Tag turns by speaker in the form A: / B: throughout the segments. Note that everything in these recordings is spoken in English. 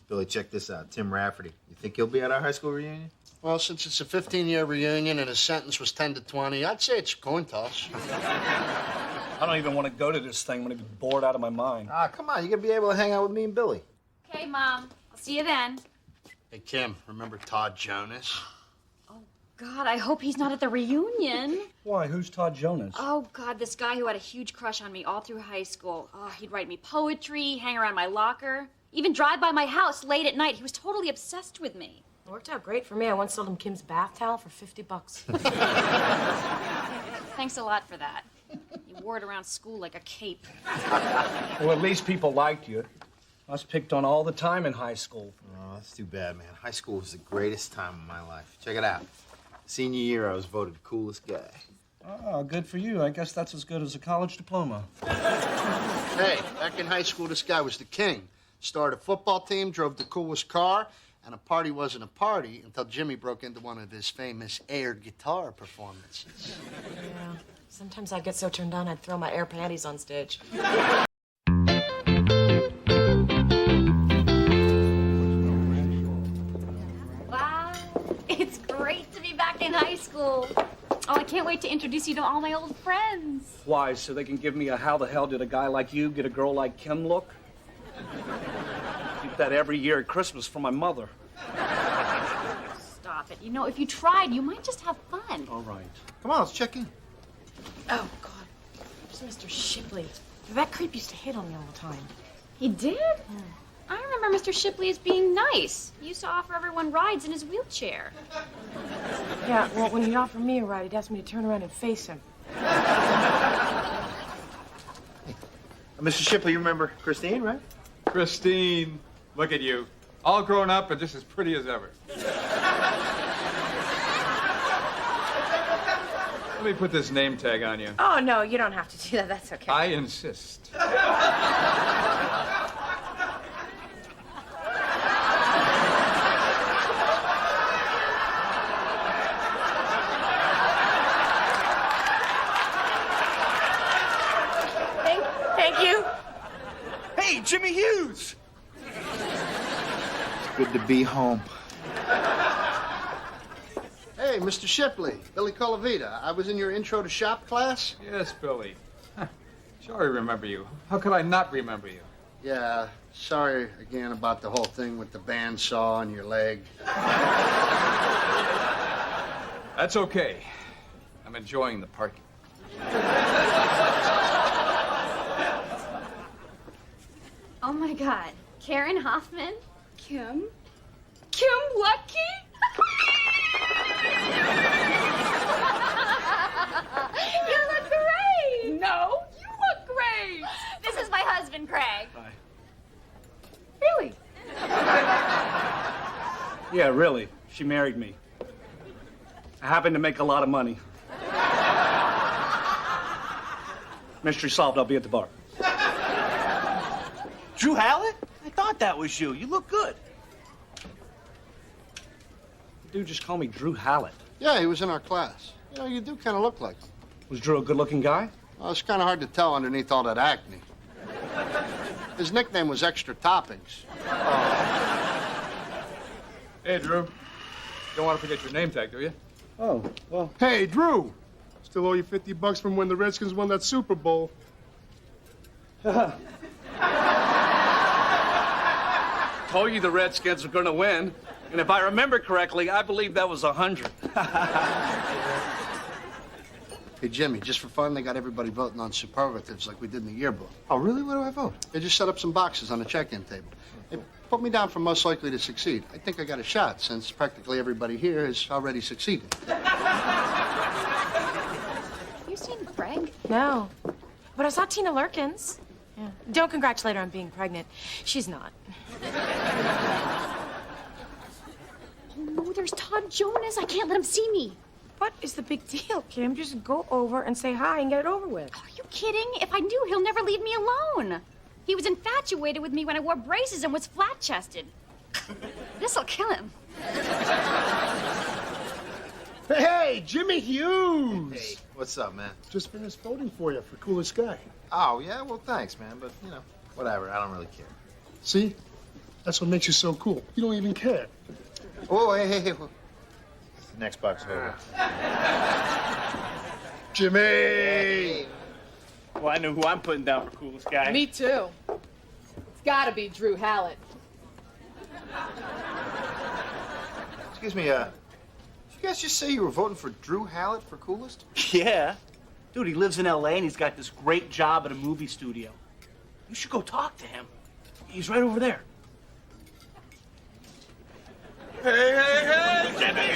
A: Billy, check this out. Tim Rafferty. You think he'll be at our high school reunion?
B: Well, since it's a 15-year reunion and his sentence was 10 to 20, I'd say it's a coin toss.
C: I don't even want to go to this thing. I'm going to be bored out of my mind.
A: Ah, come on. You're going to be able to hang out with me and Billy.
D: Okay, Mom. I'll see you then.
B: Hey, Kim, remember Todd Jonas?
D: God, I hope he's not at the reunion.
C: Why? Who's Todd Jonas?
D: Oh, God, this guy who had a huge crush on me all through high school. Oh, he'd write me poetry, hang around my locker, even drive by my house late at night. He was totally obsessed with me.
E: It worked out great for me. I once sold him Kim's bath towel for $50.
D: Thanks a lot for that. You wore it around school like a cape.
C: Well, at least people liked you. I was picked on all the time in high school.
A: Oh, that's too bad, man. High school was the greatest time of my life. Check it out. Senior year, I was voted the coolest guy.
C: Oh, good for you. I guess that's as good as a college diploma.
B: Hey, back in high school, this guy was the king. Started a football team, drove the coolest car, and a party wasn't a party until Jimmy broke into one of his famous air guitar performances.
E: Yeah. Sometimes I'd get so turned on, I'd throw my air panties on stage.
D: Wow, it's great to be back in high school. Oh, I can't wait to introduce you to all my old friends.
C: Why? So they can give me a how the hell did a guy like you get a girl like Kim look? Get that every year at Christmas from my mother.
D: Stop it. You know, if you tried, you might just have fun.
C: All right.
A: Come on, let's check in.
E: Oh, God. There's Mr. Shipley. That creep used to hit on me all the time.
D: He did? I remember Mr. Shipley as being nice. He used to offer everyone rides in his wheelchair.
E: Yeah, well, when he'd offer me a ride, he'd ask me to turn around and face him.
A: Mr. Shipley, you remember Christine, right?
F: Christine, look at you. All grown up and just as pretty as ever. Let me put this name tag on you.
E: Oh, no, you don't have to do that. That's okay.
F: I insist.
E: Thank you.
C: Hey, Jimmy Hughes!
A: It's good to be home.
B: Hey, Mr. Shipley, Billy Colavita. I was in your intro to shop class.
F: Yes, Billy. Sure I remember you. How could I not remember you?
B: Yeah, sorry again about the whole thing with the bandsaw on your leg.
F: That's okay. I'm enjoying the parking.
D: Oh, my God. Karen Hoffman? Kim? Kim Lucky? You look great! No, you look great! This is my husband, Craig.
C: Hi.
D: Really?
C: Yeah, really. She married me. I happen to make a lot of money. Mystery solved. I'll be at the bar.
G: Drew Hallett? I thought that was you. You look good.
C: Dude, just call me Drew Hallett.
B: Yeah, he was in our class. You know, you do kind of look like him.
C: Was Drew a good-looking guy?
B: Well, it's kind of hard to tell underneath all that acne. His nickname was Extra Toppings.
F: Hey, Drew. Don't want to forget your name tag, do you?
C: Oh, well.
H: Hey, Drew. Still owe you $50 from when the Redskins won that Super Bowl.
C: Told you the Redskins were going to win. And if I remember correctly, I believe that was 100.
B: Hey, Jimmy, just for fun, they got everybody voting on superlatives like we did in the yearbook.
A: Oh, really? What do I vote?
B: They just set up some boxes on the check-in table. They put me down for most likely to succeed. I think I got a shot since practically everybody here has already succeeded.
D: You seen Craig?
E: No. But I saw Tina Lurkins. Yeah. Don't congratulate her on being pregnant. She's not.
D: Oh, no, there's Todd Jonas. I can't let him see me.
E: What is the big deal, Kim? Just go over and say hi and get it over with.
D: Are you kidding? If I knew, he'll never leave me alone. He was infatuated with me when I wore braces and was flat-chested. This'll kill him.
H: Hey, Jimmy Hughes!
A: Hey, what's up, man?
H: Just finished voting for you for coolest guy.
A: Oh, yeah? Well, thanks, man. But, you know, whatever. I don't really care.
H: See? That's what makes you so cool. You don't even care.
A: Oh, hey. Next box over.
H: Jimmy!
G: Well, I know who I'm putting down for coolest guy.
I: Me too. It's gotta be Drew Hallett.
A: Excuse me, did you guys just say you were voting for Drew Hallett for coolest?
G: Yeah. Dude, he lives in L.A. and he's got this great job at a movie studio. You should go talk to him. He's right over there.
F: Hey, Jimmy!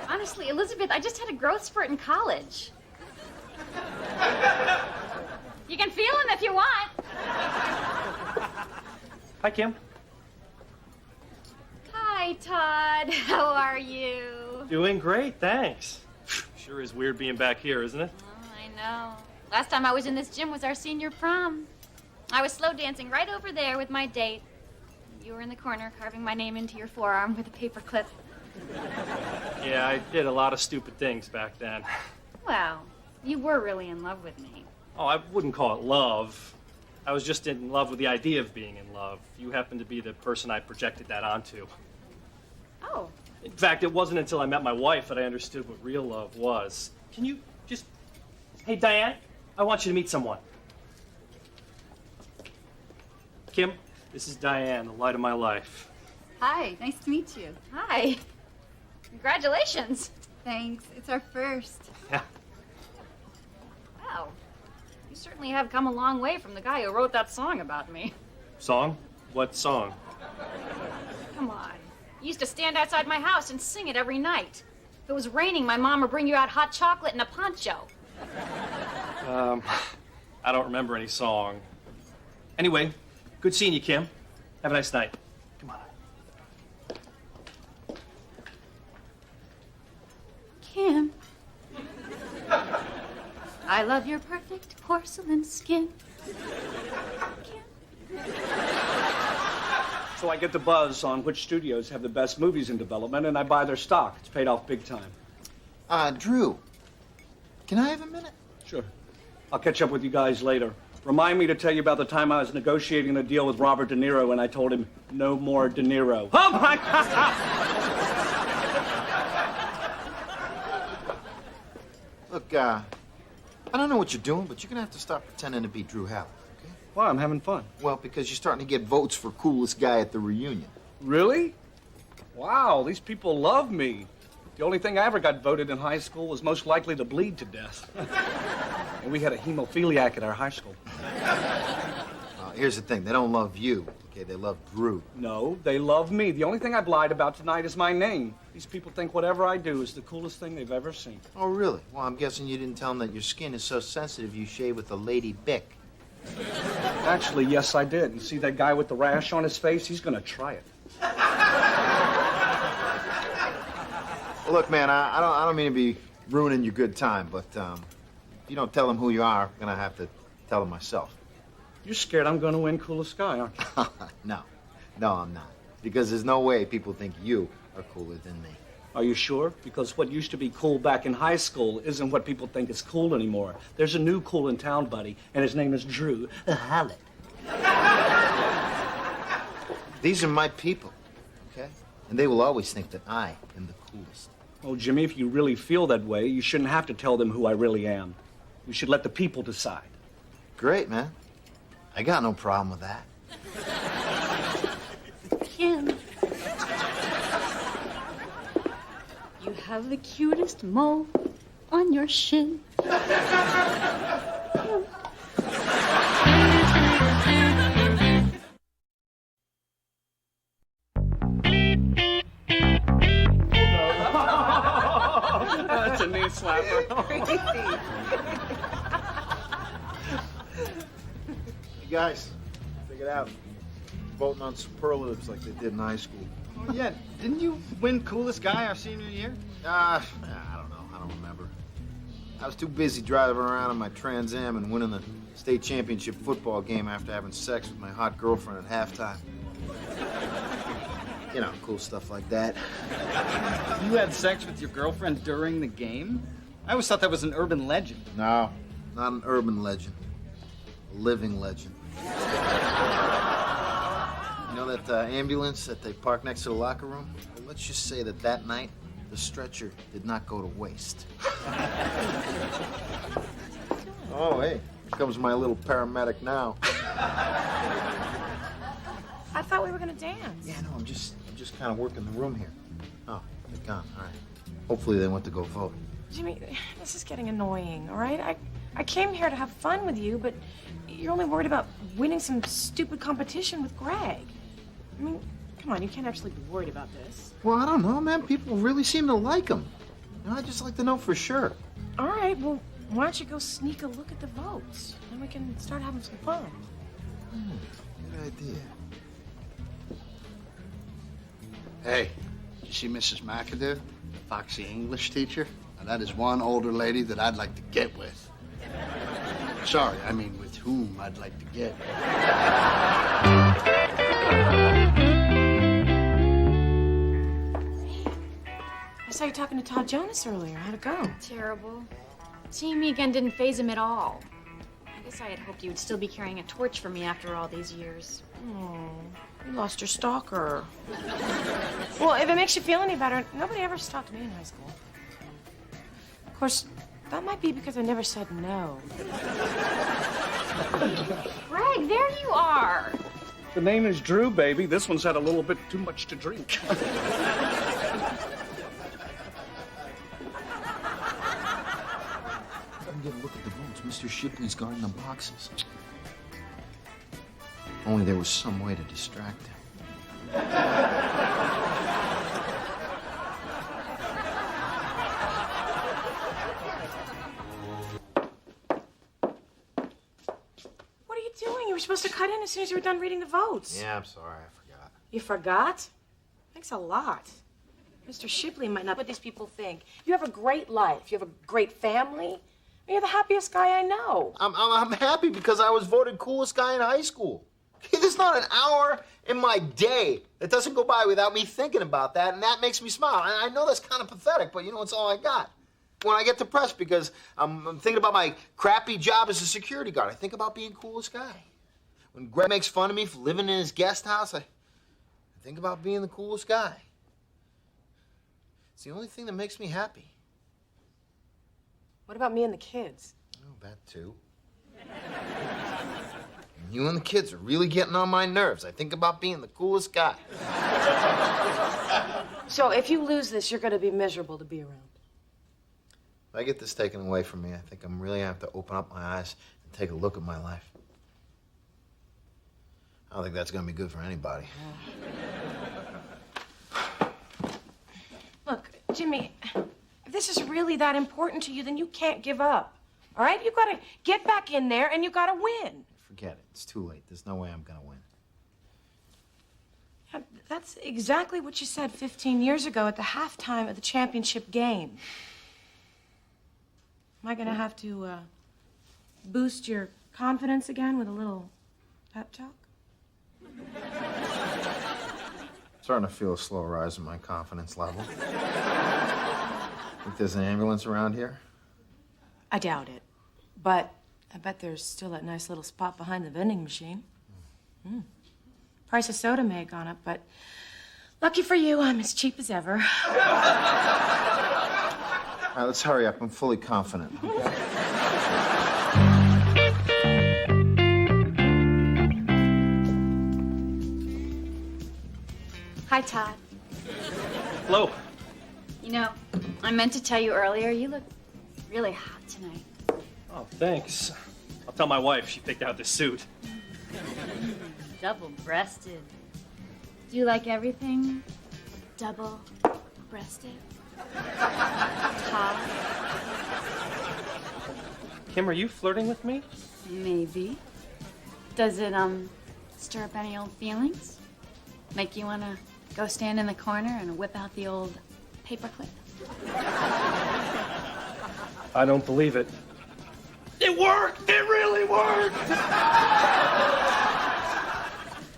D: Honestly, Elizabeth, I just had a growth spurt in college. You can feel him if you want.
G: Hi, Kim.
D: Hi, Todd. How are you?
G: Doing great, thanks. Sure is weird being back here, isn't it?
D: Oh, I know. Last time I was in this gym was our senior prom. I was slow dancing right over there with my date. You were in the corner carving my name into your forearm with a paper clip.
G: Yeah, I did a lot of stupid things back then.
D: Well, you were really in love with me.
G: Oh, I wouldn't call it love. I was just in love with the idea of being in love. You happened to be the person I projected that onto.
D: Oh.
G: In fact, it wasn't until I met my wife that I understood what real love was. Can you just... Hey, Diane, I want you to meet someone. Kim, this is Diane, the light of my life.
J: Hi, nice to meet you.
D: Hi. Congratulations.
J: Thanks. It's our first.
G: Yeah.
D: Wow. You certainly have come a long way from the guy who wrote that song about me.
G: Song? What song?
D: Come on. You used to stand outside my house and sing it every night. If it was raining, my mom would bring you out hot chocolate and a poncho.
G: I don't remember any song. Anyway, good seeing you, Kim. Have a nice night. Come on.
D: Kim. I love your perfect porcelain skin. Kim.
C: So I get the buzz on which studios have the best movies in development, and I buy their stock. It's paid off big time.
A: Drew, can I have a minute?
C: Sure. I'll catch up with you guys later. Remind me to tell you about the time I was negotiating a deal with Robert De Niro and I told him, no more De Niro. Oh, my God!
A: Look, I don't know what you're doing, but you're gonna have to stop pretending to be Drew Hallett, okay?
C: Why? I'm having fun.
A: Well, because you're starting to get votes for coolest guy at the reunion.
C: Really? Wow, these people love me. The only thing I ever got voted in high school was most likely to bleed to death. And we had a hemophiliac at our high school.
A: Here's the thing, they don't love you, okay? They love Drew.
C: No, they love me. The only thing I've lied about tonight is my name. These people think whatever I do is the coolest thing they've ever seen.
A: Oh, really? Well, I'm guessing you didn't tell them that your skin is so sensitive you shave with a Lady Bic.
C: Actually, yes, I did. You see that guy with the rash on his face? He's gonna try it.
A: Well, look, man, I don't mean to be ruining your good time, but if you don't tell them who you are, I'm gonna have to tell them myself.
C: You're scared I'm gonna win coolest guy, aren't you?
A: No, I'm not. Because there's no way people think you are cooler than me.
C: Are you sure? Because what used to be cool back in high school isn't what people think is cool anymore. There's a new cool in town, buddy, and his name is Drew Hallett.
A: These are my people, okay? And they will always think that I am the coolest.
C: Oh, Jimmy, if you really feel that way, you shouldn't have to tell them who I really am. You should let the people decide.
A: Great, man. I got no problem with that.
D: Kim. You have the cutest mole on your shin.
C: That's a knee slapper.
A: You guys, check it out. Voting on superlatives like they did in high school.
B: Oh, yeah. Didn't you win coolest guy our senior year?
A: I don't know. I don't remember. I was too busy driving around in my Trans Am and winning the state championship football game after having sex with my hot girlfriend at halftime. You know, cool stuff like that.
K: You had sex with your girlfriend during the game? I always thought that was an urban legend.
A: No, Not an urban legend. A living legend. You know that ambulance that they parked next to the locker room? Well, let's just say that night, the stretcher did not go to waste. Oh, hey, here comes my little paramedic now.
E: I thought we were gonna dance.
A: Yeah, no, I'm just kind of working the room here. Oh, they're gone. All right. Hopefully they went to go vote.
E: Jimmy, this is getting annoying, all right? I came here to have fun with you, but you're only worried about winning some stupid competition with Greg. I mean, come on, you can't actually be worried about this.
A: Well, I don't know, man. People really seem to like him. You know, I'd just like to know for sure.
E: All right, well, why don't you go sneak a look at the votes? Then we can start having some fun.
A: Good idea.
B: Hey, did you see Mrs. McAdoo, Foxy English teacher? Now, that is one older lady that I'd like to get with. Sorry, I mean with whom I'd like to get.
E: I saw you talking to Todd Jonas earlier. How'd it go?
D: Terrible. Seeing me again didn't faze him at all. I guess I had hoped you would still be carrying a torch for me after all these years.
E: Oh, you lost your stalker. Well, if it makes you feel any better, nobody ever stalked me in high school. Of course, that might be because I never said no.
D: Greg, there you are.
C: The name is Drew, baby. This one's had a little bit too much to drink.
A: Come get a look at the votes. Mr. Shipley's guarding the boxes. If only there was some way to distract him.
E: What are you doing? You were supposed to cut in as soon as you were done reading the votes.
A: Yeah, I'm sorry. I forgot.
E: You forgot? Thanks a lot. Mr. Shipley might not, what these people think. You have a great life. You have a great family. You're the happiest guy I know.
A: I'm happy because I was voted coolest guy in high school. There's not an hour in my day that doesn't go by without me thinking about that, and that makes me smile. And I know that's kind of pathetic, but you know, it's all I got. When I get depressed because I'm thinking about my crappy job as a security guard, I think about being coolest guy. When Greg makes fun of me for living in his guest house, I think about being the coolest guy. It's the only thing that makes me happy.
E: What about me and the kids?
A: Oh, that too. You and the kids are really getting on my nerves. I think about being the coolest guy.
E: So if you lose this, you're going to be miserable to be around.
A: If I get this taken away from me, I think I'm really going to have to open up my eyes and take a look at my life. I don't think that's going to be good for anybody.
E: Look, Jimmy, if this is really that important to you, then you can't give up. All right? You've got to get back in there and you've got to win.
A: Forget it. It's too late. There's no way I'm going to win.
E: Yeah, that's exactly what you said 15 years ago at the halftime of the championship game. Am I going to have to boost your confidence again with a little pep talk?
A: Starting to feel a slow rise in my confidence level. Think there's an ambulance around here?
E: I doubt it. But I bet there's still that nice little spot behind the vending machine. Price of soda may have gone up, but lucky for you, I'm as cheap as ever.
A: All right, let's hurry up. I'm fully confident. Okay?
D: Hi, Todd.
C: Hello.
D: You know, I meant to tell you earlier, you look really hot tonight.
K: Oh, thanks. I'll tell my wife. She picked out this suit.
D: Double-breasted. Do you like everything double-breasted? Todd?
K: Kim, are you flirting with me?
D: Maybe. Does it, stir up any old feelings? Make you want to go stand in the corner and whip out the old paperclip?
K: I don't believe it. It worked! It really worked!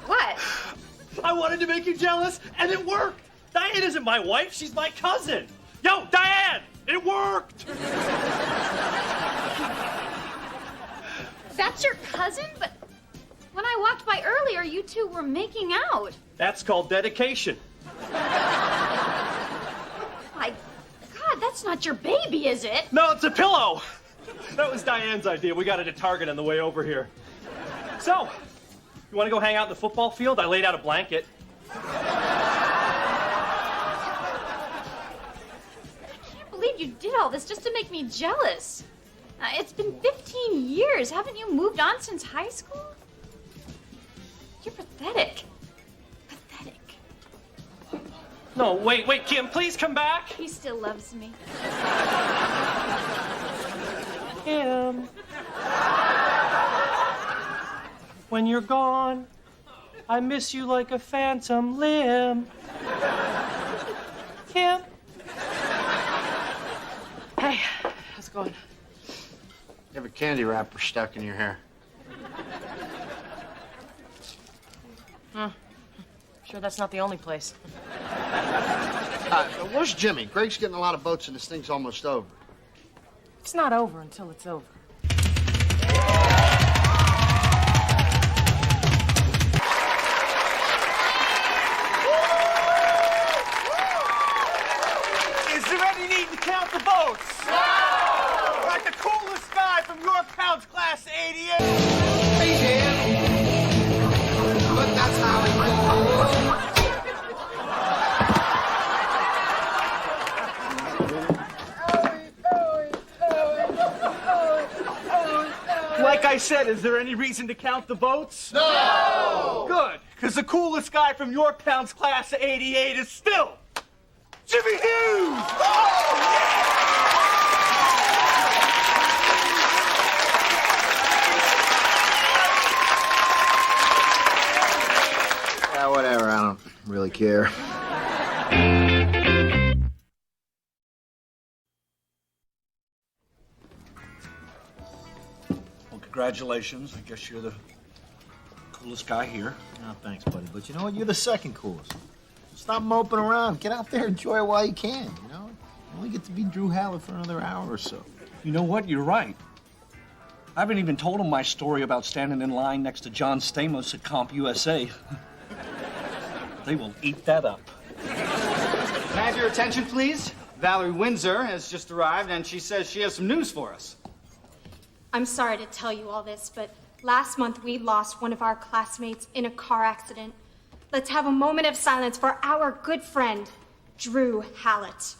D: What?
K: I wanted to make you jealous, and it worked! Diane isn't my wife, she's my cousin! Yo, Diane! It worked!
D: That's your cousin? But when I walked by earlier, you two were making out.
K: That's called dedication.
D: My God, that's not your baby, is it?
K: No, it's a pillow. That was Diane's idea. We got it at Target on the way over here. So, you want to go hang out in the football field? I laid out a blanket.
D: I can't believe you did all this just to make me jealous. It's been 15 years. Haven't you moved on since high school? You're pathetic. Pathetic.
K: No, wait, Kim, please come back.
D: He still loves me.
K: Kim. When you're gone, I miss you like a phantom limb. Kim.
E: Hey, how's it going?
B: You have a candy wrapper stuck in your hair.
E: Sure that's not the only place.
B: Where's Jimmy? Greg's getting a lot of votes and this thing's almost over.
E: It's not over until it's over.
K: Is there any need to count the votes? No! Like the coolest guy from Yorktown's class of '88.
A: But that's how it goes.
K: Like I said, is there any reason to count the votes?
A: No!
K: Good, because the coolest guy from Yorktown's class of '88 is still Jimmy Hughes!
A: Yeah, whatever. I don't really care.
C: Well, congratulations. I guess you're the coolest guy here.
A: Oh, thanks, buddy. But you know what? You're the second coolest. Stop moping around. Get out there, enjoy it while you can, you know? You only get to be Drew Hallett for another hour or so.
C: You know what? You're right. I haven't even told him my story about standing in line next to John Stamos at Comp USA. They will eat that up.
L: Can I have your attention, please? Valerie Windsor has just arrived, and she says she has some news for us.
M: I'm sorry to tell you all this, but last month we lost one of our classmates in a car accident. Let's have a moment of silence for our good friend, Drew Hallett.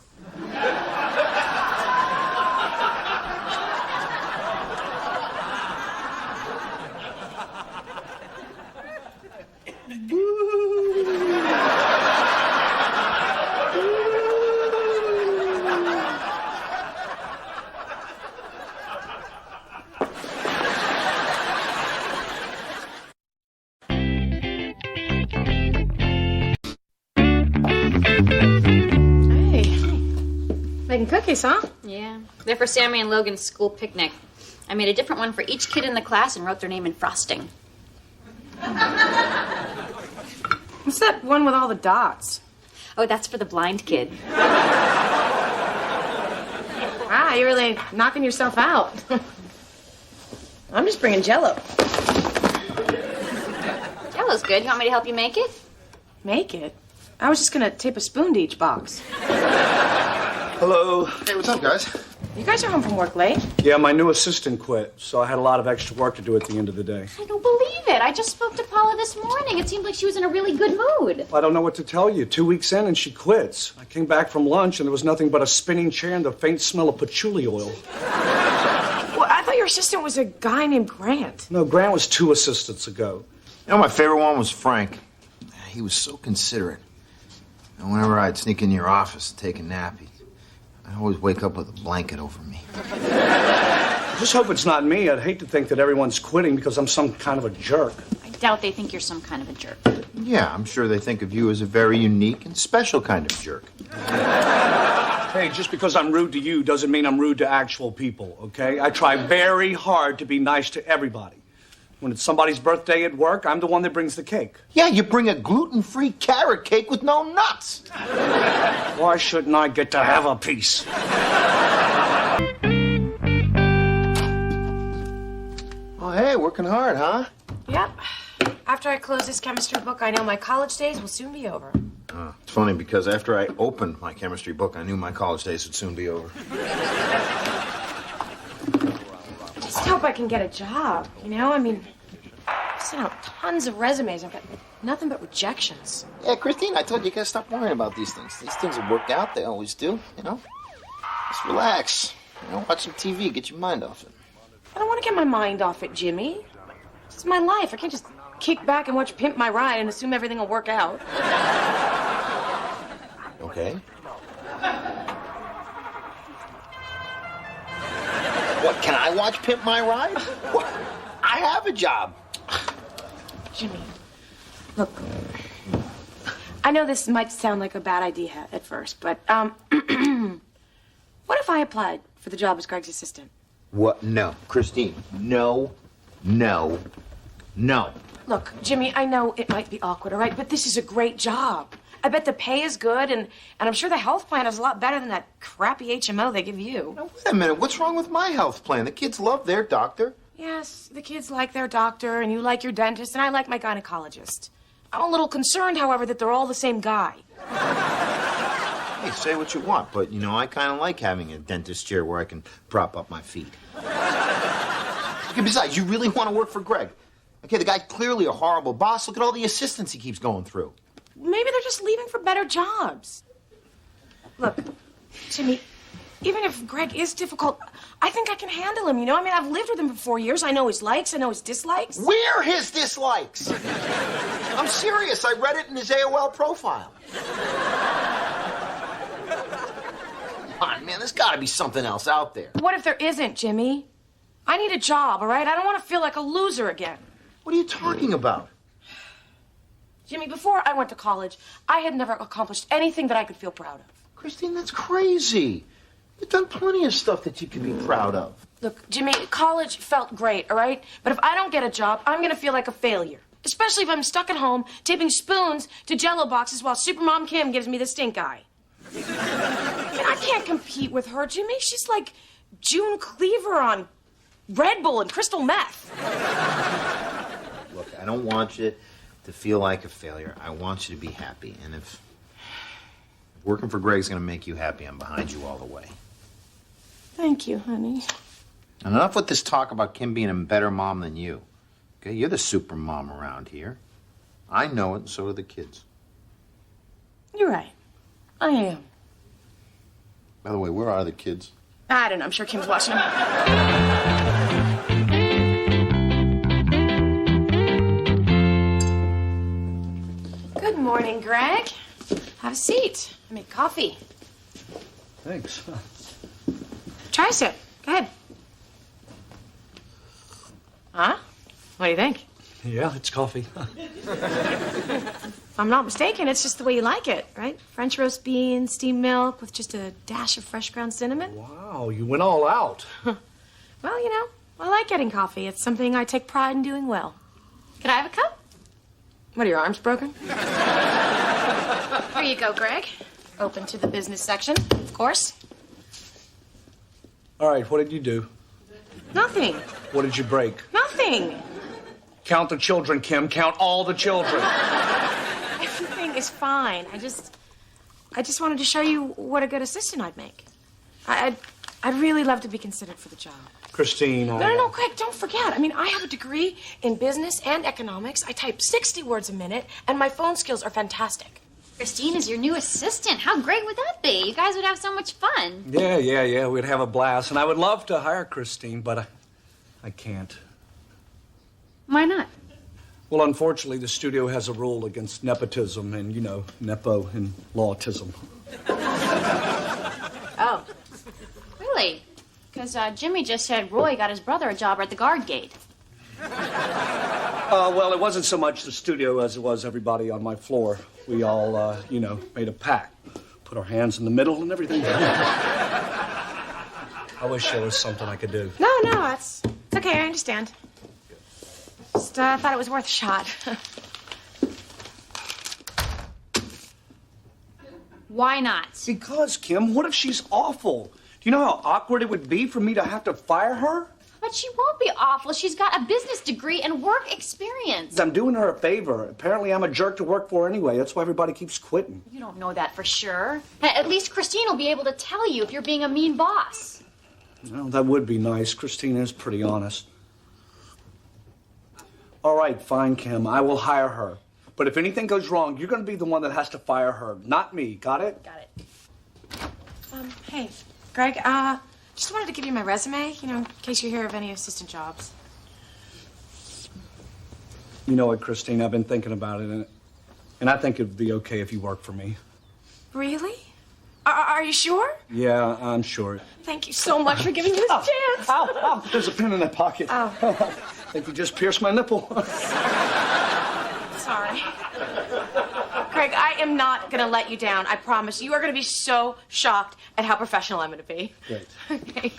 E: Making cookies, huh?
D: Yeah. They're for Sammy and Logan's school picnic. I made a different one for each kid in the class and wrote their name in frosting.
E: What's that one with all the dots?
D: Oh, that's for the blind kid.
E: Wow, you're really knocking yourself out. I'm just bringing Jell-O.
D: Jell-O's good. You want me to help you make it?
E: Make it? I was just gonna tape a spoon to each box.
C: Hello.
A: Hey, what's up, guys?
E: You guys are home from work late.
C: Yeah, my new assistant quit, so I had a lot of extra work to do at the end of the day.
D: I don't believe it. I just spoke to Paula this morning. It seemed like she was in a really good mood.
C: I don't know what to tell you. 2 weeks in and she quits. I came back from lunch and there was nothing but a spinning chair and the faint smell of patchouli oil.
E: Well, I thought your assistant was a guy named Grant.
C: No, Grant was 2 assistants ago.
A: You know, my favorite one was Frank. He was so considerate. And whenever I'd sneak in your office to take a nap, I'd always wake up with a blanket over me.
C: I just hope it's not me. I'd hate to think that everyone's quitting because I'm some kind of a jerk.
D: I doubt they think you're some kind of a jerk.
A: Yeah, I'm sure they think of you as a very unique and special kind of jerk.
C: Hey, just because I'm rude to you doesn't mean I'm rude to actual people, okay? I try very hard to be nice to everybody. When it's somebody's birthday at work, I'm the one that brings the cake.
A: Yeah, you bring a gluten-free carrot cake with no nuts.
C: Why shouldn't I get to have a piece?
E: Oh,
A: Oh, hey, working hard, huh?
E: Yep. After I close this chemistry book, I know my college days will soon be over.
A: It's funny because after I opened my chemistry book, I knew my college days would soon be over.
E: I just hope I can get a job, you know? I mean, I've sent out tons of resumes. I've got nothing but rejections.
A: Yeah, Christine, I told you, you gotta stop worrying about these things. These things will work out. They always do, you know? Just relax. You know, watch some TV, get your mind off it.
E: I don't want to get my mind off it, Jimmy. This is my life. I can't just kick back and watch Pimp My Ride and assume everything will work out.
A: Okay. What, can I watch Pimp My Ride? What? I have a job.
E: Jimmy, look, I know this might sound like a bad idea at first, but, what if I applied for the job as Greg's assistant?
A: What? No. Christine, no, no, no.
E: Look, Jimmy, I know it might be awkward, all right, but this is a great job. I bet the pay is good, and I'm sure the health plan is a lot better than that crappy HMO they give you.
A: Now, wait a minute. What's wrong with my health plan? The kids love their doctor.
E: Yes, the kids like their doctor, and you like your dentist, and I like my gynecologist. I'm a little concerned, however, that they're all the same guy.
A: Hey, say what you want, but, you know, I kind of like having a dentist chair where I can prop up my feet. Okay, besides, you really want to work for Greg? Okay, the guy's clearly a horrible boss. Look at all the assistants he keeps going through.
E: Maybe they're just leaving for better jobs. Look, Jimmy, even if Greg is difficult, I think I can handle him, you know? I mean, I've lived with him for 4 years. I know his likes, I know his dislikes.
A: Where his dislikes? I'm serious. I read it in his AOL profile. Come on, man, there's got to be something else out there.
E: What if there isn't, Jimmy? I need a job, all right? I don't want to feel like a loser again.
A: What are you talking about?
E: Jimmy, before I went to college, I had never accomplished anything that I could feel proud of.
A: Christine, that's crazy. You've done plenty of stuff that you can be proud of.
E: Look, Jimmy, college felt great, all right? But if I don't get a job, I'm going to feel like a failure. Especially if I'm stuck at home taping spoons to Jell-O boxes while Supermom Kim gives me the stink eye. I mean, I can't compete with her, Jimmy. She's like June Cleaver on Red Bull and crystal meth.
A: Look, I don't want you to feel like a failure. I want you to be happy. And if working for Greg's going to make you happy, I'm behind you all the way.
E: Thank you, honey.
A: And enough with this talk about Kim being a better mom than you. Okay, you're the super mom around here. I know it, and so do the kids.
E: You're right. I am.
A: By the way, where are the kids?
E: I don't know. I'm sure Kim's watching them. Good morning, Greg. Have a seat. I made coffee.
C: Thanks.
E: Try a sip. Go ahead. Huh? What do you think?
C: Yeah, it's coffee.
E: If I'm not mistaken, it's just the way you like it, right? French roast beans, steamed milk with just a dash of fresh ground cinnamon.
C: Wow, you went all out.
E: Well, you know, I like getting coffee. It's something I take pride in doing well.
D: Could I have a cup?
E: What, are your arms broken?
D: Here you go, Greg.
E: Open to the business section, of course.
C: All right, what did you do?
E: Nothing.
C: What did you break?
E: Nothing.
C: Count the children, Kim. Count all the children.
E: Everything is fine. I just wanted to show you what a good assistant I'd make. I'd really love to be considered for the job.
C: Christine,
E: No, Greg, don't forget. I mean, I have a degree in business and economics. I type 60 words a minute, and my phone skills are fantastic.
D: Christine is your new assistant. How great would that be? You guys would have so much fun.
C: Yeah. We'd have a blast. And I would love to hire Christine, but I can't.
D: Why not?
C: Well, unfortunately, the studio has a rule against nepotism and, you know, nepo and lawtism.
D: Oh. Really? Because Jimmy just said Roy got his brother a job at the guard gate.
C: Well, it wasn't so much the studio as it was everybody on my floor. We all, you know, made a pact. Put our hands in the middle and everything. I wish there was something I could do.
E: No, it's okay. I understand. Just thought it was worth a shot.
D: Why not?
C: Because, Kim, what if she's awful? Do you know how awkward it would be for me to have to fire her?
D: But she won't be awful. She's got a business degree and work experience.
C: I'm doing her a favor. Apparently, I'm a jerk to work for anyway. That's why everybody keeps quitting.
D: You don't know that for sure. At least Christine will be able to tell you if you're being a mean boss.
C: Well, that would be nice. Christine is pretty honest. All right, fine, Kim. I will hire her. But if anything goes wrong, you're going to be the one that has to fire her, not me. Got it?
D: Got it.
E: Hey, Greg, just wanted to give you my resume, in case you hear of any assistant jobs.
C: You know what, Christine? I've been thinking about it, and I think it'd be okay if you work for me.
E: Really? Are you sure?
C: Yeah, I'm sure.
E: Thank you so much for giving me this chance.
C: Ow. There's a pin in that pocket.
E: Oh.
C: I think you just pierced my nipple.
E: Sorry. Craig, I am not going to let you down. I promise. You are going to be so shocked at how professional I'm going to be.
C: Great.
E: Okay.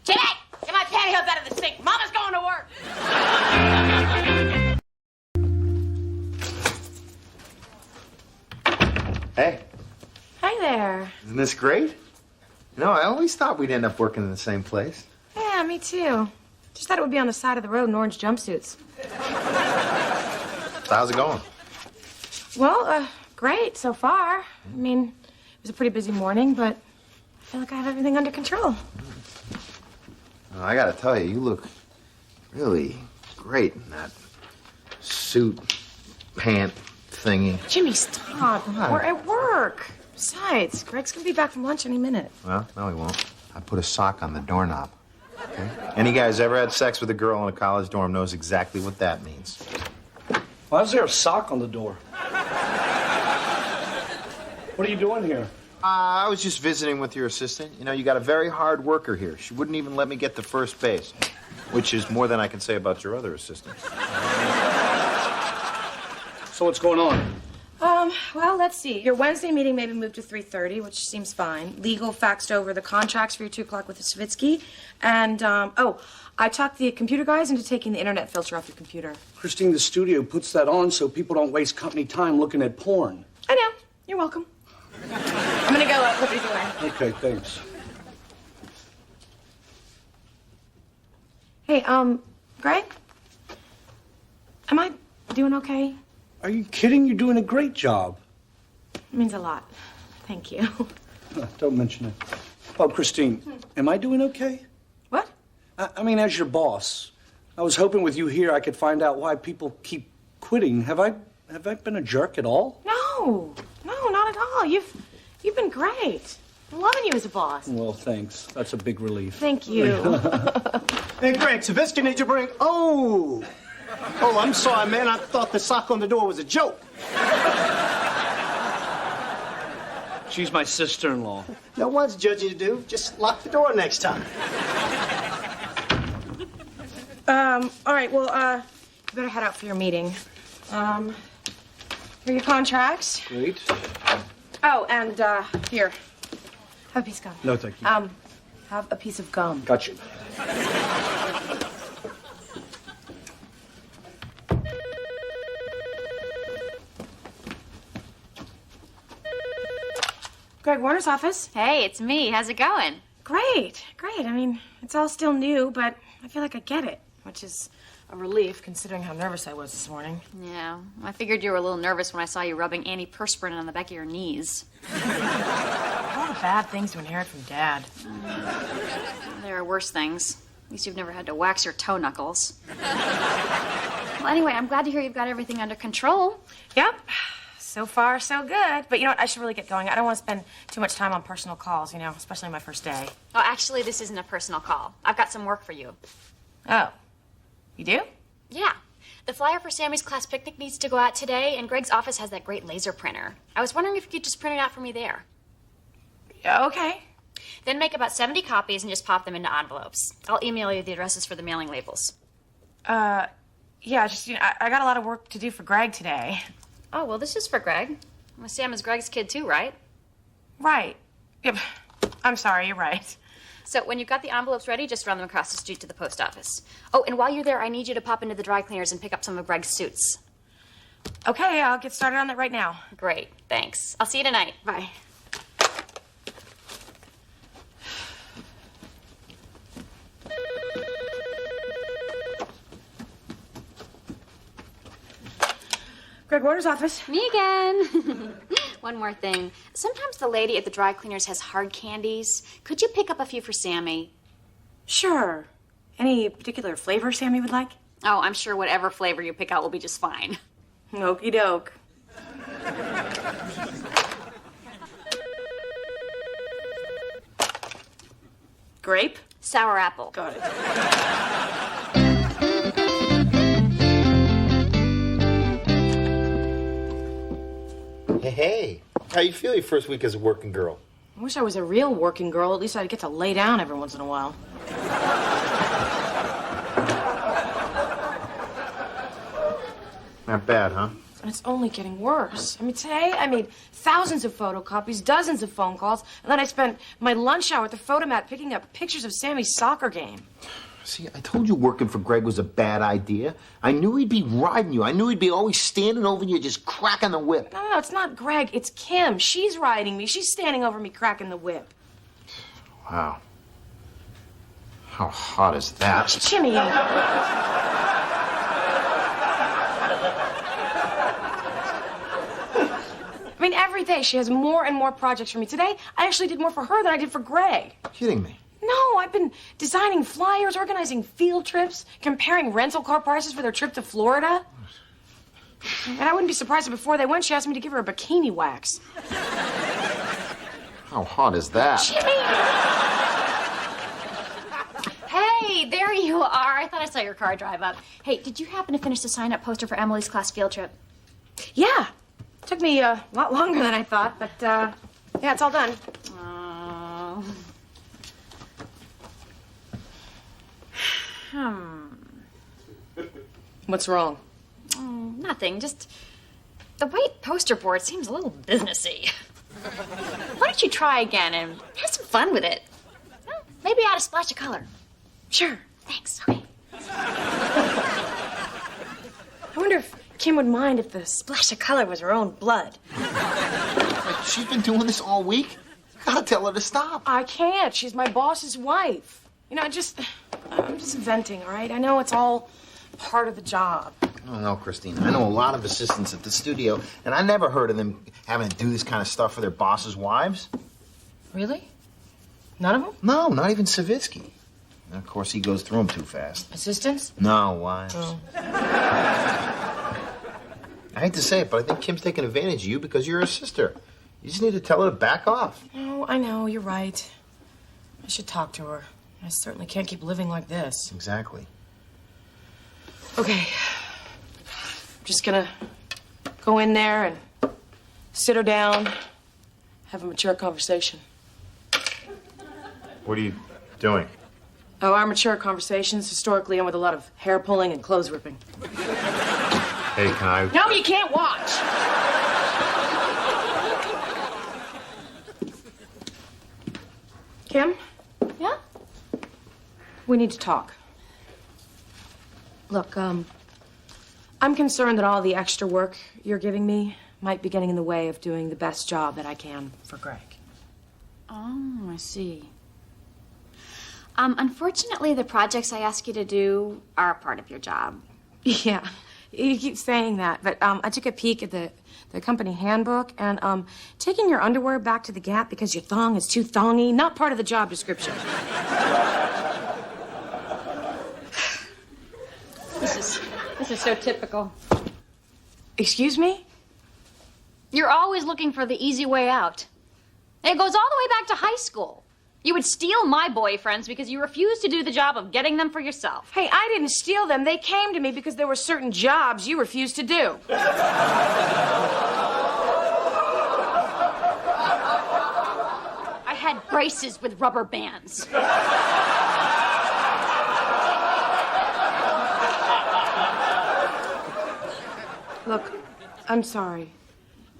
E: Jimmy, get my pantyhose out of the sink. Mama's going to work.
A: Hey,
E: Hi there.
A: isn't this great? I always thought we'd end up working in the same place.
E: Yeah, me too. Just thought it would be on the side of the road in orange jumpsuits.
A: So how's it going?
E: Well, great so far. I mean, it was a pretty busy morning, but I feel like I have everything under control.
A: I gotta tell you, you look really great in that suit, pant thingy.
E: Jimmy, stop. We're at work. Besides, Greg's gonna be back from lunch any minute.
A: Well, no, he won't. I put a sock on the doorknob. Okay? Any guy who's ever had sex with a girl in a college dorm knows exactly what that means.
C: Why is there a sock on the door? What are you doing here?
A: I was just visiting with your assistant. You got a very hard worker here. She wouldn't even let me get to first base, which is more than I can say about your other assistants.
C: So what's going on?
E: Well, let's see. Your Wednesday meeting may be moved to 3:30, which seems fine. Legal faxed over the contracts for your 2 o'clock with the Savitsky. And, I talked the computer guys into taking the internet filter off your computer.
C: Christine, the studio puts that on so people don't waste company time looking at porn.
E: I know. You're welcome. I'm gonna go put these away.
C: Okay, thanks.
E: Hey, Greg? Am I doing okay?
C: Are you kidding? You're doing a great job.
E: It means a lot. Thank you.
C: Don't mention it. Oh, Christine, am I doing okay?
E: What?
C: I mean, as your boss, I was hoping with you here I could find out why people keep quitting. Have I been a jerk at all?
E: No, not at all. You've been great. I'm loving you as a boss.
C: Well, thanks. That's a big relief.
E: Thank you.
L: Hey, Greg, Savitsky needs to bring... Oh, I'm sorry, man. I thought the sock on the door was a joke.
C: She's my sister-in-law.
L: No one's judging you, dude. Just lock the door next time.
E: All right, well, you better head out for your meeting. Here are your contracts.
C: Great.
E: Oh, and, here. Have a piece of gum.
C: No, thank you.
E: Have a piece of gum.
C: Got you.
E: Greg Warner's office.
D: Hey, it's me. How's it going?
E: Great. I mean, it's all still new, but I feel like I get it, which is a relief considering how nervous I was this morning.
D: Yeah, I figured you were a little nervous when I saw you rubbing antiperspirant on the back of your knees.
E: All the bad things to inherit from Dad.
D: There are worse things. At least you've never had to wax your toe knuckles. Well, anyway, I'm glad to hear you've got everything under control.
E: Yep. So far, so good. But you know what? I should really get going. I don't want to spend too much time on personal calls, especially my first day.
D: Oh, actually, this isn't a personal call. I've got some work for you.
E: Oh. You do?
D: Yeah. The flyer for Sammy's class picnic needs to go out today, and Greg's office has that great laser printer. I was wondering if you could just print it out for me there.
E: Yeah, okay.
D: Then make about 70 copies and just pop them into envelopes. I'll email you the addresses for the mailing labels.
E: Yeah, just, I got a lot of work to do for Greg today.
D: Oh, well, this is for Greg. Well, Sam is Greg's kid, too, right?
E: Right. Yep. I'm sorry, you're right.
D: So when you've got the envelopes ready, just run them across the street to the post office. Oh, and while you're there, I need you to pop into the dry cleaners and pick up some of Greg's suits.
E: Okay, I'll get started on that right now.
D: Great, thanks. I'll see you tonight.
E: Bye. Greg Warner's office.
D: Me again. One more thing. Sometimes the lady at the dry cleaners has hard candies. Could you pick up a few for Sammy?
E: Sure. Any particular flavor Sammy would like?
D: Oh, I'm sure whatever flavor you pick out will be just fine.
E: Okey doke. Grape?
D: Sour apple.
E: Got it.
A: Hey, how you feel your first week as a working girl?
E: I wish I was a real working girl. At least I'd get to lay down every once in a while.
A: Not bad, huh?
E: And it's only getting worse. I mean, today I made thousands of photocopies, dozens of phone calls, and then I spent my lunch hour at the photomat picking up pictures of Sammy's soccer game.
A: See, I told you working for Greg was a bad idea. I knew he'd be riding you. I knew he'd be always standing over you, just cracking the whip.
E: No, it's not Greg. It's Kim. She's riding me. She's standing over me, cracking the whip.
A: Wow. How hot is that?
E: Jimmy. I mean, every day she has more and more projects for me. Today, I actually did more for her than I did for Greg.
A: Kidding me?
E: No, I've been designing flyers, organizing field trips, comparing rental car prices for their trip to Florida. And I wouldn't be surprised if before they went, she asked me to give her a bikini wax.
A: How hot is that?
E: Jimmy!
D: Hey, there you are. I thought I saw your car drive up. Hey, did you happen to finish the sign-up poster for Emily's class field trip?
E: Yeah. Took me a lot longer than I thought, but, yeah, it's all done. What's wrong?
D: Nothing. Just the white poster board seems a little businessy. Why don't you try again and have some fun with it? Maybe add a splash of color.
E: Sure.
D: Thanks. Okay.
E: I wonder if Kim would mind if the splash of color was her own blood.
A: She's been doing this all week. Gotta tell her to stop.
E: I can't. She's my boss's wife. You know, I'm just venting, all right? I know it's all part of the job.
A: Oh, no, Christine. I know a lot of assistants at the studio, and I never heard of them having to do this kind of stuff for their bosses' wives.
E: Really? None of them?
A: No, not even Savitsky. And of course, he goes through them too fast.
E: Assistants?
A: No, wives.
E: Oh.
A: I hate to say it, but I think Kim's taking advantage of you because you're her sister. You just need to tell her to back off.
E: No, I know. You're right. I should talk to her. I certainly can't keep living like this.
A: Exactly.
E: Okay. I'm just gonna go in there and sit her down, have a mature conversation.
A: What are you doing?
E: Oh, our mature conversations historically end with a lot of hair pulling and clothes ripping.
A: Hey, can I...
E: No, you can't watch. Kim?
D: Yeah?
E: We need to talk. Look, I'm concerned that all the extra work you're giving me might be getting in the way of doing the best job that I can for Greg.
D: Oh, I see. Unfortunately, the projects I ask you to do are a part of your job.
E: Yeah, you keep saying that, but I took a peek at the company handbook, and taking your underwear back to the Gap because your thong is too thongy, not part of the job description.
D: This is so typical.
E: Excuse me?
D: You're always looking for the easy way out. It goes all the way back to high school. You would steal my boyfriends because you refused to do the job of getting them for yourself.
E: Hey, I didn't steal them. They came to me because there were certain jobs you refused to do.
D: I had braces with rubber bands.
E: Look, I'm sorry.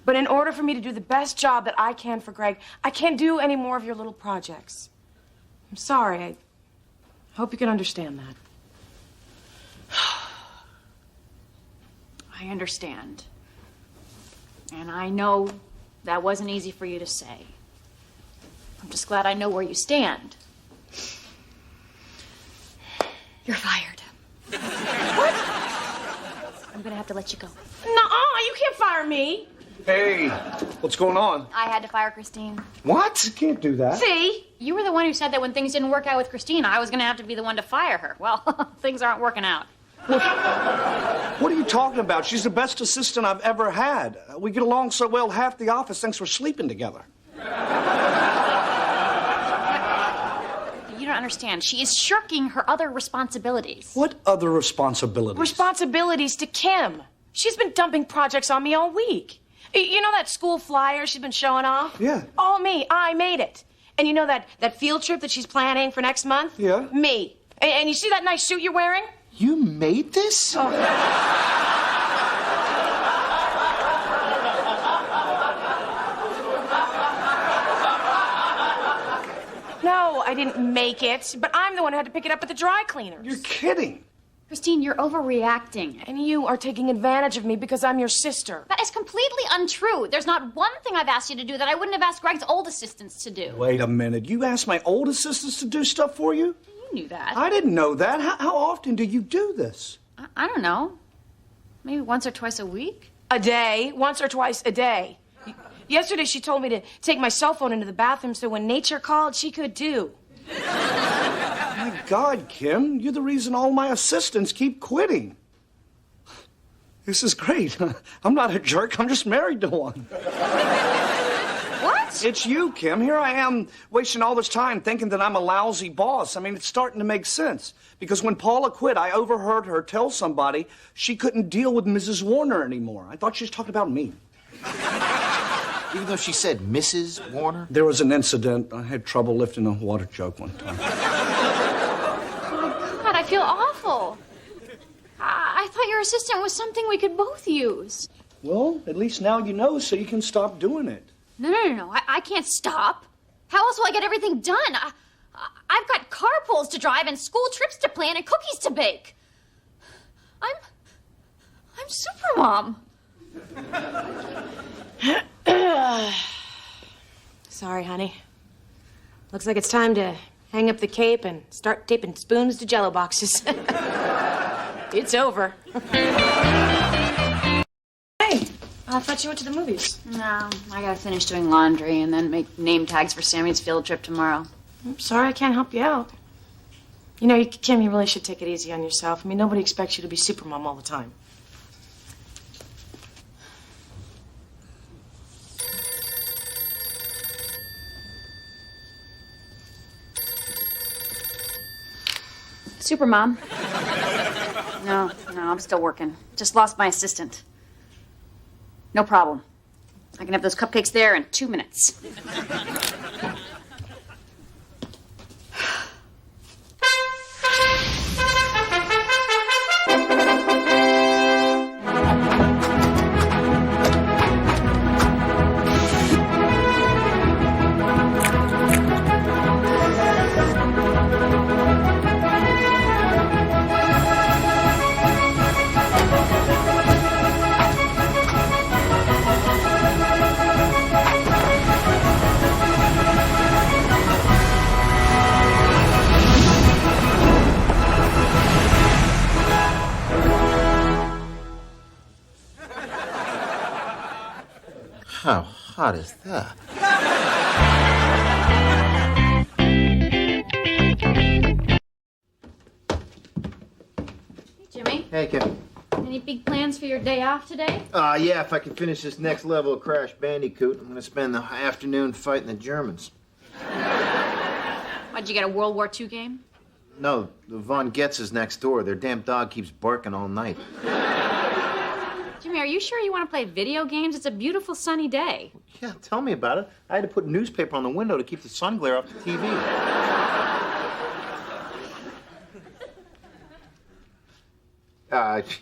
E: But in order for me to do the best job that I can for Greg, I can't do any more of your little projects. I'm sorry. I hope you can understand that.
D: I understand. And I know that wasn't easy for you to say. I'm just glad I know where you stand. You're fired. What? I'm gonna have to let you go.
E: Nuh-uh, you can't fire me.
C: Hey, what's going on?
D: I had to fire Christine.
C: What? You can't do that.
D: See? You were the one who said that when things didn't work out with Christine, I was going to have to be the one to fire her. Well, things aren't working out.
C: What are you talking about? She's the best assistant I've ever had. We get along so well, half the office thinks we're sleeping together.
D: You don't understand. She is shirking her other responsibilities.
C: What other responsibilities?
E: Responsibilities to Kim. She's been dumping projects on me all week. You know that school flyer she's been showing off?
C: Yeah.
E: All me. I made it. And you know that field trip that she's planning for next month?
C: Yeah.
E: Me. And you see that nice suit you're wearing?
A: You made this?
E: Oh. No, I didn't make it, but I'm the one who had to pick it up at the dry cleaners.
C: You're kidding.
D: Christine, you're overreacting.
E: And you are taking advantage of me because I'm your sister.
D: That is completely untrue. There's not one thing I've asked you to do that I wouldn't have asked Greg's old assistants to do.
C: Wait a minute. You asked my old assistants to do stuff for you?
D: You knew that.
C: I didn't know that. How often do you do this?
D: I don't know. Maybe once or twice a week?
E: A day. Once or twice a day. Yesterday she told me to take my cell phone into the bathroom so when nature called, she could too.
C: My God, Kim, you're the reason all my assistants keep quitting. This is great. I'm not a jerk. I'm just married to one.
D: What?
C: It's you, Kim. Here I am wasting all this time thinking that I'm a lousy boss. I mean, it's starting to make sense. Because when Paula quit, I overheard her tell somebody she couldn't deal with Mrs. Warner anymore. I thought she was talking about me.
A: Even though she said Mrs. Warner?
C: There was an incident. I had trouble lifting a water jug one time.
D: Oh, God, I feel awful. I thought your assistant was something we could both use.
C: Well, at least now you know so you can stop doing it.
D: No. I can't stop. How else will I get everything done? I've got carpools to drive and school trips to plan and cookies to bake. I'm Supermom.
E: Sorry, honey. Looks like it's time to hang up the cape and start taping spoons to Jell-O boxes. It's over. Hey, I thought you went to the movies.
D: No, I gotta finish doing laundry and then make name tags for Sammy's field trip tomorrow.
E: I'm sorry I can't help you out. You know, Kim, you really should take it easy on yourself. I mean, nobody expects you to be Supermom all the time.
D: Supermom. No, I'm still working. Just lost my assistant. No problem. I can have those cupcakes there in 2 minutes.
A: How hot is that?
D: Hey, Jimmy.
A: Hey, Kim.
D: Any big plans for your day off today?
A: Yeah, if I can finish this next level of Crash Bandicoot, I'm gonna spend the afternoon fighting the Germans.
D: Why'd you get a World War II game?
A: No, the Von Getz is next door. Their damn dog keeps barking all night.
D: Jimmy, are you sure you want to play video games? It's a beautiful sunny day.
A: Yeah, tell me about it. I had to put newspaper on the window to keep the sun glare off the TV.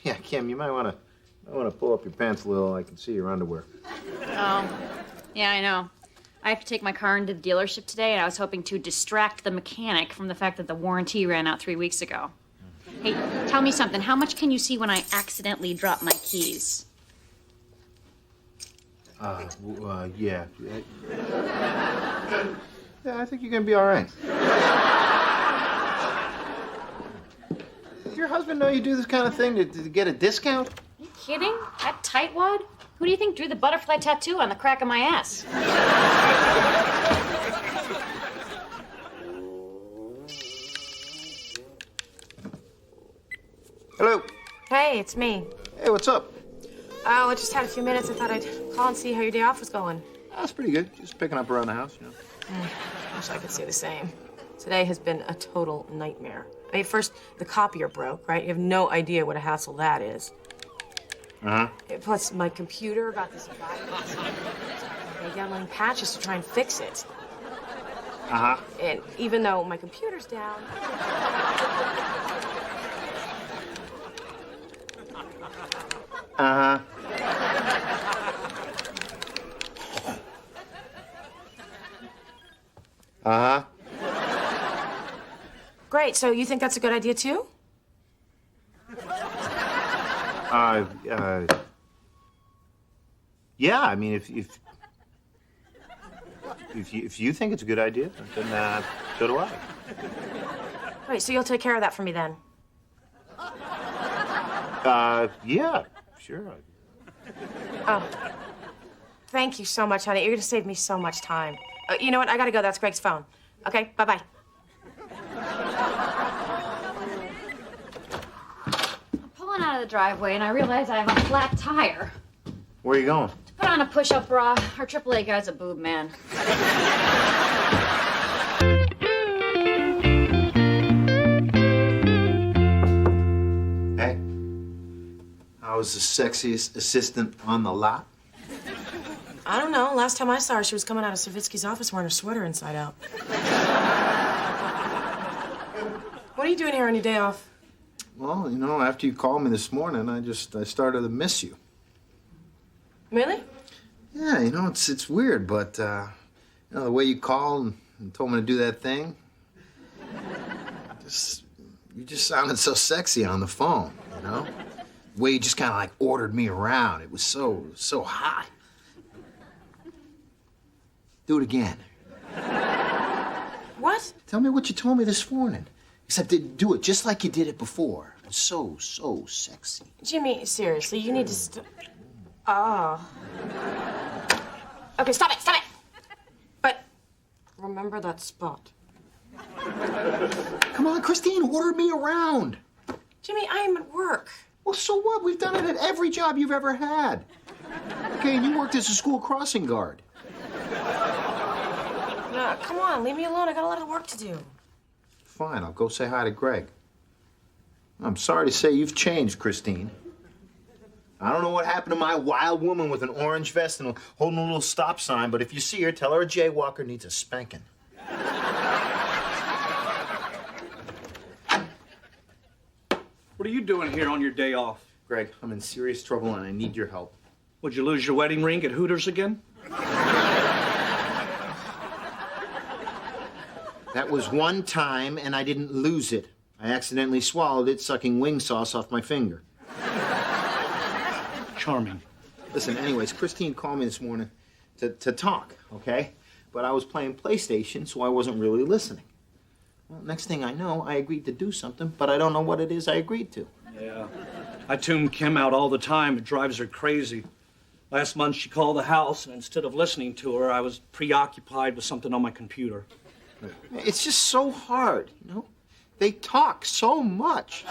A: Yeah, Kim, you might want to pull up your pants a little. I can see your underwear.
D: Oh, yeah, I know. I have to take my car into the dealership today, and I was hoping to distract the mechanic from the fact that the warranty ran out 3 weeks ago. Hey, tell me something. How much can you see when I accidentally drop my keys?
A: Yeah. Yeah, I think you're gonna be all right. Does your husband know you do this kind of thing to get a discount?
D: Are you kidding? That tightwad? Who do you think drew the butterfly tattoo on the crack of my ass?
A: Hello.
E: Hey, it's me.
A: Hey, what's up?
E: Oh, I just had a few minutes. I thought I'd call and see how your day off was going.
A: That's pretty good. Just picking up around the house, you know.
E: Wish I could say the same. Today has been a total nightmare. I mean, first, the copier broke, right? You have no idea what a hassle that is.
A: Uh-huh.
E: Plus, my computer got this virus. They're yelling patches to try and fix it.
A: Uh-huh.
E: And even though my computer's down...
A: Uh-huh. Uh-huh.
E: Great, so you think that's a good idea, too?
A: Yeah, I mean, if you think it's a good idea, then so do I.
E: Great, so you'll take care of that for me, then?
A: Yeah, sure.
E: Oh. Thank you so much, honey. You're gonna save me so much time. You know what? I gotta go. That's Greg's phone. Okay, bye-bye.
D: I'm pulling out of the driveway and I realize I have a flat tire.
A: Where are you going?
D: To put on a push-up bra. Our AAA guy's a boob man.
A: Hey, I was the sexiest assistant on the lot.
E: I don't know. Last time I saw her, she was coming out of Savitsky's office wearing her sweater inside out. What are you doing here on your day off?
A: Well, you know, after you called me this morning, I started to miss you.
E: Really?
A: Yeah, you know, it's weird, but, you know, the way you called and told me to do that thing, you just sounded so sexy on the phone, you know? The way you just kind of like ordered me around, it was so hot. Do it again.
E: What?
A: Tell me what you told me this morning. Except do it just like you did it before. It was so sexy.
E: Jimmy, seriously, you need to Oh. Okay, stop it! But remember that spot.
A: Come on, Christine, order me around.
E: Jimmy, I am at work.
A: Well, so what? We've done it at every job you've ever had. Okay, and you worked as a school crossing guard.
E: No, come on, leave me alone. I got a lot of work to do.
A: Fine, I'll go say hi to Greg. I'm sorry to say you've changed, Christine. I don't know what happened to my wild woman with an orange vest and holding a little stop sign, but if you see her, tell her a jaywalker needs a spanking.
C: What are you doing here on your day off?
A: Greg, I'm in serious trouble and I need your help.
C: Would you lose your wedding ring at Hooters again?
A: That was one time and I didn't lose it. I accidentally swallowed it, sucking wing sauce off my finger.
C: Charming.
A: Listen, anyways, Christine called me this morning to talk, okay? But I was playing PlayStation, so I wasn't really listening. Well, next thing I know, I agreed to do something, but I don't know what it is I agreed to.
C: Yeah. I tune Kim out all the time. It drives her crazy. Last month, she called the house, and instead of listening to her, I was preoccupied with something on my computer.
A: It's just so hard, you know? They talk so much.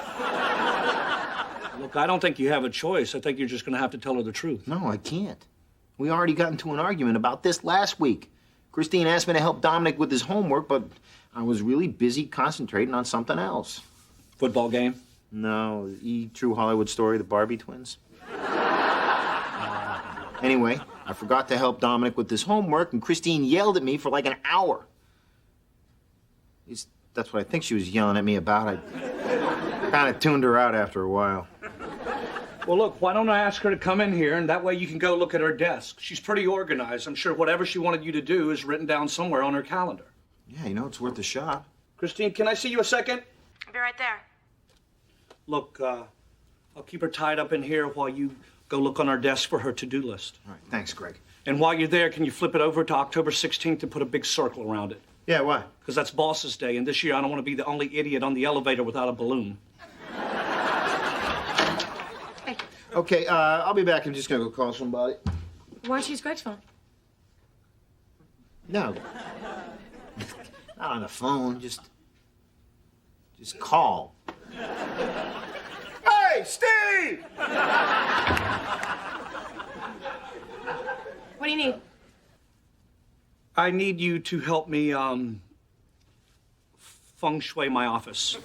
C: Look, I don't think you have a choice. I think you're just going to have to tell her the truth.
A: No, I can't. We already got into an argument about this last week. Christine asked me to help Dominic with his homework, but I was really busy concentrating on something else.
C: Football game?
A: No, True Hollywood Story, the Barbie twins. Anyway, I forgot to help Dominic with his homework, and Christine yelled at me for like an hour. At least that's what I think she was yelling at me about. I kind of tuned her out after a while.
C: Well, look, why don't I ask her to come in here, and that way you can go look at her desk. She's pretty organized. I'm sure whatever she wanted you to do is written down somewhere on her calendar.
A: Yeah, you know, it's worth a shot.
C: Christine, can I see you a second?
E: I'll be right there.
C: Look, I'll keep her tied up in here while you go look on our desk for her to-do list.
A: All right, thanks, Greg.
C: And while you're there, can you flip it over to October 16th and put a big circle around it?
A: Yeah, why?
C: Because that's Boss's Day, and this year I don't want to be the only idiot on the elevator without a balloon.
A: Okay, I'll be back. I'm just gonna go call somebody.
E: Why don't you use Greg's phone?
A: No. Not on the phone. Just call. Hey, Steve!
E: What do you need?
C: I need you to help me, feng shui my office.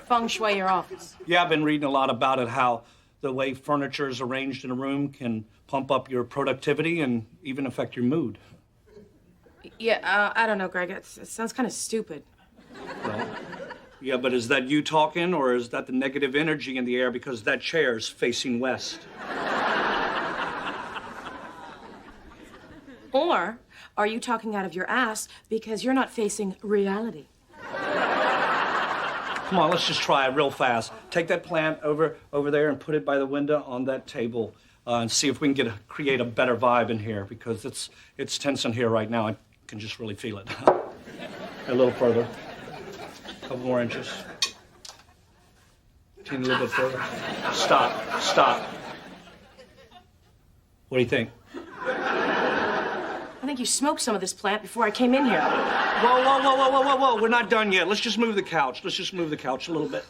E: Feng shui your office.
C: Yeah, I've been reading a lot about it, how the way furniture is arranged in a room can pump up your productivity and even affect your mood.
E: Yeah, I don't know, Greg. It sounds kind of stupid.
C: Well, yeah, but is that you talking, or is that the negative energy in the air because that chair's facing west?
E: Or are you talking out of your ass because you're not facing reality?
C: Come on, let's just try it real fast. Take that plant over there and put it by the window on that table and see if we can create a better vibe in here, because it's tense in here right now. I can just really feel it. A little further. A couple more inches. Teeny little bit further. Stop. What do you think?
E: I think you smoked some of this plant before I came in here.
C: Whoa. We're not done yet. Let's just move the couch. Let's just move the couch a little bit.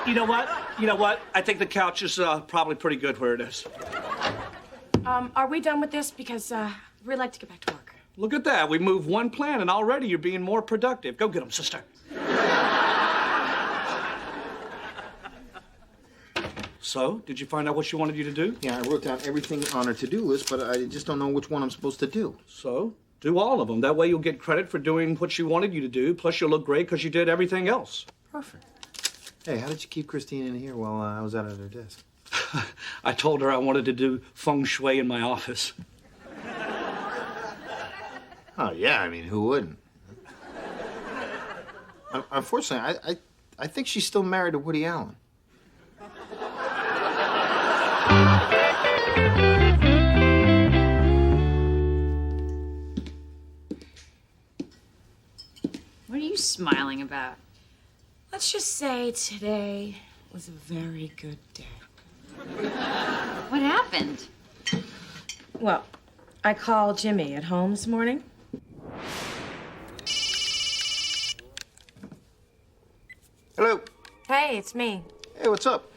C: You know what? I think the couch is probably pretty good where it is.
E: Are we done with this? Because we'd like to get back to work.
C: Look at that. We moved one plant and already you're being more productive. Go get him, sister. So, did you find out what she wanted you to do?
A: Yeah, I wrote down everything on her to-do list, but I just don't know which one I'm supposed to do.
C: So, do all of them. That way you'll get credit for doing what she wanted you to do, plus you'll look great because you did everything else.
A: Perfect. Hey, how did you keep Christine in here while I was out at her desk?
C: I told her I wanted to do feng shui in my office.
A: Oh, yeah, I mean, who wouldn't? Unfortunately, I think she's still married to Woody Allen.
D: What are you smiling about?
E: Let's just say today was a very good day.
D: What happened?
E: Well, I called Jimmy at home this morning.
A: Hello.
E: Hey, it's me.
A: Hey, what's up?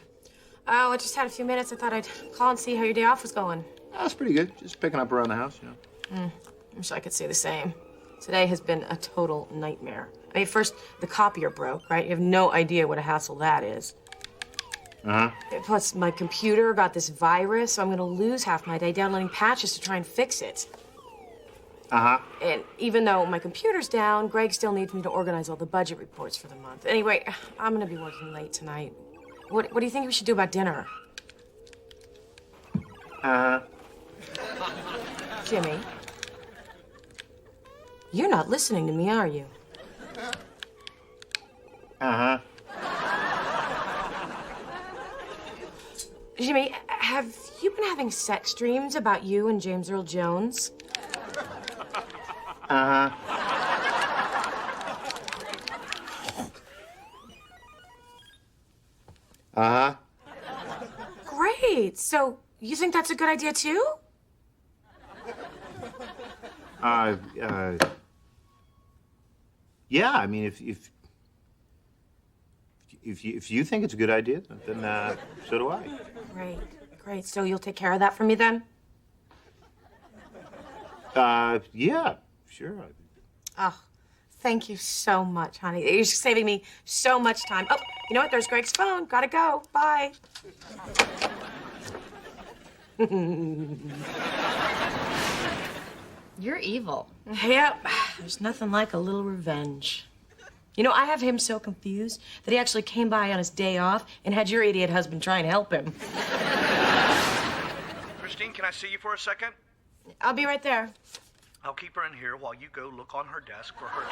E: Oh, I just had a few minutes. I thought I'd call and see how your day off was going.
A: That's pretty good. Just picking up around the house, you know.
E: Wish I could say the same. Today has been a total nightmare. I mean, first, the copier broke, right? You have no idea what a hassle that is.
A: Uh-huh.
E: Plus, my computer got this virus, so I'm gonna lose half my day downloading patches to try and fix it.
A: Uh-huh.
E: And even though my computer's down, Greg still needs me to organize all the budget reports for the month. Anyway, I'm gonna be working late tonight. What do you think we should do about dinner? Jimmy, you're not listening to me, are you?
A: Uh-huh.
E: Jimmy, have you been having sex dreams about you and James Earl Jones?
A: Uh-huh. Uh-huh.
E: Great. So you think that's a good idea too?
A: Yeah, I mean, if you think it's a good idea, then so do I.
E: Great. So you'll take care of that for me then?
A: Yeah, sure.
E: Oh, thank you so much, honey. You're saving me so much time. Oh, you know what? There's Greg's phone. Gotta go. Bye.
D: You're evil.
E: Yep. There's nothing like a little revenge. You know, I have him so confused that he actually came by on his day off and had your idiot husband try and help him.
C: Christine, can I see you for a second?
E: I'll be right there.
C: I'll keep her in here while you go look on her desk for her.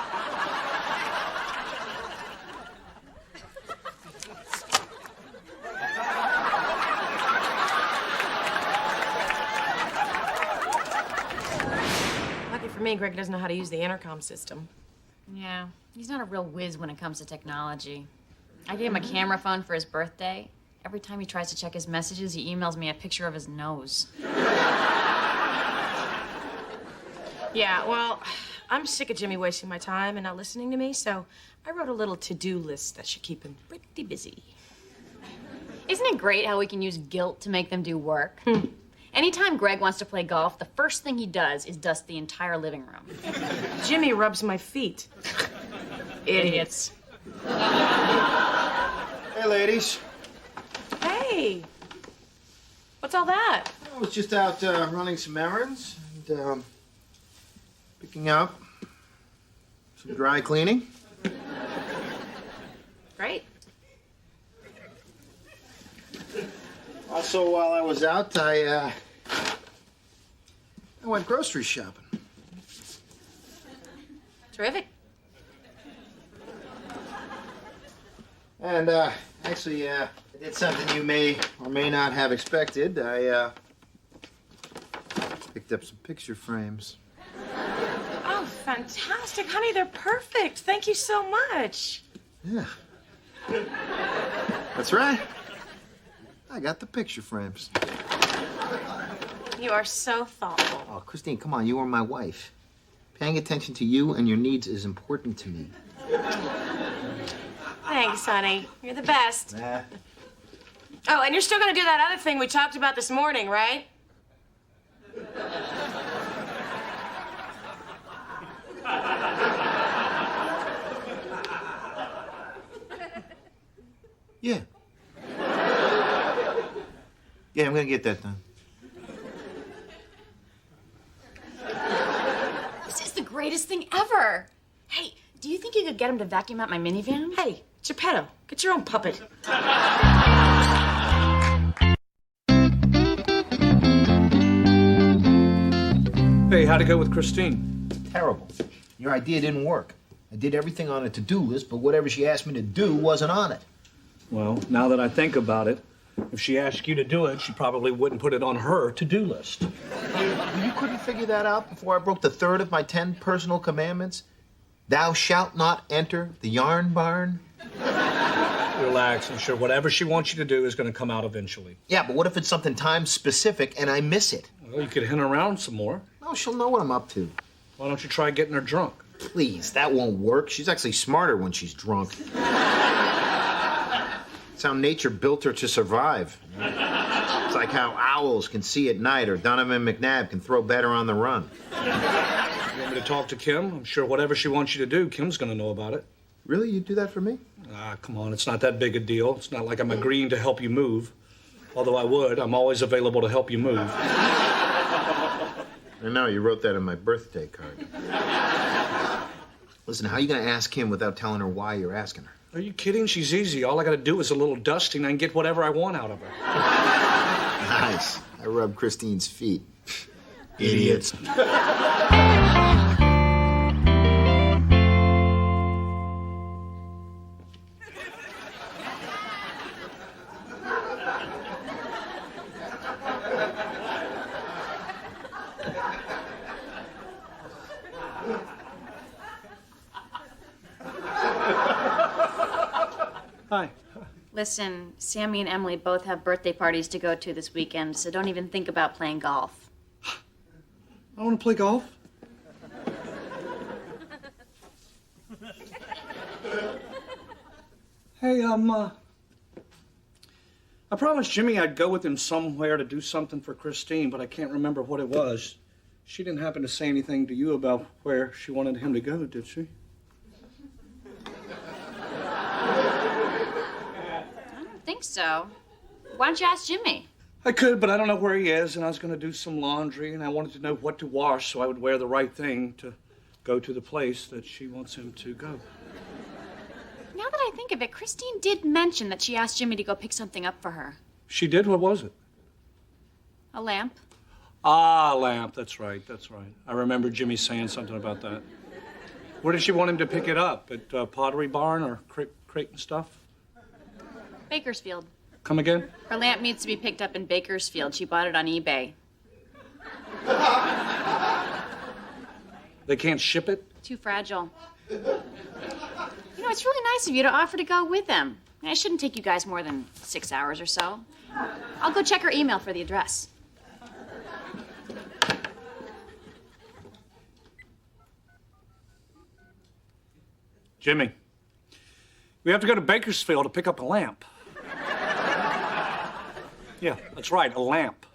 E: Lucky for me, Greg doesn't know how to use the intercom system.
D: Yeah, he's not a real whiz when it comes to technology. I gave him a camera phone for his birthday. Every time he tries to check his messages, he emails me a picture of his nose.
E: Yeah, well, I'm sick of Jimmy wasting my time and not listening to me, so I wrote a little to-do list that should keep him pretty busy.
D: Isn't it great how we can use guilt to make them do work? Anytime Greg wants to play golf, the first thing he does is dust the entire living room.
E: Jimmy rubs my feet. Idiots.
A: Hey, ladies.
E: Hey. What's all that?
A: I was just out running some errands and picking up some dry cleaning.
E: Great.
A: Also, while I was out, I went grocery shopping.
E: Terrific.
A: And actually, I did something you may or may not have expected. I picked up some picture frames.
E: Oh, fantastic. Honey, they're perfect. Thank you so much.
A: Yeah. That's right. I got the picture frames.
E: You are so thoughtful.
A: Oh, Christine, come on. You are my wife. Paying attention to you and your needs is important to me.
E: Thanks, honey. You're the best.
A: Nah.
E: Oh, and you're still gonna do that other thing we talked about this morning, right?
A: Yeah. Yeah, I'm gonna get that done.
D: This is the greatest thing ever. Hey, do you think you could get him to vacuum out my minivan?
E: Hey, Geppetto, get your own puppet.
C: Hey, how'd it go with Christine?
A: Terrible. Your idea didn't work. I did everything on a to-do list, but whatever she asked me to do wasn't on it.
C: Well, now that I think about it, if she asked you to do it, she probably wouldn't put it on her to-do list.
A: You couldn't figure that out before I broke the third of my 10 personal commandments? Thou shalt not enter the yarn barn?
C: Relax. I'm sure whatever she wants you to do is going to come out eventually.
A: Yeah, but what if it's something time-specific and I miss it?
C: Well, you could hint around some more.
A: No, she'll know what I'm up to.
C: Why don't you try getting her drunk?
A: Please, that won't work. She's actually smarter when she's drunk. It's how nature built her to survive. It's like how owls can see at night or Donovan McNabb can throw better on the run.
C: You want me to talk to Kim? I'm sure whatever she wants you to do, Kim's going to know about it.
A: Really? You'd do that for me?
C: Ah, come on. It's not that big a deal. It's not like I'm agreeing to help you move. Although I would. I'm always available to help you move.
A: I know. You wrote that on my birthday card. Listen, how are you going to ask Kim without telling her why you're asking her?
C: Are you kidding? She's easy. All I got to do is a little dusting and I can get whatever I want out of her.
A: Nice. I rubbed Christine's feet. Idiots.
C: Hi.
D: Listen, Sammy and Emily both have birthday parties to go to this weekend, so don't even think about playing golf.
C: I want to play golf. Hey, I promised Jimmy I'd go with him somewhere to do something for Christine, but I can't remember what it was. She didn't happen to say anything to you about where she wanted him to go, did she?
D: I don't think so. Why don't you ask Jimmy?
C: I could, but I don't know where he is, and I was going to do some laundry, and I wanted to know what to wash so I would wear the right thing to go to the place that she wants him to go.
D: Now that I think of it, Christine did mention that she asked Jimmy to go pick something up for her.
C: She did? What was it?
D: A lamp.
C: Ah, lamp. That's right. That's right. I remember Jimmy saying something about that. Where did she want him to pick it up? At Pottery Barn or Crate and Stuff?
D: Bakersfield.
C: Come again?
D: Her lamp needs to be picked up in Bakersfield. She bought it on eBay.
C: They can't ship it?
D: Too fragile. You know, it's really nice of you to offer to go with them. It shouldn't take you guys more than 6 hours or so. I'll go check her email for the address.
C: Jimmy, we have to go to Bakersfield to pick up a lamp. Yeah, that's right, a lamp.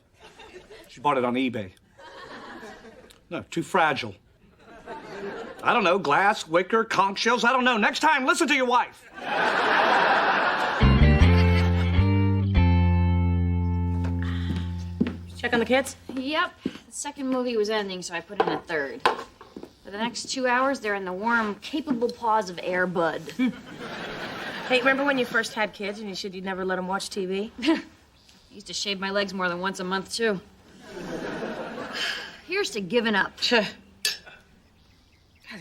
C: She bought it on eBay. No, too fragile. I don't know, glass, wicker, conch shells, I don't know. Next time, listen to your wife.
E: Check on the kids?
D: Yep. The second movie was ending, so I put in a third. For the next 2 hours, they're in the warm, capable paws of Air Bud.
E: Hey, remember when you first had kids and you said you'd never let them watch TV?
D: I used to shave my legs more than once a month, too. Here's to giving up.
E: God,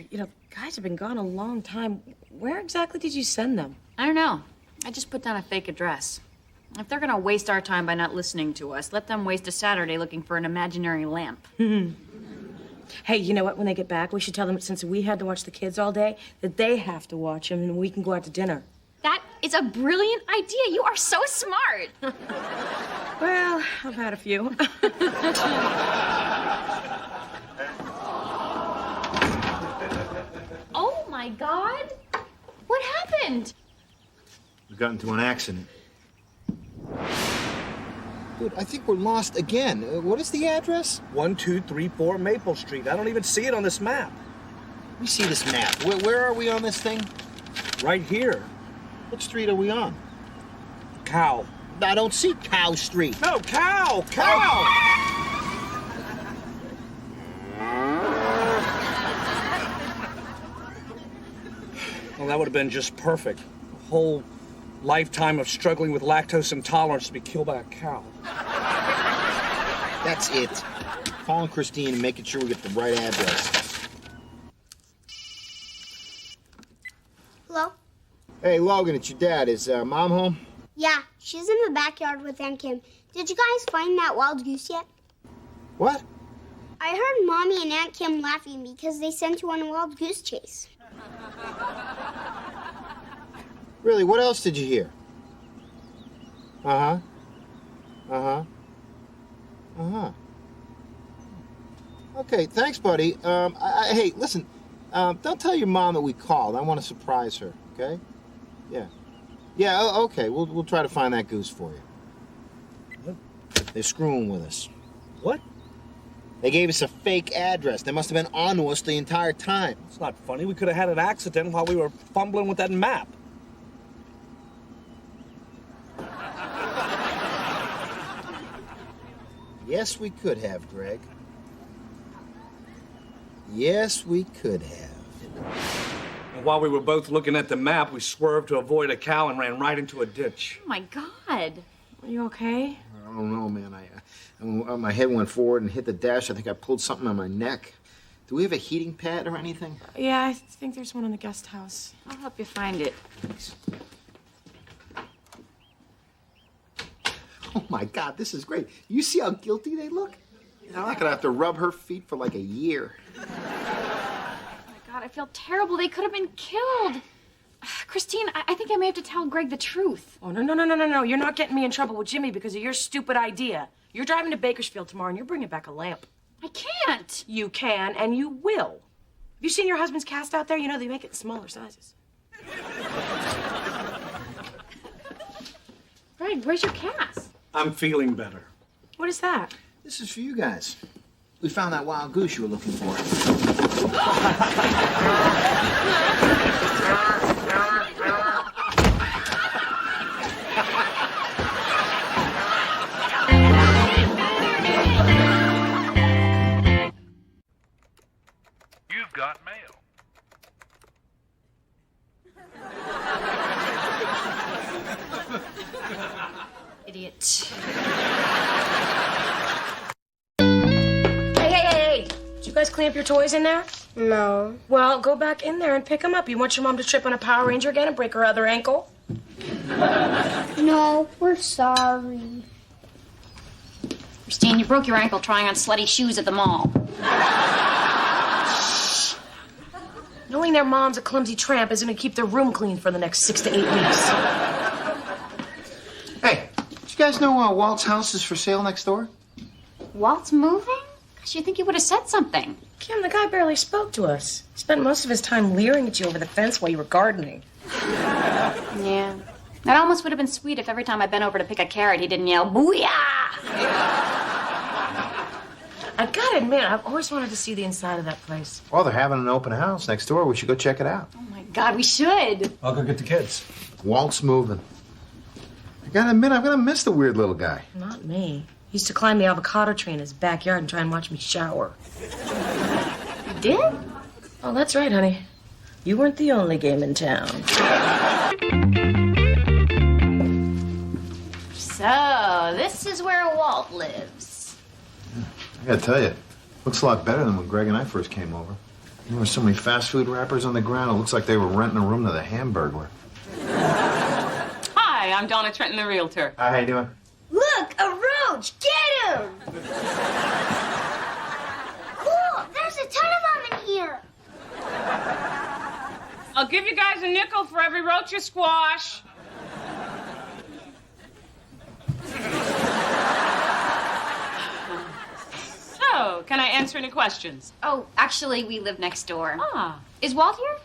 E: you know, guys have been gone a long time. Where exactly did you send them?
D: I don't know. I just put down a fake address. If they're gonna waste our time by not listening to us, let them waste a Saturday looking for an imaginary lamp.
E: Hey, you know what? When they get back, we should tell them, since we had to watch the kids all day, that they have to watch them and we can go out to dinner.
D: That is a brilliant idea. You are so smart.
E: Well, I've had a few.
D: Oh, my God. What happened?
A: We got into an accident. Dude, I think we're lost again. What is the address?
C: 1234 Maple Street. I don't even see it on this map.
A: Let me see this map. Where are we on this thing?
C: Right here.
A: What street are we on?
C: Cow.
A: I don't see Cow Street.
C: No, cow! Cow! Well, that would have been just perfect. A whole lifetime of struggling with lactose intolerance to be killed by a cow.
A: That's it. Calling Christine and making sure we get the right address.
N: Hello?
A: Hey, Logan, it's your dad. Is Mom home?
N: Yeah, she's in the backyard with Aunt Kim. Did you guys find that wild goose yet?
A: What?
N: I heard Mommy and Aunt Kim laughing because they sent you on a wild goose chase.
A: Really, what else did you hear? Uh-huh. Uh-huh. Uh-huh. Okay, thanks, buddy. Hey, listen, don't tell your mom that we called. I want to surprise her, okay? Yeah. Yeah, okay, we'll try to find that goose for you. What? They're screwing with us.
C: What?
A: They gave us a fake address. They must have been on to us the entire time.
C: It's not funny. We could have had an accident while we were fumbling with that map.
A: Yes, we could have, Greg. Yes, we could have.
C: And while we were both looking at the map, we swerved to avoid a cow and ran right into a ditch.
D: Oh, my God.
E: Are you okay?
A: I don't know, man. My head went forward and hit the dash. I think I pulled something on my neck. Do we have a heating pad or anything?
E: Yeah, I think there's one in the guest house.
D: I'll help you find it.
A: Thanks. Oh, my God, this is great. You see how guilty they look? I'm not going to have to rub her feet for like a year.
D: Oh, my God, I feel terrible. They could have been killed. Christine, I think I may have to tell Greg the truth.
E: Oh, no. You're not getting me in trouble with Jimmy because of your stupid idea. You're driving to Bakersfield tomorrow and you're bringing back a lamp.
D: I can't.
E: You can and you will. Have you seen your husband's cast out there? You know they make it in smaller sizes.
D: Greg, where's your cast?
C: I'm feeling better.
E: What is that?
A: This is for you guys. We found that wild goose you were looking for.
O: You've got mail.
D: Idiot. Hey.
E: Did you guys clean up your toys in there?
N: No.
E: Well, go back in there and pick them up. You want your mom to trip on a Power Ranger again and break her other ankle?
N: No, we're sorry.
D: Christine, you broke your ankle trying on slutty shoes at the mall.
E: Knowing their mom's a clumsy tramp isn't gonna keep their room clean for the next 6 to 8 weeks.
A: Hey, did you guys know Walt's house is for sale next door?
D: Walt's moving? Gosh, you think he would have said something.
E: Kim, the guy barely spoke to us. He spent most of his time leering at you over the fence while you were gardening.
D: Yeah. That almost would have been sweet if every time I bent over to pick a carrot, he didn't yell, "Booyah!"
E: I gotta admit, I've always wanted to see the inside of that place.
A: Well, they're having an open house next door. We should go check it out.
D: Oh my God, we should.
H: I'll go get the kids.
A: Walt's moving. I gotta admit, I'm gonna miss the weird little guy.
E: Not me. He used to climb the avocado tree in his backyard and try and watch me shower.
D: You did?
E: Oh, that's right, honey. You weren't the only game in town.
D: So, this is where Walt lives.
A: I gotta tell you, looks a lot better than when Greg and I first came over. There were so many fast food wrappers on the ground. It looks like they were renting a room to the Hamburglar.
O: Hi, I'm Donna Trenton, the realtor.
A: Hi, how you doing?
N: Look, a roach! Get him! Cool! There's a ton of them in here.
O: I'll give you guys a nickel for every roach you squash. So, can I answer any questions?
D: Oh, actually, we live next door.
O: Ah.
D: Is Walt here?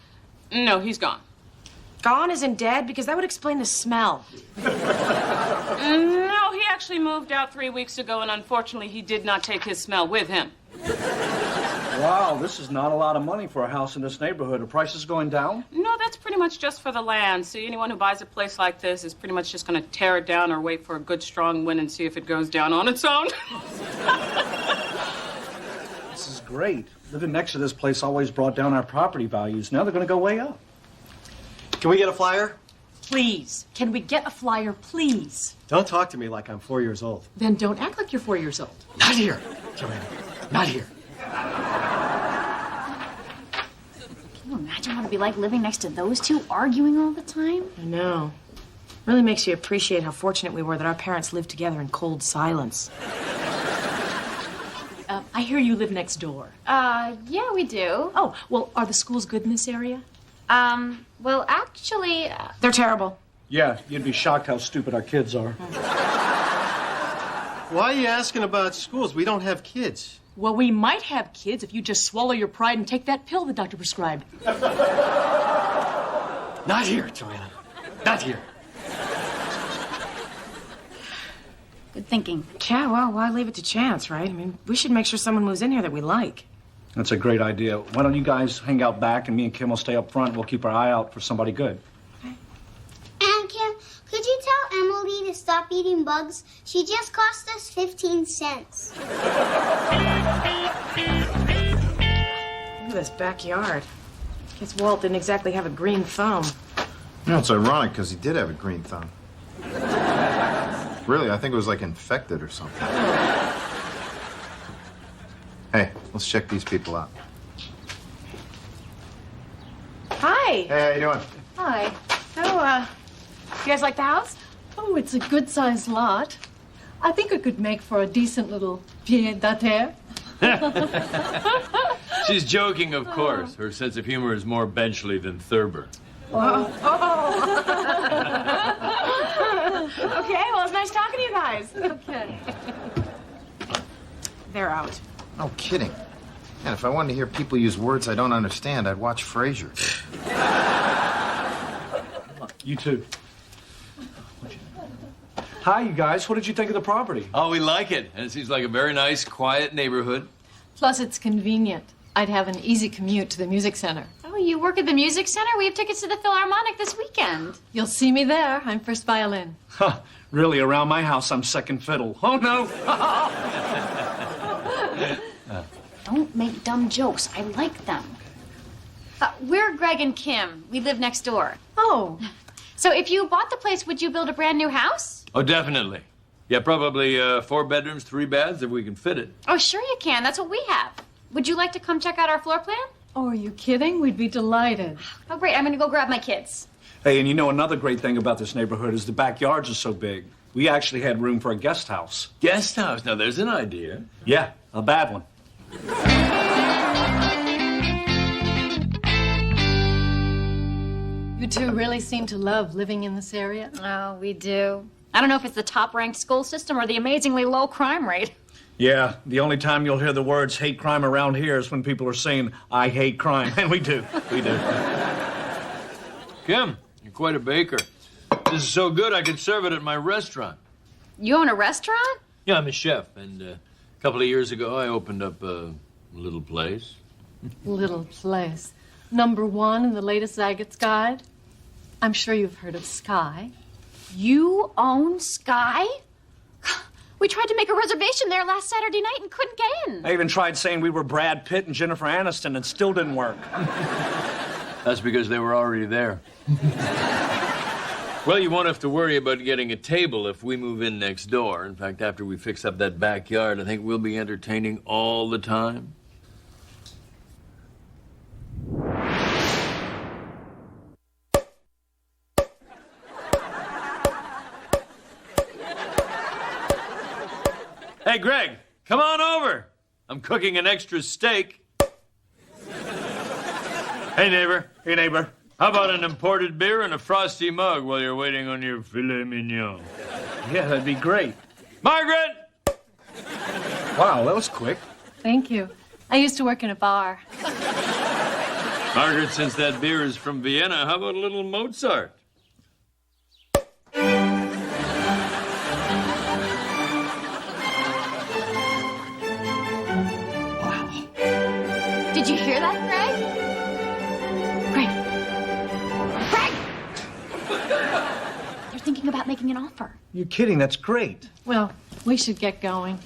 O: No, he's gone.
E: Gone isn't dead because that would explain the smell.
O: No, he actually moved out 3 weeks ago, and unfortunately, he did not take his smell with him.
C: Wow, this is not a lot of money for a house in this neighborhood. Are prices going down?
O: No, that's pretty much just for the land. See, anyone who buys a place like this is pretty much just going to tear it down or wait for a good, strong wind and see if it goes down on its own.
C: This is great. Living next to this place always brought down our property values. Now they're going to go way up.
K: Can we get a flyer?
P: Please. Can we get a flyer, please?
K: Don't talk to me like I'm 4 years old.
P: Then don't act like you're 4 years old.
K: Not here, Joanna. Not here.
D: Can you imagine what it'd be like living next to those two arguing all the time?
E: I know. Really makes you appreciate how fortunate we were that our parents lived together in cold silence.
P: I hear you live next door.
D: Yeah, we do.
P: Oh, well, are the schools good in this area?
D: Well, actually...
E: They're terrible.
C: Yeah, you'd be shocked how stupid our kids are.
K: Why are you asking about schools? We don't have kids.
P: Well, we might have kids if you just swallow your pride and take that pill the doctor prescribed.
K: Not here, Joanna. Not here.
D: Good thinking.
E: Yeah, well, why leave it to chance, right? I mean, we should make sure someone moves in here that we like.
C: That's a great idea. Why don't you guys hang out back and me and Kim will stay up front. We'll keep our eye out for somebody good.
N: Aunt Kim, could you tell Emily to stop eating bugs? She just cost us 15 cents.
E: Look at this backyard. Guess Walt didn't exactly have a green thumb.
A: You know, it's ironic because he did have a green thumb. Really, I think it was like infected or something. Hey, let's check these people out.
P: Hi.
A: Hey, how you doing?
P: Hi. So, you guys like the house?
I: Oh, it's a good-sized lot. I think it could make for a decent little pied-à-terre.
Q: She's joking, of course. Her sense of humor is more Benchley than Thurber.
E: Oh. Okay, well, it's nice talking to you guys.
I: Okay.
E: They're out.
A: No kidding. Man, if I wanted to hear people use words I don't understand, I'd watch Frasier.
C: You too. Hi, you guys. What did you think of the property?
Q: Oh, we like it. And it seems like a very nice, quiet neighborhood.
I: Plus, it's convenient. I'd have an easy commute to the music center.
D: Oh, you work at the music center? We have tickets to the Philharmonic this weekend.
I: You'll see me there. I'm first violin.
C: Huh. Really, around my house, I'm second fiddle. Oh, no.
D: Don't make dumb jokes. I like them. We're Greg and Kim. We live next door.
I: Oh.
D: So if you bought the place, would you build a brand new house?
Q: Oh, definitely. Yeah, probably 4 bedrooms, 3 baths, if we can fit it.
D: Oh, sure you can. That's what we have. Would you like to come check out our floor plan?
I: Oh, are you kidding? We'd be delighted.
D: Oh, great. I'm going to go grab my kids.
C: Hey, and you know another great thing about this neighborhood is the backyards are so big. We actually had room for a guest house.
Q: Guest house? Now, there's an idea.
C: Yeah, a bad one.
I: You two really seem to love living in this area.
D: Oh, we do. I don't know if it's the top-ranked school system or the amazingly low crime rate.
C: Yeah, the only time you'll hear the words hate crime around here is when people are saying, I hate crime. And we do. We do.
Q: Kim, you're quite a baker. This is so good I could serve it at my restaurant.
D: You own a restaurant?
Q: Yeah, I'm a chef, and a couple of years ago I opened up a little place.
I: Little place. #1 in the latest Agate Guide. I'm sure you've heard of Sky.
D: You own Sky? We tried to make a reservation there last Saturday night and couldn't get in.
C: I even tried saying we were Brad Pitt and Jennifer Aniston and still didn't work.
Q: That's because they were already there. Well, you won't have to worry about getting a table if we move in next door. In fact, after we fix up that backyard, I think we'll be entertaining all the time. Hey, Greg, come on over. I'm cooking an extra steak. Hey, neighbor.
C: Hey, neighbor.
Q: How about an imported beer and a frosty mug while you're waiting on your filet mignon?
C: Yeah, that'd be great.
Q: Margaret!
C: Wow, that was quick.
I: Thank you. I used to work in a bar.
Q: Margaret, since that beer is from Vienna, how about a little Mozart?
D: Did you hear that, Greg? Greg! You're thinking about making an offer.
C: You're kidding. That's great.
I: Well, we should get going.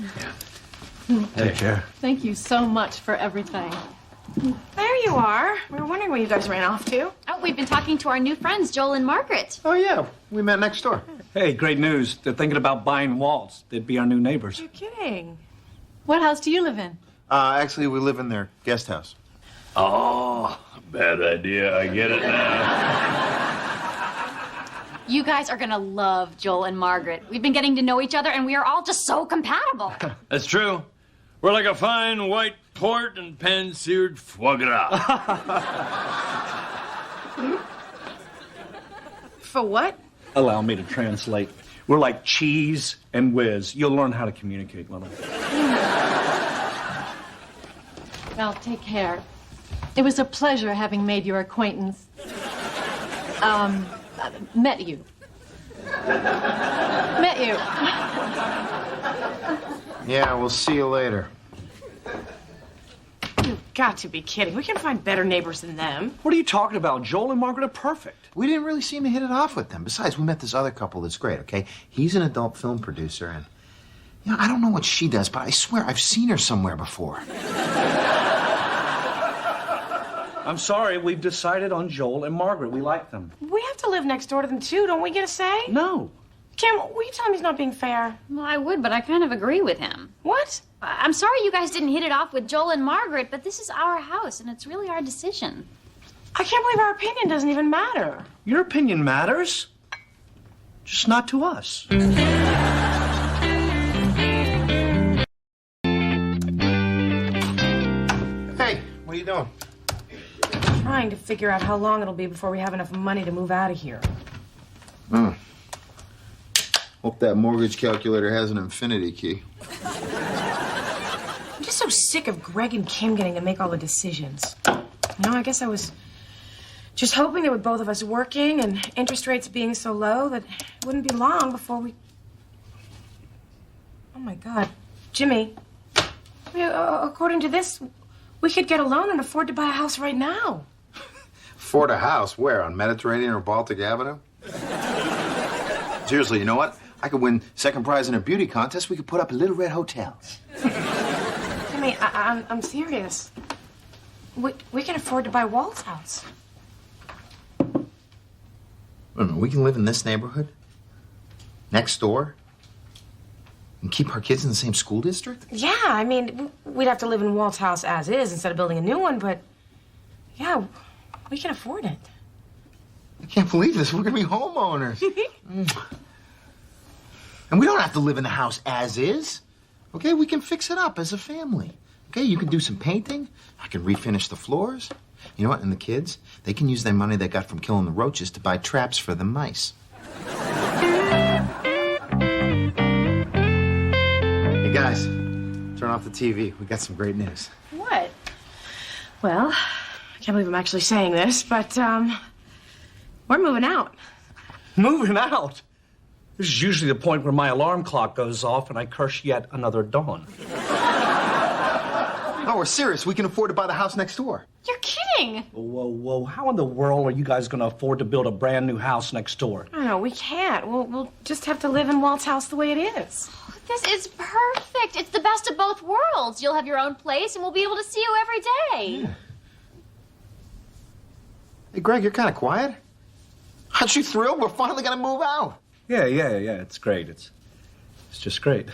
C: Take care.
I: Thank you so much for everything.
E: There you are. We were wondering where you guys ran off to.
D: Oh, we've been talking to our new friends, Joel and Margaret.
A: Oh, yeah. We met next door.
C: Hey, great news. They're thinking about buying Waltz. They'd be our new neighbors.
E: You're kidding.
I: What house do you live in?
A: Actually, we live in their guest house.
Q: Oh, bad idea. I get it now.
D: You guys are gonna love Joel and Margaret. We've been getting to know each other, and we are all just so compatible.
Q: That's true. We're like a fine white port and pan-seared foie gras.
E: For what?
C: Allow me to translate. We're like cheese and whiz. You'll learn how to communicate, little.
I: Well, take care. It was a pleasure having made your acquaintance. Met you. Met you.
A: Yeah, we'll see you later.
E: You've got to be kidding. We can find better neighbors than them.
C: What are you talking about? Joel and Margaret are perfect.
A: We didn't really seem to hit it off with them. Besides, we met this other couple that's great, okay? He's an adult film producer, and, you know, I don't know what she does, but I swear I've seen her somewhere before.
C: I'm sorry, we've decided on Joel and Margaret. We like them.
E: We have to live next door to them, too. Don't we get a say?
C: No.
E: Kim, will you tell him he's not being fair?
D: Well, I would, but I kind of agree with him.
E: What?
D: I'm sorry you guys didn't hit it off with Joel and Margaret, but this is our house, and it's really our decision.
E: I can't believe our opinion doesn't even matter.
C: Your opinion matters, just not to us.
A: Hey, what are you doing?
E: Trying to figure out how long it'll be before we have enough money to move out of here.
A: Hope that mortgage calculator has an infinity key.
E: I'm just so sick of Greg and Kim getting to make all the decisions. You know, I guess I was just hoping that with both of us working and interest rates being so low that it wouldn't be long before we... Oh, my God. Jimmy, according to this, we could get a loan and afford to buy a house right now.
A: Afford a house? Where? On Mediterranean or Baltic Avenue? Seriously, you know what? I could win second prize in a beauty contest. We could put up a Little Red Hotel.
E: Jimmy, I'm serious. We can afford to buy Walt's house.
A: Wait a minute, we can live in this neighborhood? Next door? And keep our kids in the same school district?
E: Yeah, I mean, we'd have to live in Walt's house as is instead of building a new one, but yeah, we can afford it.
A: I can't believe this. We're going to be homeowners. And we don't have to live in the house as is. Okay, we can fix it up as a family. Okay, you can do some painting. I can refinish the floors. You know what? And the kids, they can use their money they got from killing the roaches to buy traps for the mice. Hey, guys, turn off the TV. We got some great news.
E: What? Well, I can't believe I'm actually saying this, but, we're moving out.
C: Moving out? This is usually the point where my alarm clock goes off and I curse yet another dawn.
A: No, we're serious. We can afford to buy the house next door.
D: You're kidding.
C: Whoa. How in the world are you guys going to afford to build a brand new house next door?
E: I know, we can't. We'll just have to live in Walt's house the way it is.
D: This is perfect. It's the best of both worlds. You'll have your own place, and we'll be able to see you every day.
A: Yeah. Hey, Greg, you're kind of quiet. Aren't you thrilled? We're finally going to move out.
C: Yeah. It's great. It's just great.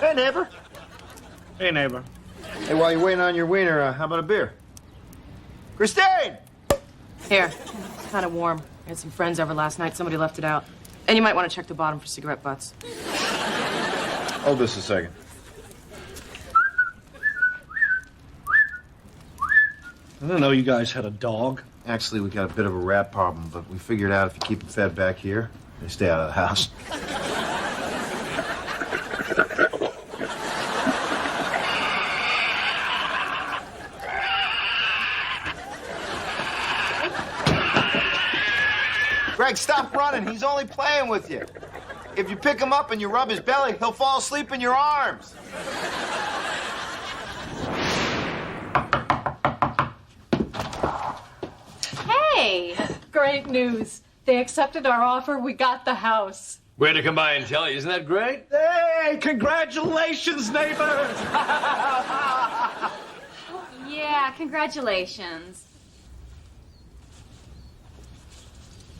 A: Hey, neighbor.
C: Hey, neighbor.
A: Hey, while you're waiting on your wiener, how about a beer? Christine!
E: Here. It's kind of warm. I had some friends over last night. Somebody left it out. And you might want to check the bottom for cigarette butts.
A: Hold this a second.
C: I didn't know you guys had a dog.
A: Actually, we got a bit of a rat problem, but we figured out if you keep them fed back here, they stay out of the house. Greg, stop running. He's only playing with you. If you pick him up and you rub his belly, he'll fall asleep in your arms.
D: Hey!
I: Great news. They accepted our offer. We got the house.
Q: Way to come by and tell you. Isn't that great?
C: Hey, congratulations, neighbors!
D: Yeah, congratulations.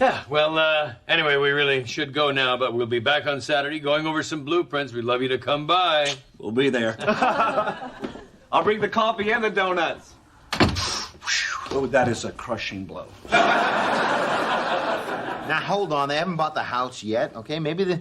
Q: Yeah, well, anyway, we really should go now, but we'll be back on Saturday going over some blueprints. We'd love you to come by.
C: We'll be there. I'll bring the coffee and the donuts. Oh, that is a crushing blow.
A: Now, hold on. They haven't bought the house yet, okay? Maybe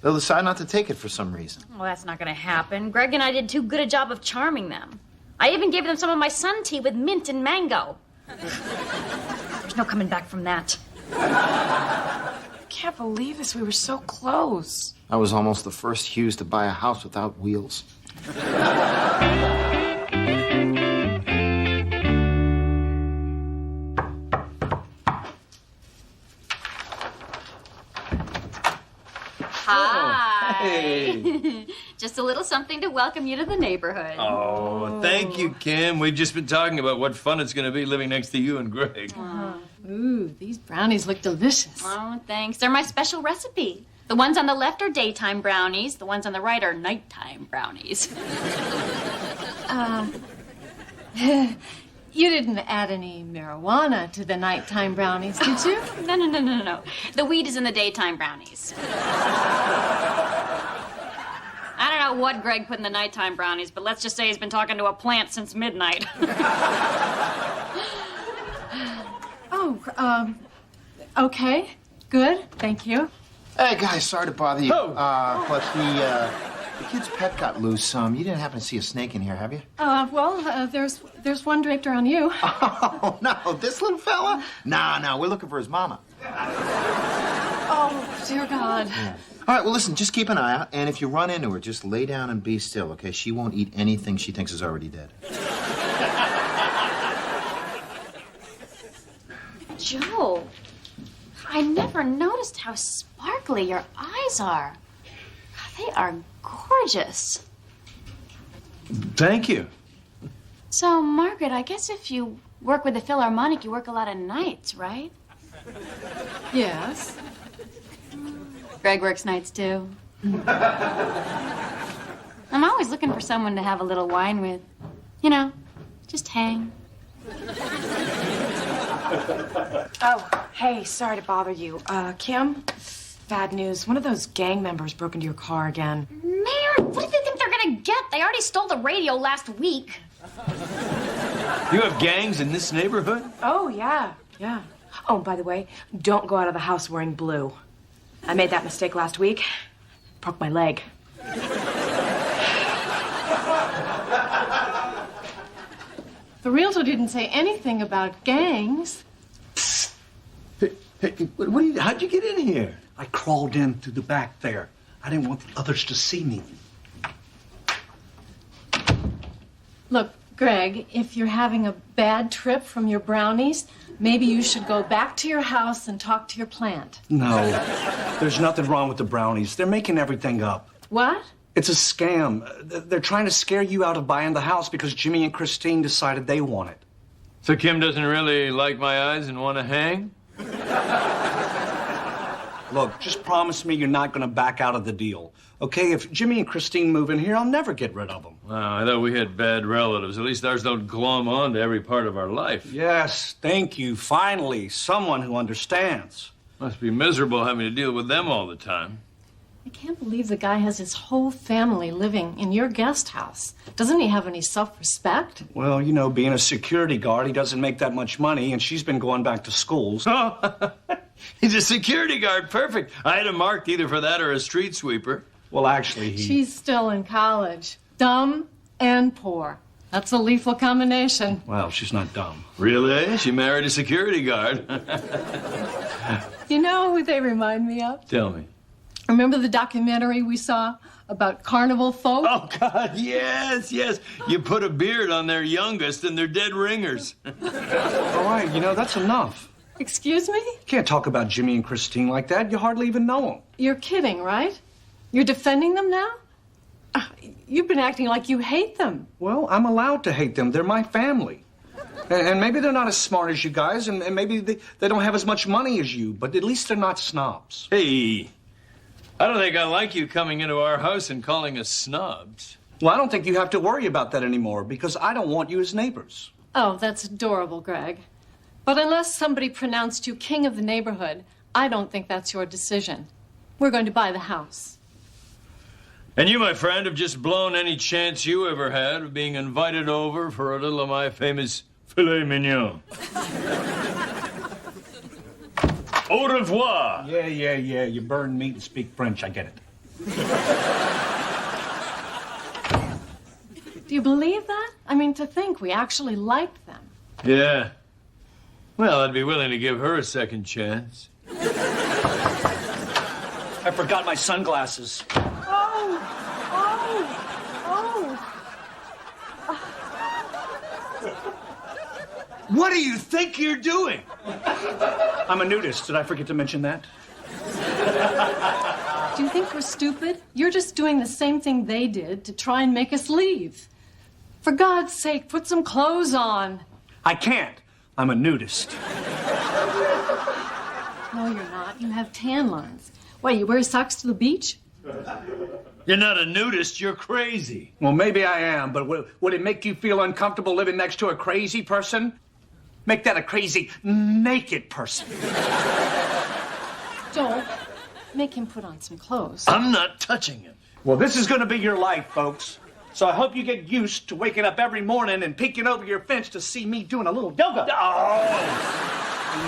A: they'll decide not to take it for some reason.
D: Well, that's not going to happen. Greg and I did too good a job of charming them. I even gave them some of my sun tea with mint and mango. There's no coming back from that.
E: I can't believe this. We were so close.
A: I was almost the first Hughes to buy a house without wheels.
D: Hi.
Q: Hey.
D: Just a little something to welcome you to the neighborhood.
Q: Oh, thank you, Kim. We've just been talking about what fun it's going to be living next to you and Greg.
I: Ooh, these brownies look delicious.
D: Oh, thanks. They're my special recipe. The ones on the left are daytime brownies. The ones on the right are nighttime brownies.
I: You didn't add any marijuana to the nighttime brownies, did you?
D: No. The weed is in the daytime brownies. I don't know what Greg put in the nighttime brownies, but let's just say he's been talking to a plant since midnight.
I: Okay. Good. Thank you.
A: Hey, guys, sorry to bother you.
C: Oh.
A: But the kid's pet got loose. You didn't happen to see a snake in here, have you?
I: There's one draped around you.
A: Oh, no, this little fella? No, we're looking for his mama.
I: Oh, dear God.
A: Yeah. All right, well, listen, just keep an eye out, and if you run into her, just lay down and be still, okay? She won't eat anything she thinks is already dead.
D: Joe, I never noticed how sparkly your eyes are. They are gorgeous.
C: Thank you.
D: So, Margaret, I guess if you work with the Philharmonic, you work a lot of nights, right?
I: Yes.
D: Greg works nights, too. I'm always looking for someone to have a little wine with. You know, just hang.
E: Oh, hey, sorry to bother you. Kim, bad news. One of those gang members broke into your car again.
D: Mayor, what do they think they're gonna get? They already stole the radio last week.
Q: You have gangs in this neighborhood?
E: Oh, yeah. Oh, by the way, don't go out of the house wearing blue. I made that mistake last week. Broke my leg.
I: The realtor didn't say anything about gangs.
C: Hey, how'd you get in here? I crawled in through the back there. I didn't want the others to see me.
I: Look, Greg, if you're having a bad trip from your brownies, maybe you should go back to your house and talk to your plant.
C: No, there's nothing wrong with the brownies. They're making everything up.
I: What?
C: It's a scam. They're trying to scare you out of buying the house because Jimmy and Christine decided they want it.
Q: So Kim doesn't really like my eyes and want to hang?
C: Look, just promise me you're not going to back out of the deal. Okay, if Jimmy and Christine move in here, I'll never get rid of them.
Q: Oh, I thought we had bad relatives. At least ours don't glom on to every part of our life.
C: Yes, thank you. Finally, someone who understands.
Q: Must be miserable having to deal with them all the time.
I: I can't believe the guy has his whole family living in your guest house. Doesn't he have any self-respect?
C: Well, you know, being a security guard, he doesn't make that much money, and she's been going back to schools.
Q: He's a security guard. Perfect. I had him marked either for that or a street sweeper.
C: Well, actually,
I: She's still in college. Dumb and poor. That's a lethal combination.
C: Well, she's not dumb.
Q: Really? She married a security guard.
I: You know who they remind me of?
Q: Tell me.
I: Remember the documentary we saw about carnival folk?
Q: Oh, God, yes, yes. You put a beard on their youngest and they're dead ringers.
C: All right, you know, that's enough.
I: Excuse me?
C: You can't talk about Jimmy and Christine like that. You hardly even know them.
I: You're kidding, right? You're defending them now? You've been acting like you hate them.
C: Well, I'm allowed to hate them. They're my family. And maybe they're not as smart as you guys, and maybe they don't have as much money as you, but at least they're not snobs.
Q: Hey, I don't think I like you coming into our house and calling us snobs.
C: Well, I don't think you have to worry about that anymore, because I don't want you as neighbors.
I: Oh, that's adorable, Greg. But unless somebody pronounced you king of the neighborhood, I don't think that's your decision. We're going to buy the house.
Q: And you, my friend, have just blown any chance you ever had of being invited over for a little of my famous filet mignon. Au revoir.
C: Yeah. You burn meat and speak French. I get it.
I: Do you believe that? I mean, to think we actually liked them.
Q: Yeah. Well, I'd be willing to give her a second chance.
C: I forgot my sunglasses.
Q: What do you think you're doing?
C: I'm a nudist. Did I forget to mention that?
I: Do you think we're stupid? You're just doing the same thing they did to try and make us leave. For God's sake, put some clothes on.
C: I can't. I'm a nudist.
I: No, you're not. You have tan lines. Why, you wear socks to the beach?
Q: You're not a nudist, you're crazy.
C: Well, maybe I am, but would it make you feel uncomfortable living next to a crazy person? Make that a crazy, naked person.
I: Don't make him put on some clothes.
Q: I'm not touching him.
C: Well, this is going to be your life, folks. So I hope you get used to waking up every morning and peeking over your fence to see me doing a little yoga. Oh!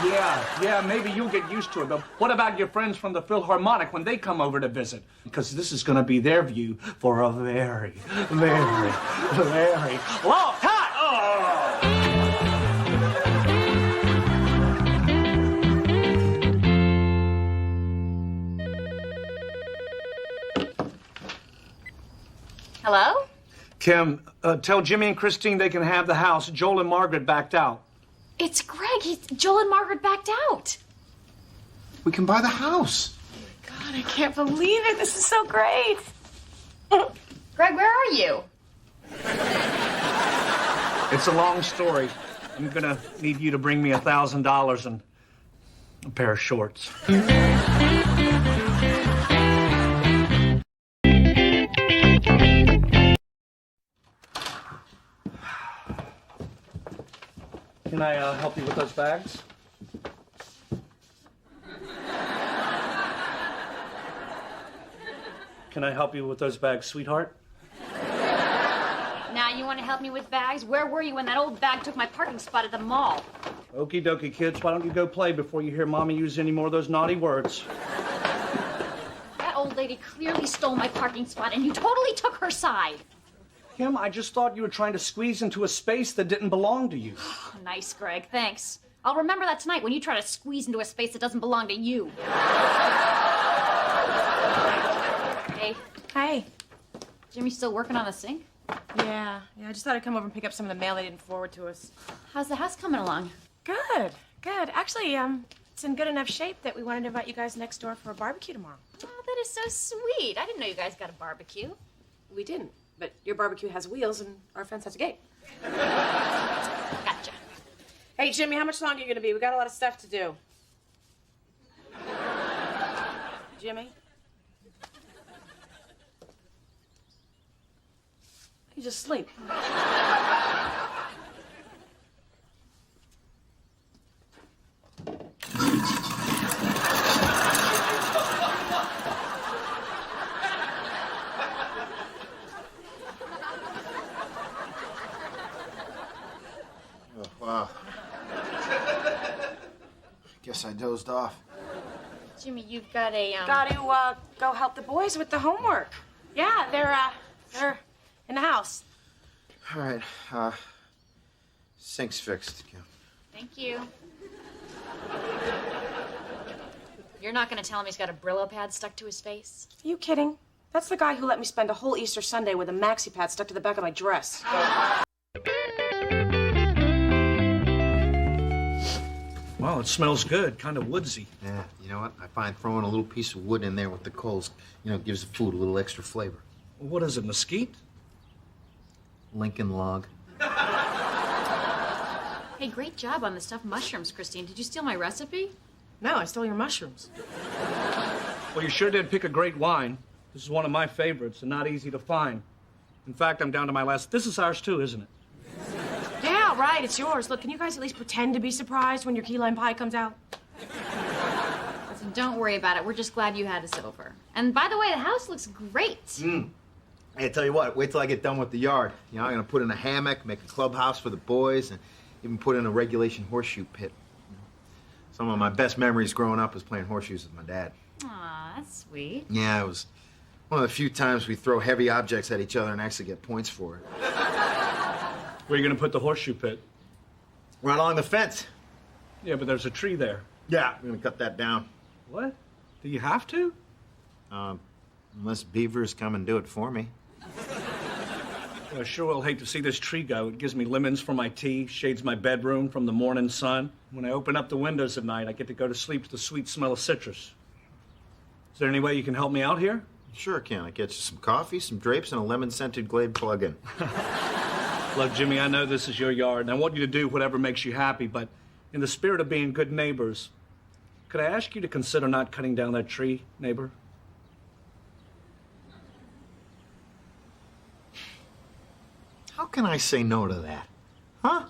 C: Yeah, maybe you'll get used to it. But what about your friends from the Philharmonic when they come over to visit? Because this is going to be their view for a very, very, very long time. Oh!
D: Hello?
C: Kim, tell Jimmy and Christine they can have the house. Joel and Margaret backed out.
D: It's Greg. Joel and Margaret backed out.
A: We can buy the house.
E: God, I can't believe it. This is so great.
D: Greg, where are you?
C: It's a long story. I'm gonna need you to bring me $1,000 and a pair of shorts. Can I help you with those bags? Can I help you with those bags, sweetheart?
D: Now you want to help me with bags? Where were you when that old bag took my parking spot at the mall?
C: Okie dokie, kids. Why don't you go play before you hear Mommy use any more of those naughty words?
D: That old lady clearly stole my parking spot, and you totally took her side.
C: Kim, I just thought you were trying to squeeze into a space that didn't belong to you.
D: Nice, Greg. Thanks. I'll remember that tonight when you try to squeeze into a space that doesn't belong to you. Hey.
E: Hey.
D: Jimmy still working on the sink?
E: Yeah, I just thought I'd come over and pick up some of the mail they didn't forward to us.
D: How's the house coming along?
E: Good. Actually, it's in good enough shape that we wanted to invite you guys next door for a barbecue tomorrow.
D: Oh, that is so sweet. I didn't know you guys got a barbecue.
E: We didn't, but your barbecue has wheels and our fence has a gate.
D: Gotcha.
E: Hey, Jimmy, how much longer are you going to be? We got a lot of stuff to do. Jimmy? He's asleep.
A: Oh, wow. Guess I dozed off.
D: Jimmy, you've got a,
E: Got to, go help the boys with the homework. Yeah, they're in the house.
A: All right, sink's fixed, Kim.
D: Thank you. You're not going to tell him he's got a Brillo pad stuck to his face?
E: Are you kidding? That's the guy who let me spend a whole Easter Sunday with a maxi pad stuck to the back of my dress.
C: Well, it smells good, kind of woodsy.
A: Yeah, you know what? I find throwing a little piece of wood in there with the coals, gives the food a little extra flavor.
C: What is it, mesquite?
A: Lincoln log.
D: Hey, great job on the stuffed mushrooms, Christine. Did you steal my recipe?
E: No, I stole your mushrooms.
C: Well, you sure did pick a great wine. This is one of my favorites and not easy to find. In fact, I'm down to my last. This is ours too, isn't it?
E: Yeah, right, it's yours. Look, can you guys at least pretend to be surprised when your key lime pie comes out?
D: Listen, don't worry about it. We're just glad you had us over. And by the way, the house looks great.
A: Hey, I tell you what, wait till I get done with the yard. I'm gonna put in a hammock, make a clubhouse for the boys, and even put in a regulation horseshoe pit. Some of my best memories growing up was playing horseshoes with my dad.
D: Aw, that's sweet.
A: Yeah, it was one of the few times we throw heavy objects at each other and actually get points for it.
C: Where are you going to put the horseshoe pit?
A: Right along the fence.
C: Yeah, but there's a tree there.
A: Yeah, I'm gonna cut that down.
C: What? Do you have to?
A: Unless beavers come and do it for me.
C: I sure will hate to see this tree go. It gives me lemons for my tea, shades my bedroom from the morning sun. When I open up the windows at night, I get to go to sleep to the sweet smell of citrus. Is there any way you can help me out here?
A: Sure can. I get you some coffee, some drapes, and a lemon-scented Glade plug-in.
C: Look, Jimmy, I know this is your yard, and I want you to do whatever makes you happy, but in the spirit of being good neighbors, could I ask you to consider not cutting down that tree, neighbor?
A: How can I say no to that? Huh?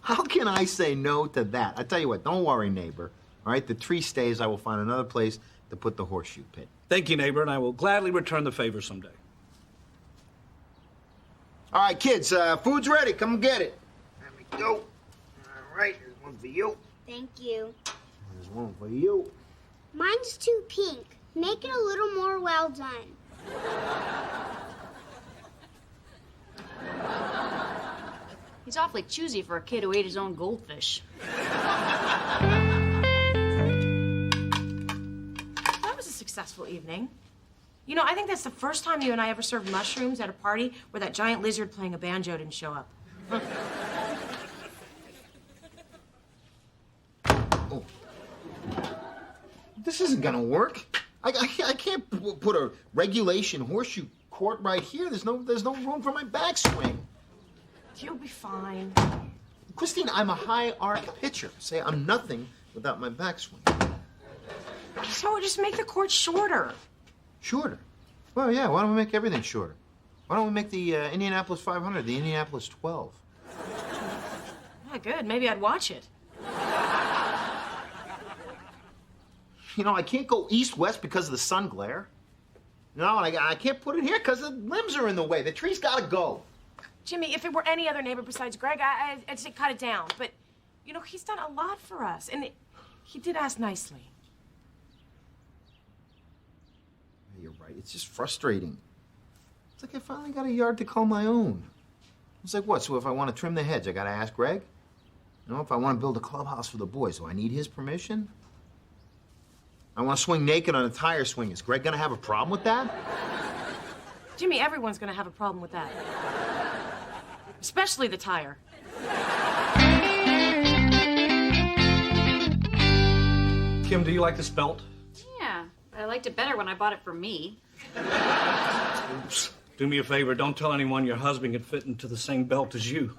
A: How can I say no to that? I tell you what, don't worry, neighbor. All right, the tree stays. I will find another place to put the horseshoe pit.
C: Thank you, neighbor, and I will gladly return the favor someday.
A: All right, kids, food's ready. Come get it. There we go. All right, here's one for you.
N: Thank you.
A: There's one for you.
N: Mine's too pink. Make it a little more well done.
D: He's awfully choosy for a kid who ate his own goldfish.
E: That was a successful evening. You know, I think that's the first time you and I ever served mushrooms at a party where that giant lizard playing a banjo didn't show up.
A: Oh. This isn't gonna work. I can't put a regulation horseshoe court right here. There's no room for my backswing.
E: You'll be fine.
A: Christine, I'm a high arc pitcher. Say I'm nothing without my backswing.
E: So just make the court shorter.
A: Shorter? Well, yeah, why don't we make everything shorter? Why don't we make the Indianapolis 500 the Indianapolis 12?
E: Yeah, good. Maybe I'd watch it.
A: I can't go east-west because of the sun glare. And I can't put it here because the limbs are in the way. The tree's got to go.
E: Jimmy, if it were any other neighbor besides Greg, I'd say cut it down. But You know, he's done a lot for us, and he did ask nicely.
A: You're right. It's just frustrating. It's like I finally got a yard to call my own. It's like, what? So if I want to trim the hedge, I got to ask Greg? You know, if I want to build a clubhouse for the boys, do I need his permission? I want to swing naked on a tire swing. Is Greg going to have a problem with that?
E: Jimmy, everyone's gonna have a problem with that. Especially the tire.
C: Kim, do you like this belt?
D: Yeah, but I liked it better when I bought it for me.
C: Oops. Do me a favor, don't tell anyone your husband can fit into the same belt as you.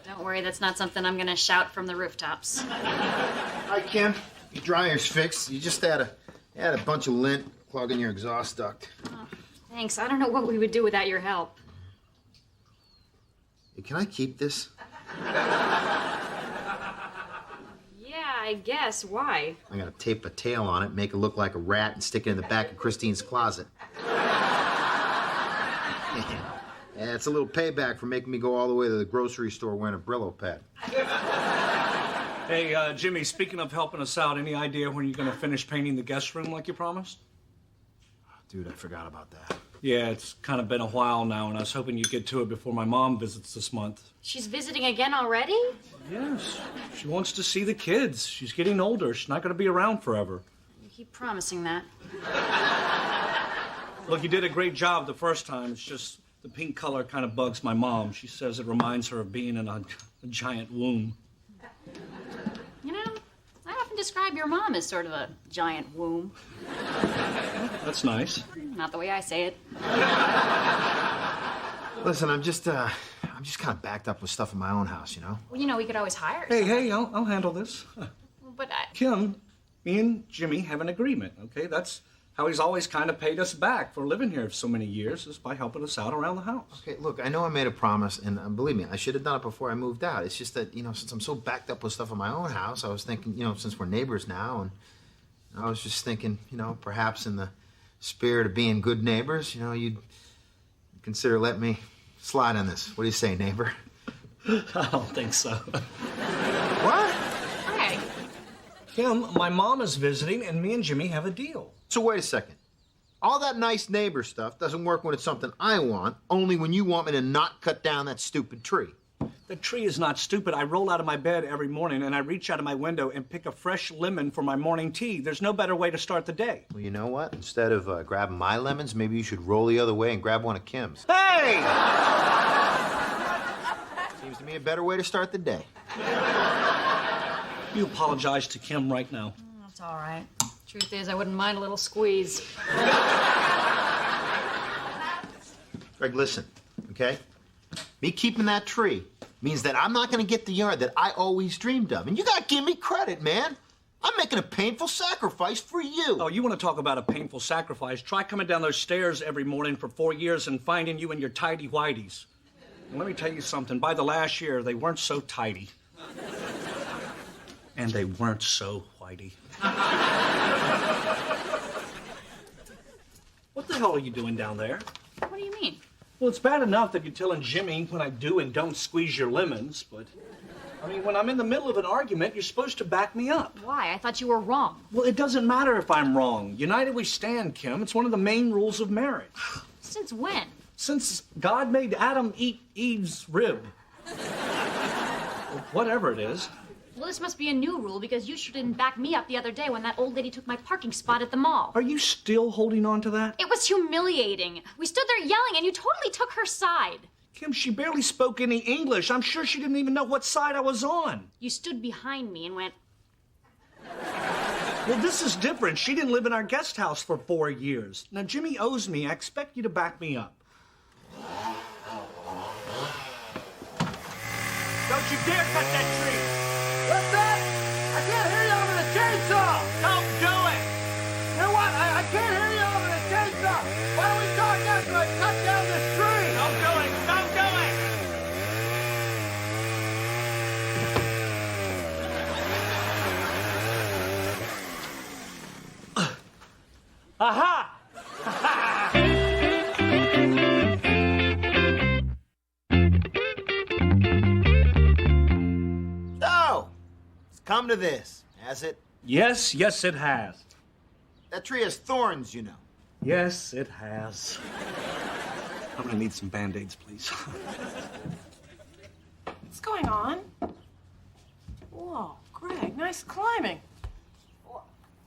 D: Don't worry, that's not something I'm gonna shout from the rooftops.
A: Hi, Kim. Your dryer's fixed. You just had a bunch of lint clogging your exhaust duct.
D: Oh, thanks. I don't know what we would do without your help.
A: Hey, can I keep this?
D: Yeah, I guess. Why?
A: I gotta tape a tail on it, make it look like a rat, and stick it in the back of Christine's closet. Yeah, it's a little payback for making me go all the way to the grocery store wearing a Brillo pad.
C: Hey, Jimmy, speaking of helping us out, any idea when you're going to finish painting the guest room like you promised?
A: Dude, I forgot about that.
C: Yeah, it's kind of been a while now, and I was hoping you'd get to it before my mom visits this month.
D: She's visiting again already?
C: Yes. She wants to see the kids. She's getting older. She's not going to be around forever.
D: You keep promising that.
C: Look, you did a great job the first time. It's just the pink color kind of bugs my mom. She says it reminds her of being in a giant womb.
D: You know, I often describe your mom as sort of a giant womb.
C: That's nice.
D: Not the way I say it.
A: Listen, I'm just kind of backed up with stuff in my own house, you know?
D: Well, you know, we could always hire
C: Hey, I'll handle this.
D: But
C: Kim, me and Jimmy have an agreement, okay? That's how he's always kind of paid us back for living here for so many years, is by helping us out around the house.
A: Okay, look, I know I made a promise, and believe me, I should have done it before I moved out. It's just that, you know, since I'm so backed up with stuff in my own house, I was thinking, you know, since we're neighbors now, and I was just thinking, you know, perhaps in the spirit of being good neighbors, you know, you'd consider letting me slide on this. What do you say, neighbor?
C: I don't think so.
A: What?
D: Hey.
C: Kim, my mom is visiting, and me and Jimmy have a deal.
A: So wait a second. All that nice neighbor stuff doesn't work when it's something I want, only when you want me to not cut down that stupid tree.
C: The tree is not stupid. I roll out of my bed every morning, and I reach out of my window and pick a fresh lemon for my morning tea. There's no better way to start the day.
A: Well, you know what? Instead of grabbing my lemons, maybe you should roll the other way and grab one of Kim's.
C: Hey!
A: Seems to me a better way to start the day.
C: You apologize to Kim right now.
D: That's all right. Truth is, I wouldn't mind a little squeeze.
A: Greg, listen, okay? Me keeping that tree means that I'm not going to get the yard that I always dreamed of. And you got to give me credit, man. I'm making a painful sacrifice for you.
C: Oh, you want to talk about a painful sacrifice? Try coming down those stairs every morning for 4 years and finding you in your tidy whities. And let me tell you something. By the last year, they weren't so tidy. And they weren't so whitey. What the hell are you doing down there?
D: What do you mean?
C: Well, it's bad enough that you're telling Jimmy when I do and don't squeeze your lemons, but I mean, when I'm in the middle of an argument, you're supposed to back me up.
D: Why? I thought you were wrong.
C: Well, it doesn't matter if I'm wrong. United we stand, Kim. It's one of the main rules of marriage.
D: Since when?
C: Since God made Adam eat Eve's rib. Or whatever it is.
D: Well, this must be a new rule because you sure didn't back me up the other day when that old lady took my parking spot at the mall.
C: Are you still holding on to that?
D: It was humiliating. We stood there yelling and you totally took her side.
C: Kim, she barely spoke any English. I'm sure she didn't even know what side I was on.
D: You stood behind me and went...
C: Well, this is different. She didn't live in our guest house for 4 years. Now, Jimmy owes me. I expect you to back me up.
G: Don't you dare cut that tree! What's that? I can't hear you over the chainsaw! Don't do it! You know what? I can't hear you over the chainsaw! Why don't we talk after I cut down this tree? Don't do it! Don't do it! Aha!
A: come to this, has it?
C: Yes, yes, it has.
A: That tree has thorns, you know.
C: Yes, it has. I'm gonna need some Band-Aids, please.
E: What's going on? Whoa, Greg, nice climbing.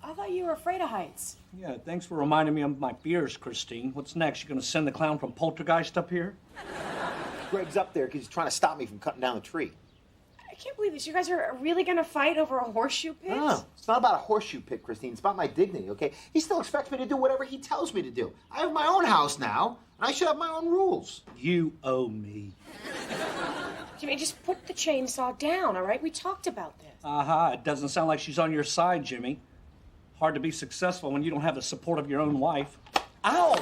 E: I thought you were afraid of heights.
C: Yeah, thanks for reminding me of my fears, Christine. What's next? You gonna send the clown from Poltergeist up here?
A: Greg's up there because he's trying to stop me from cutting down the tree.
E: I can't believe this. You guys are really gonna fight over a horseshoe pit?
A: No, it's not about a horseshoe pit, Christine. It's about my dignity, okay? He still expects me to do whatever he tells me to do. I have my own house now, and I should have my own rules.
C: You owe me.
E: Jimmy, just put the chainsaw down, all right? We talked about this.
C: It doesn't sound like she's on your side, Jimmy. Hard to be successful when you don't have the support of your own wife. Ow!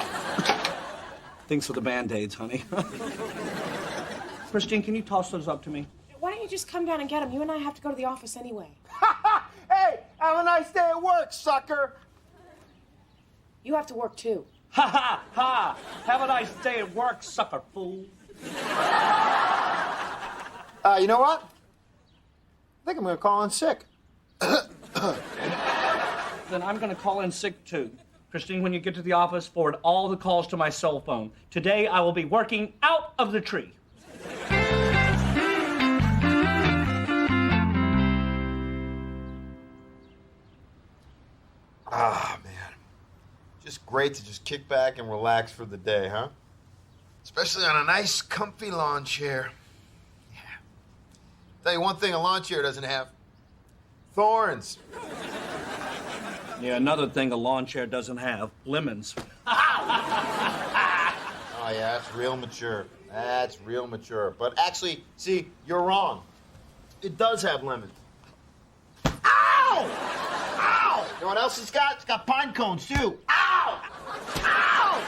C: Thanks for the Band-Aids, honey. Christine, can you toss those up to me?
E: Why don't you just come down and get them? You and I have to go to the office anyway.
A: Hey, have a nice day at work, sucker.
E: You have to work too.
C: Ha ha ha! Have a nice day at work, sucker fool.
A: You know what? I think I'm gonna call in sick.
C: Then I'm gonna call in sick too. Christine, when you get to the office, forward all the calls to my cell phone. Today, I will be working out of the tree.
A: Ah, man. Just great to just kick back and relax for the day, huh? Especially on a nice, comfy lawn chair. Yeah. Tell you one thing a lawn chair doesn't have. Thorns.
C: Yeah, another thing a lawn chair doesn't have, lemons.
A: Oh, yeah, that's real mature. That's real mature. But actually, see, you're wrong. It does have lemons. Ow! Ow! You know what else it's got? It's got pine cones, too. Ow! Ow!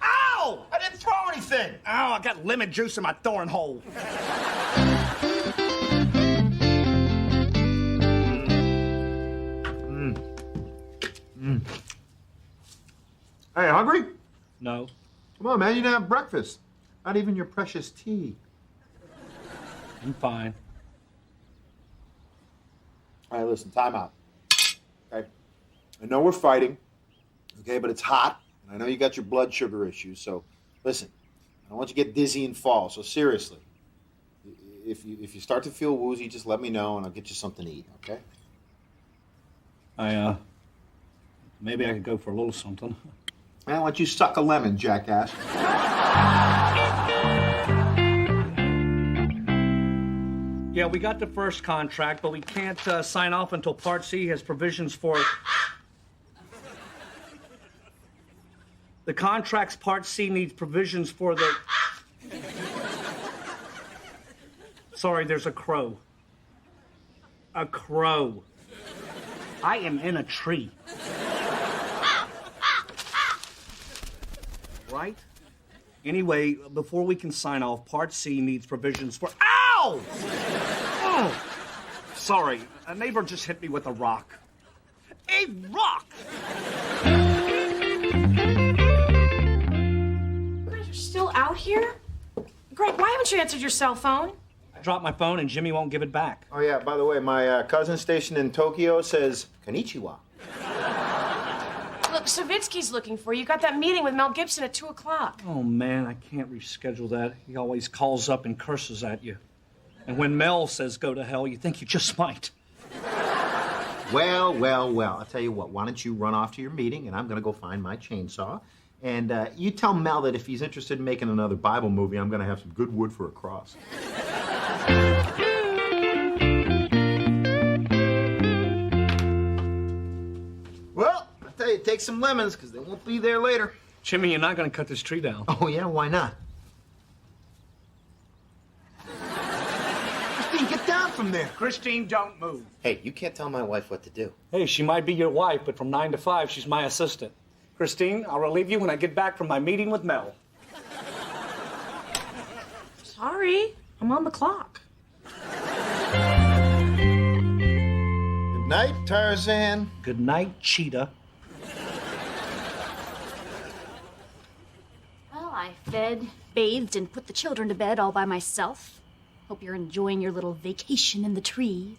A: Ow! I didn't throw anything.
C: Ow, I got lemon juice in my thorn hole.
A: Hey, hungry?
C: No.
A: Come on, man, you didn't have breakfast. Not even your precious tea.
C: I'm fine.
A: All right, listen, time out. Okay? I know we're fighting, okay, but it's hot, and I know you got your blood sugar issues, so listen, I don't want you to get dizzy and fall, so seriously, if you start to feel woozy, just let me know, and I'll get you something to eat, okay?
C: Maybe I could go for a little something.
A: Man, why don't you suck a lemon, jackass?
C: Yeah, we got the first contract, but we can't sign off until Part C has provisions for... The contract's Part C needs provisions for the... Sorry, there's a crow. A crow. I am in a tree. Right? Anyway, before we can sign off, Part C needs provisions for... Ow! Oh, sorry. A neighbor just hit me with a rock. A rock!
E: You guys are still out here? Greg, why haven't you answered your cell phone?
C: I dropped my phone and Jimmy won't give it back.
A: Oh, yeah, by the way, my cousin stationed in Tokyo says konnichiwa.
E: Look, Savitsky's looking for you. You got that meeting with Mel Gibson at 2 o'clock.
C: Oh, man, I can't reschedule that. He always calls up and curses at you. And when Mel says go to hell, you think you just might.
A: Well, I'll tell you what. Why don't you run off to your meeting, and I'm going to go find my chainsaw. And you tell Mel that if he's interested in making another Bible movie, I'm going to have some good wood for a cross. Well, I'll tell you, take some lemons, because they won't be there later.
C: Jimmy, you're not going to cut this tree down.
A: Oh, yeah? Why not? Christine, get down from there.
C: Christine, don't move.
A: Hey, you can't tell my wife what to do.
C: Hey, she might be your wife, but from 9 to 5, she's my assistant. Christine, I'll relieve you when I get back from my meeting with Mel.
E: Sorry, I'm on the clock.
A: Good night, Tarzan.
C: Good night, Cheetah.
D: Well, I fed, bathed, and put the children to bed all by myself. Hope you're enjoying your little vacation in the tree.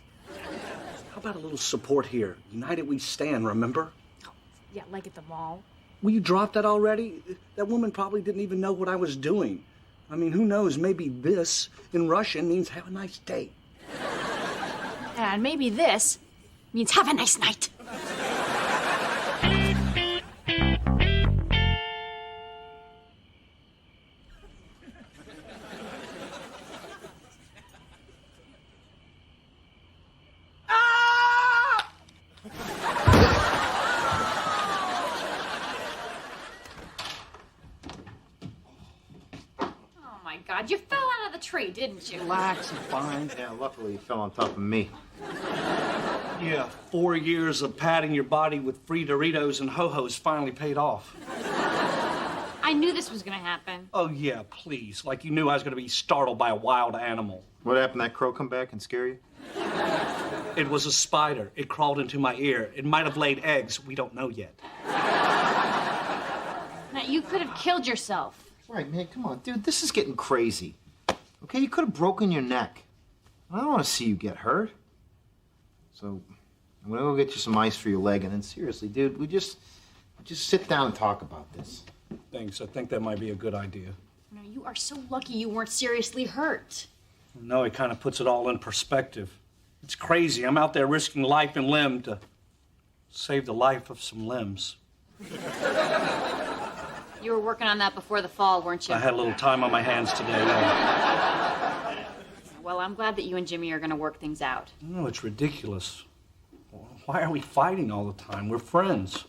C: How about a little support here? United we stand, remember?
D: Yeah, like at the mall.
C: Will you drop that already? That woman probably didn't even know what I was doing. I mean, who knows? Maybe this in Russian means have a nice day.
D: And maybe this means have a nice night. God, you fell out of the tree, didn't you?
C: Relax, I'm fine.
A: Yeah, luckily you fell on top of me.
C: Yeah, 4 years of patting your body with free Doritos and Ho-Hos finally paid off.
D: I knew this was gonna happen.
C: Oh, yeah, please. Like you knew I was gonna be startled by a wild animal.
A: What happened? That crow come back and scare you?
C: It was a spider. It crawled into my ear. It might have laid eggs. We don't know yet.
D: Now, you could have killed yourself.
A: Right, man, come on. Dude, this is getting crazy. Okay, you could have broken your neck. I don't want to see you get hurt. So, I'm gonna go get you some ice for your leg, and then seriously, dude, we just sit down and talk about this.
C: Thanks. I think that might be a good idea.
D: No, you are so lucky you weren't seriously hurt.
C: No, it kind of puts it all in perspective. It's crazy. I'm out there risking life and limb to save the life of some limbs.
D: You were working on that before the fall, weren't you?
C: I had a little time on my hands today.
D: Well, I'm glad that you and Jimmy are going to work things out.
C: No, it's ridiculous. Why are we fighting all the time? We're friends.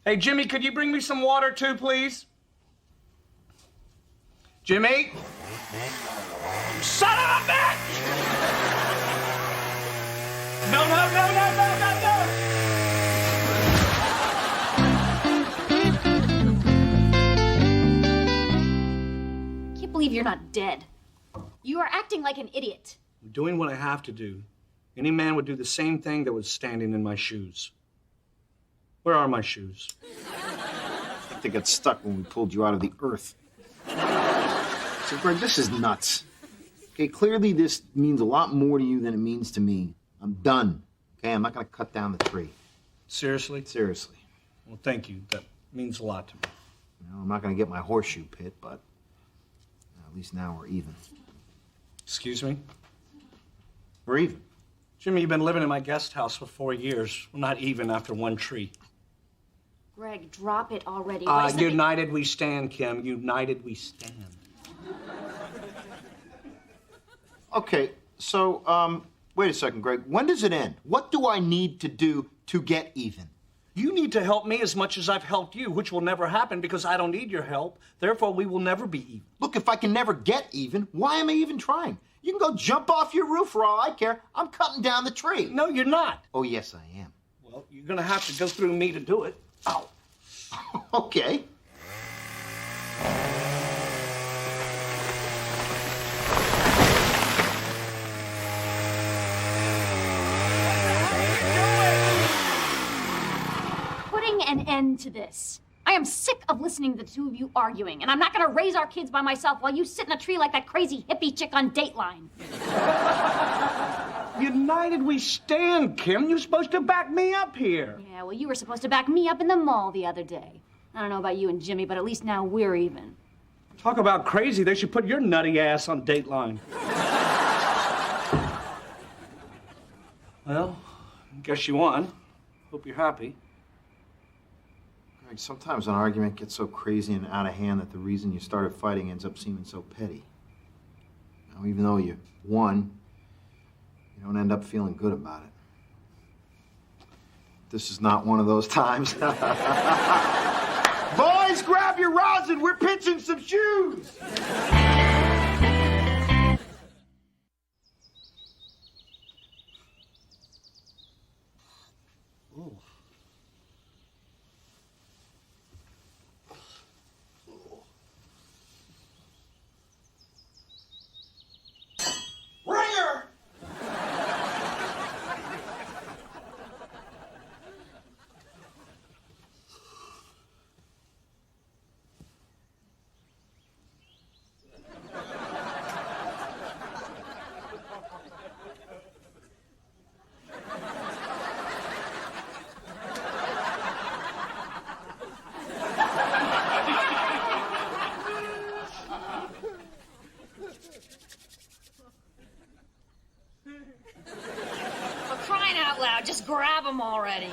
C: Hey, Jimmy, could you bring me some water too, please? Jimmy? Son of a bitch! No, no, no, no, no, no, no!
D: I can't believe you're not dead. You are acting like an idiot.
C: I'm doing what I have to do. Any man would do the same thing that was standing in my shoes. Where are my shoes?
A: I think they got stuck when we pulled you out of the earth. So, Greg, this is nuts. Okay, clearly this means a lot more to you than it means to me. I'm done. Okay, I'm not going to cut down the tree.
C: Seriously?
A: Seriously.
C: Well, thank you. That means a lot to me.
A: You know, I'm not going to get my horseshoe pit, but at least now we're even.
C: Excuse me?
A: We're even.
C: Jimmy, you've been living in my guest house for 4 years. We're not even after one tree.
D: Greg, drop it already.
C: United we stand, Kim. United we stand.
A: Okay, so, wait a second, Greg. When does it end? What do I need to do to get even?
C: You need to help me as much as I've helped you, which will never happen because I don't need your help. Therefore, we will never be even.
A: Look, if I can never get even, why am I even trying? You can go jump off your roof for all I care. I'm cutting down the tree.
C: No, you're not.
A: Oh, yes, I am.
C: Well, you're going to have to go through me to do it.
A: Ow. Okay.
D: Putting an end to this. I am sick of listening to the two of you arguing, and I'm not going to raise our kids by myself while you sit in a tree like that crazy hippie chick on Dateline.
C: United we stand, Kim. You're supposed to back me up here.
D: Yeah, well, you were supposed to back me up in the mall the other day. I don't know about you and Jimmy, but at least now we're even.
C: Talk about crazy. They should put your nutty ass on Dateline. Well, guess you won. Hope you're happy.
A: Greg, sometimes an argument gets so crazy and out of hand that the reason you started fighting ends up seeming so petty. Now, even though you won, you don't end up feeling good about it. This is not one of those times. Boys, grab your rosin. We're pitching some shoes.
C: Ooh.
A: Ringer!
D: grab him already.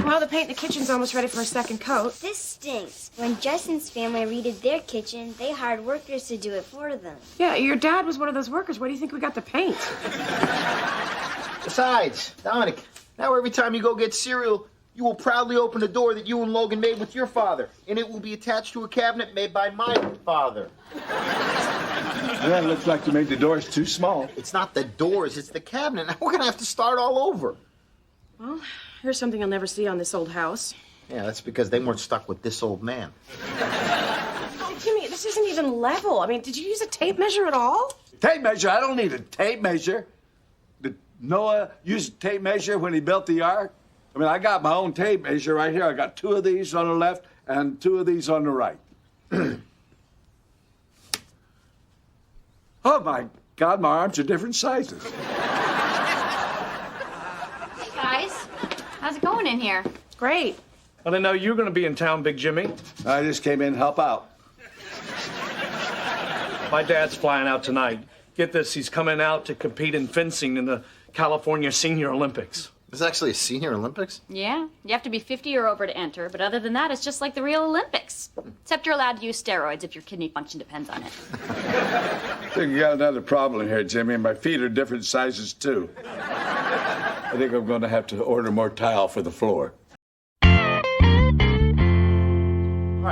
E: Well, the paint in the kitchen's almost ready for a second coat.
R: This stinks. When Justin's family redid their kitchen, they hired workers to do it for them.
E: Yeah, your dad was one of those workers. Where do you think we got the paint?
A: Besides, Dominic, now every time you go get cereal, you will proudly open a door that you and Logan made with your father, and it will be attached to a cabinet made by my father.
S: That looks like you made the doors too small.
A: It's not the doors, it's the cabinet. Now we're gonna have to start all over.
E: Well, here's something you'll never see on this old house.
A: Yeah, that's because they weren't stuck with this old man.
E: Jimmy, this isn't even level. I mean, did you use a tape measure at all?
S: Tape measure? I don't need a tape measure. Did Noah use a tape measure when he built the ark? I mean, I got my own tape measure right here. I got 2 of these on the left and 2 of these on the right. Oh, my God, my arms are different sizes.
D: Hey, guys. How's it going in here?
E: Great.
C: I didn't know you were going to be in town, Big Jimmy.
S: I just came in to help out.
C: My dad's flying out tonight. Get this, he's coming out to compete in fencing in the California Senior Olympics.
A: There's actually a Senior Olympics?
D: Yeah, you have to be 50 or over to enter, but other than that, it's just like the real Olympics. Except you're allowed to use steroids if your kidney function depends on it.
S: I think you got another problem here, Jimmy. My feet are different sizes, too. I think I'm going to have to order more tile for the floor.
T: All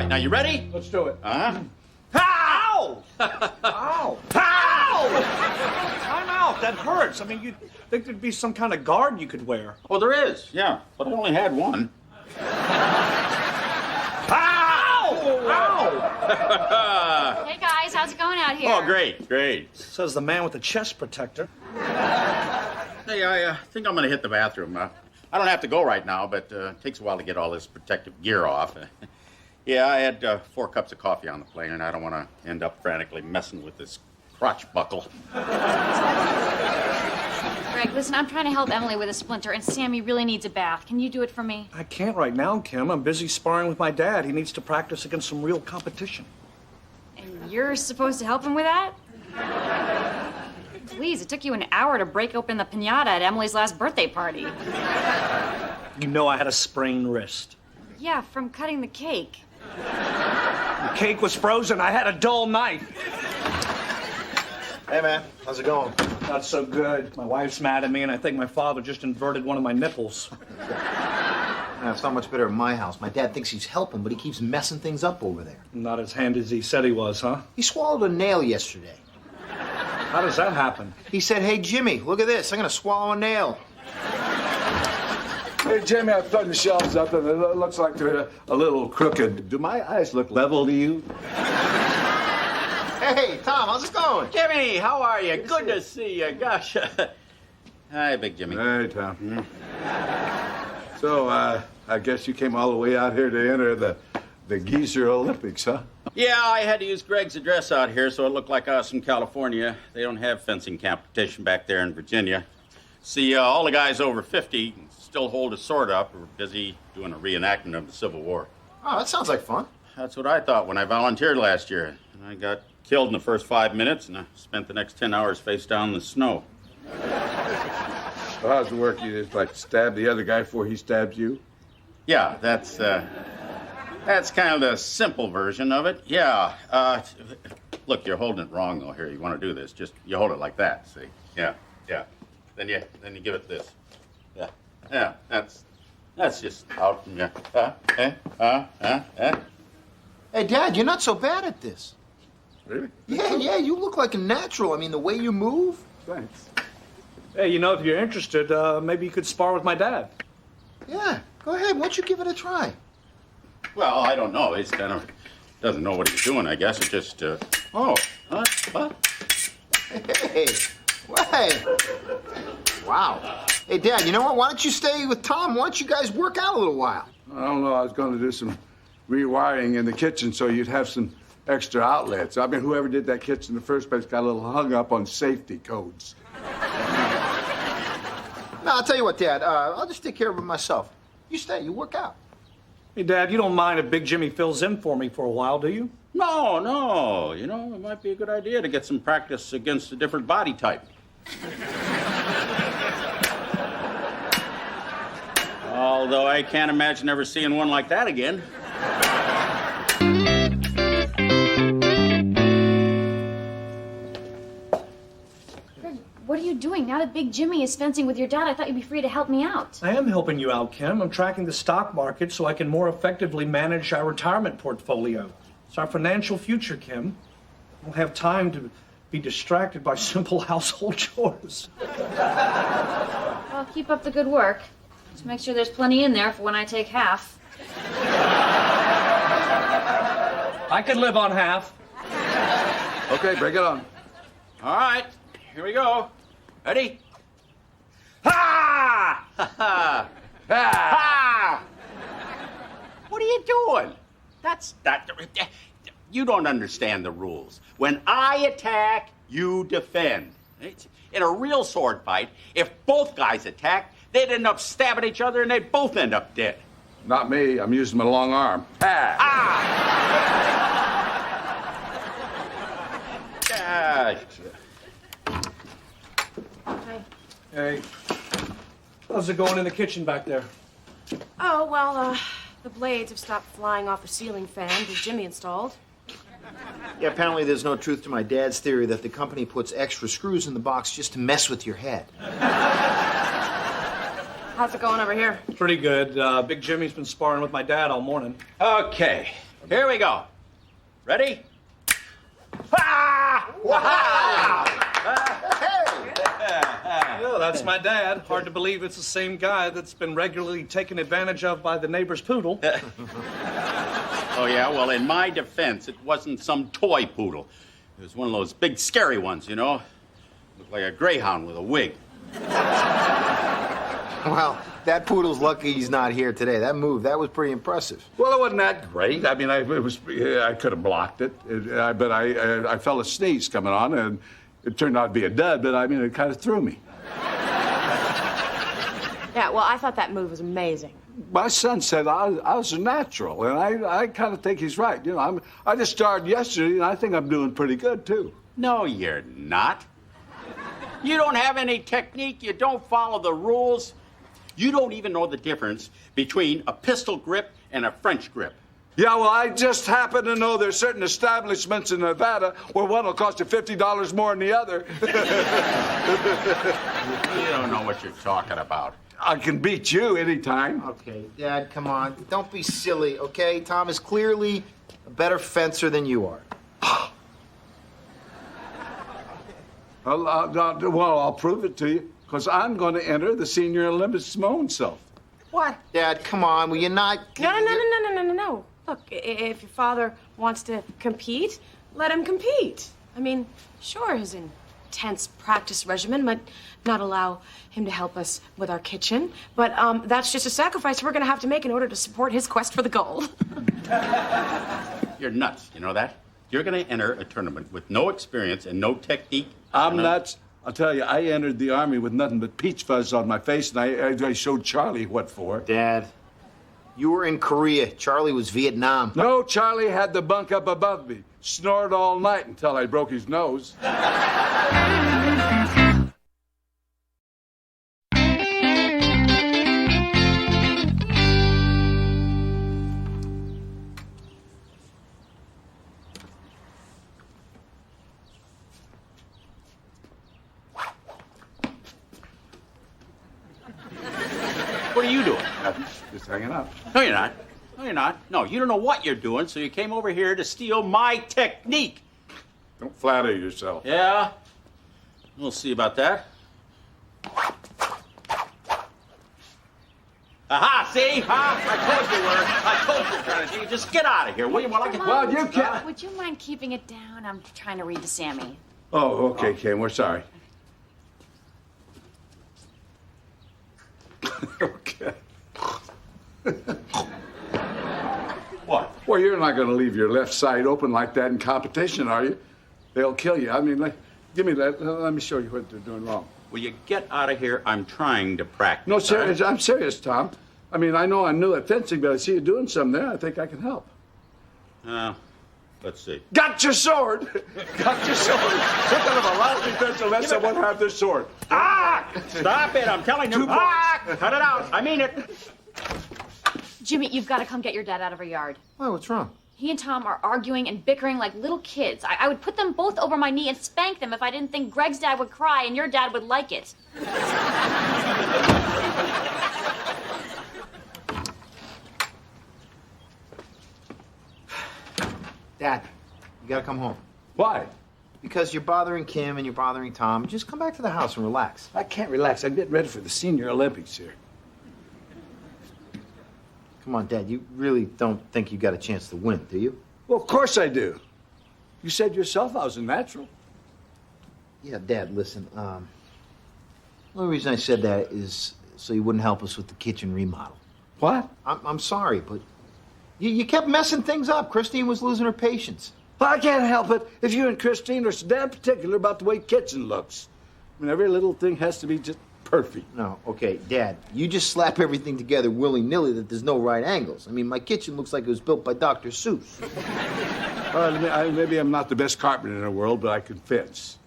T: right, now you ready?
C: Let's do it.
T: Uh-huh.
C: Ow! Ow! Ow! Time out. That hurts. I mean, you'd think there'd be some kind of guard you could wear.
T: Oh, there is, yeah. But I only had one.
C: Ow!
D: Hey, guys, how's it going out here?
T: Oh, great, great.
C: Says the man with the chest protector.
T: Hey, I think I'm going to hit the bathroom. I don't have to go right now, but it takes a while to get all this protective gear off. Yeah, I had 4 cups of coffee on the plane, and I don't want to end up frantically messing with this crotch buckle.
D: Greg, listen, I'm trying to help Emily with a splinter, and Sammy really needs a bath. Can you do it for me?
C: I can't right now, Kim. I'm busy sparring with my dad. He needs to practice against some real competition.
D: And you're supposed to help him with that? Please, it took you an hour to break open the piñata at Emily's last birthday party.
C: You know I had a sprained wrist.
D: Yeah, from cutting the cake.
C: The cake was frozen. I had a dull knife.
A: Hey, man, how's it going?
C: Not so good. My wife's mad at me, and I think my father just inverted one of my nipples.
A: Yeah, it's not much better at my house. My dad thinks he's helping, but he keeps messing things up over there.
C: Not as handy as he said he was, huh?
A: He swallowed a nail yesterday.
C: How does that happen?
A: He said, hey, Jimmy, look at this. I'm going to swallow a nail.
S: Hey, Jimmy, I've turned the shelves up, and it looks like they're a little crooked. Do my eyes look level to you?
A: Hey, Tom, how's it going?
T: Jimmy, how are you? Good to see you. Gosh. Hi, Big Jimmy.
S: Hey, Tom. So, I guess you came all the way out here to enter the Geezer Olympics, huh?
T: Yeah, I had to use Greg's address out here, so it looked like I was from California. They don't have fencing competition back there in Virginia. See, all the guys over 50 still hold a sword up or are busy doing a reenactment of the Civil War.
A: Oh, that sounds like fun.
T: That's what I thought when I volunteered last year. And I got killed in the first 5 minutes, and I spent the next 10 hours face down in the snow.
S: So how's it work? You just, like, stab the other guy before he stabs you?
T: Yeah, that's kind of the simple version of it. Yeah. Look, you're holding it wrong, though. Here, you want to do this. Just, you hold it like that, see? Yeah, yeah. Then you give it this. Yeah, yeah, that's just out from you.
A: Hey, Dad, you're not so bad at this.
S: Really?
A: Yeah, you look like a natural. I mean, the way you move.
S: Thanks.
C: Hey, you know, if you're interested, maybe you could spar with my dad.
A: Yeah, go ahead. Why don't you give it a try?
T: Well, I don't know. He's kind of doesn't know what he's doing, I guess. It just, what?
A: Hey, wait. Wow. Hey, Dad, you know what? Why don't you stay with Tom? Why don't you guys work out a little while?
S: I don't know. I was going to do some rewiring in the kitchen so you'd have some extra outlets. I mean, whoever did that kitchen in the first place got a little hung up on safety codes.
A: No, I'll tell you what, Dad. I'll just take care of it myself. You stay. You work out.
C: Hey, Dad, you don't mind if Big Jimmy fills in for me for a while, do you?
T: No, no. You know, it might be a good idea to get some practice against a different body type. Although I can't imagine ever seeing one like that again.
D: What are you doing? Now that Big Jimmy is fencing with your dad, I thought you'd be free to help me out.
C: I am helping you out, Kim. I'm tracking the stock market so I can more effectively manage our retirement portfolio. It's our financial future, Kim. We'll have time to be distracted by simple household chores.
D: Well, keep up the good work. Just make sure there's plenty in there for when I take half.
C: I could live on half.
S: Okay, bring it on.
T: All right, here we go. Ready? Ha! Ha! Ha! Ha! What are you doing? That's not. You don't understand the rules. When I attack, you defend. In a real sword fight, if both guys attack, they'd end up stabbing each other and they'd both end up dead.
S: Not me. I'm using my long arm. Ah!
T: Ah!
C: Hey, how's it going in the kitchen back there?
E: Oh, well, the blades have stopped flying off the ceiling fan that Jimmy installed.
A: Yeah, apparently there's no truth to my dad's theory that the company puts extra screws in the box just to mess with your head.
E: How's it going over here?
C: Pretty good. Big Jimmy's been sparring with my dad all morning.
T: Okay, here we go. Ready? Ah! Wow!
C: Yeah, that's my dad. Hard to believe it's the same guy that's been regularly taken advantage of by the neighbor's poodle.
T: Oh, yeah? Well, in my defense, it wasn't some toy poodle. It was one of those big, scary ones, you know? Looked like a greyhound with a wig.
A: Well, that poodle's lucky he's not here today. That was pretty impressive.
S: Well, it wasn't that great. I mean, I could have blocked it, but I felt a sneeze coming on, and it turned out to be a dud, but I mean, it kind of threw me.
E: Yeah, well, I thought that move was amazing.
S: My son said I was a natural, and I kind of think he's right. You know, I just started yesterday, and I think I'm doing pretty good, too.
T: No, you're not. You don't have any technique. You don't follow the rules. You don't even know the difference between a pistol grip and a French grip.
S: Yeah, well, I just happen to know there's certain establishments in Nevada where one will cost you $50 more than the other.
T: You don't know what you're talking about.
S: I can beat you anytime.
A: Okay, Dad, come on. Don't be silly, okay? Tom is clearly a better fencer than you are.
S: Well, I'll prove it to you, because I'm going to enter the Senior Olympics my own self.
A: What? Dad, come on. Will you not...
E: No. Look, if your father wants to compete, let him compete. I mean, sure, his intense practice regimen might not allow him to help us with our kitchen, but that's just a sacrifice we're going to have to make in order to support his quest for the gold.
T: You're nuts, you know that? You're going to enter a tournament with no experience and no technique.
S: I'm nuts. I'll tell you, I entered the Army with nothing but peach fuzz on my face, and I showed Charlie what for.
A: Dad, you were in Korea. Charlie was Vietnam.
S: No, Charlie had the bunk up above me. Snored all night until I broke his nose.
T: What are you doing?
S: Just hanging out.
T: No, you're not. No, you're not. No, you don't know what you're doing, so you came over here to steal my technique.
S: Don't flatter yourself.
T: Yeah? We'll see about that. Aha, see? Huh? I told you, Trinity. Just get out of here, will you?
S: Well, you can't.
D: Would you mind keeping it down? I'm trying to read to Sammy.
S: Oh, okay, Kim. We're sorry. Okay.
T: What?
S: Well, you're not going to leave your left side open like that in competition, are you? They'll kill you. I mean, give me that. Let me show you what they're doing wrong.
T: Will you get out of here? I'm trying to practice.
S: No, serious. I'm serious, Tom. I mean, I know I'm new at fencing, but I see you doing something there. I think I can help.
T: Let's see.
S: Got your sword! Got your sword! What kind of a lousy fence to let someone have their sword?
T: Ah! Stop it! I'm telling you. Ah! Cut it out. I mean it.
D: Jimmy, you've got to come get your dad out of our yard.
A: Why, what's wrong?
D: He and Tom are arguing and bickering like little kids. I would put them both over my knee and spank them if I didn't think Greg's dad would cry and your dad would like it.
A: Dad, you gotta come home.
S: Why?
A: Because you're bothering Kim and you're bothering Tom. Just come back to the house and relax.
S: I can't relax. I'm getting ready for the Senior Olympics here.
A: Come on, Dad, you really don't think you got a chance to win, do you?
S: Well, of course I do. You said yourself I was a natural.
A: Yeah, Dad, listen, the only reason I said that is so you wouldn't help us with the kitchen remodel.
S: What?
A: I'm sorry, but you kept messing things up. Christine was losing her patience.
S: Well, I can't help it if you and Christine are so damn particular about the way kitchen looks. I mean, every little thing has to be just perfect.
A: No, okay, Dad, you just slap everything together willy-nilly that there's no right angles. I mean, my kitchen looks like it was built by Dr. Seuss.
S: Well, maybe I'm not the best carpenter in the world, but I can fence.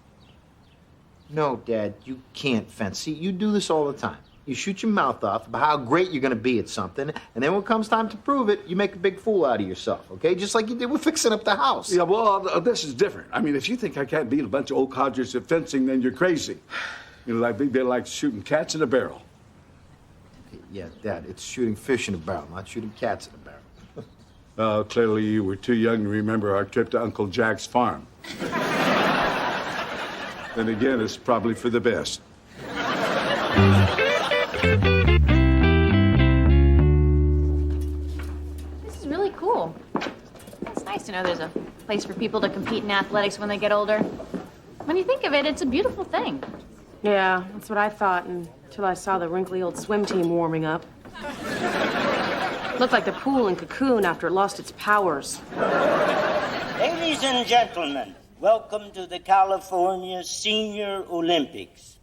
A: No, Dad, you can't fence. See, you do this all the time. You shoot your mouth off about how great you're going to be at something, and then when it comes time to prove it, you make a big fool out of yourself, okay? Just like you did with fixing up the house.
S: Yeah, well, this is different. I mean, if you think I can't beat a bunch of old codgers at fencing, then you're crazy. You know, like big bit like shooting cats in a barrel.
A: Yeah, Dad, it's shooting fish in a barrel, not shooting cats in a barrel.
S: Clearly you were too young to remember our trip to Uncle Jack's farm. Then again, it's probably for the best.
D: This is really cool. It's nice to know there's a place for people to compete in athletics when they get older. When you think of it, it's a beautiful thing.
E: Yeah, that's what I thought until I saw the wrinkly old swim team warming up. Looked like the pool in Cocoon after it lost its powers.
U: Ladies and gentlemen, welcome to the California Senior Olympics.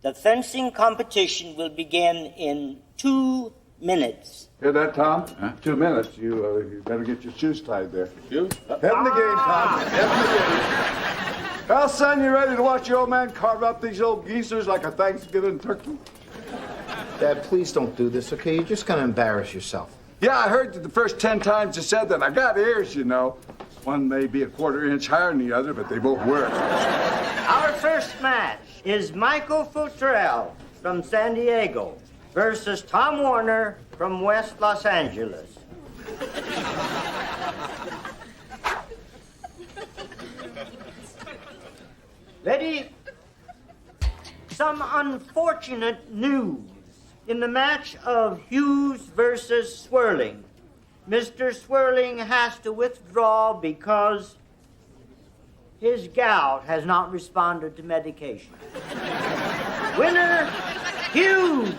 U: The fencing competition will begin in 2 minutes.
S: Hear that, Tom? Huh? 2 minutes. You better get your shoes tied there. Shoes? Head in the game, Tom. Head in the game. Well, son, you ready to watch your old man carve up these old geezers like a Thanksgiving turkey?
A: Dad, please don't do this, okay? You're just going to embarrass yourself.
S: Yeah, I heard that the first 10 times you said that. I got ears, you know. One may be a quarter inch higher than the other, but they both work.
U: Our first match is Michael Futrell from San Diego versus Tom Warner from West Los Angeles. Ready? Some unfortunate news in the match of Hughes versus Swirling. Mr. Swirling has to withdraw because his gout has not responded to medication. Winner, Hughes!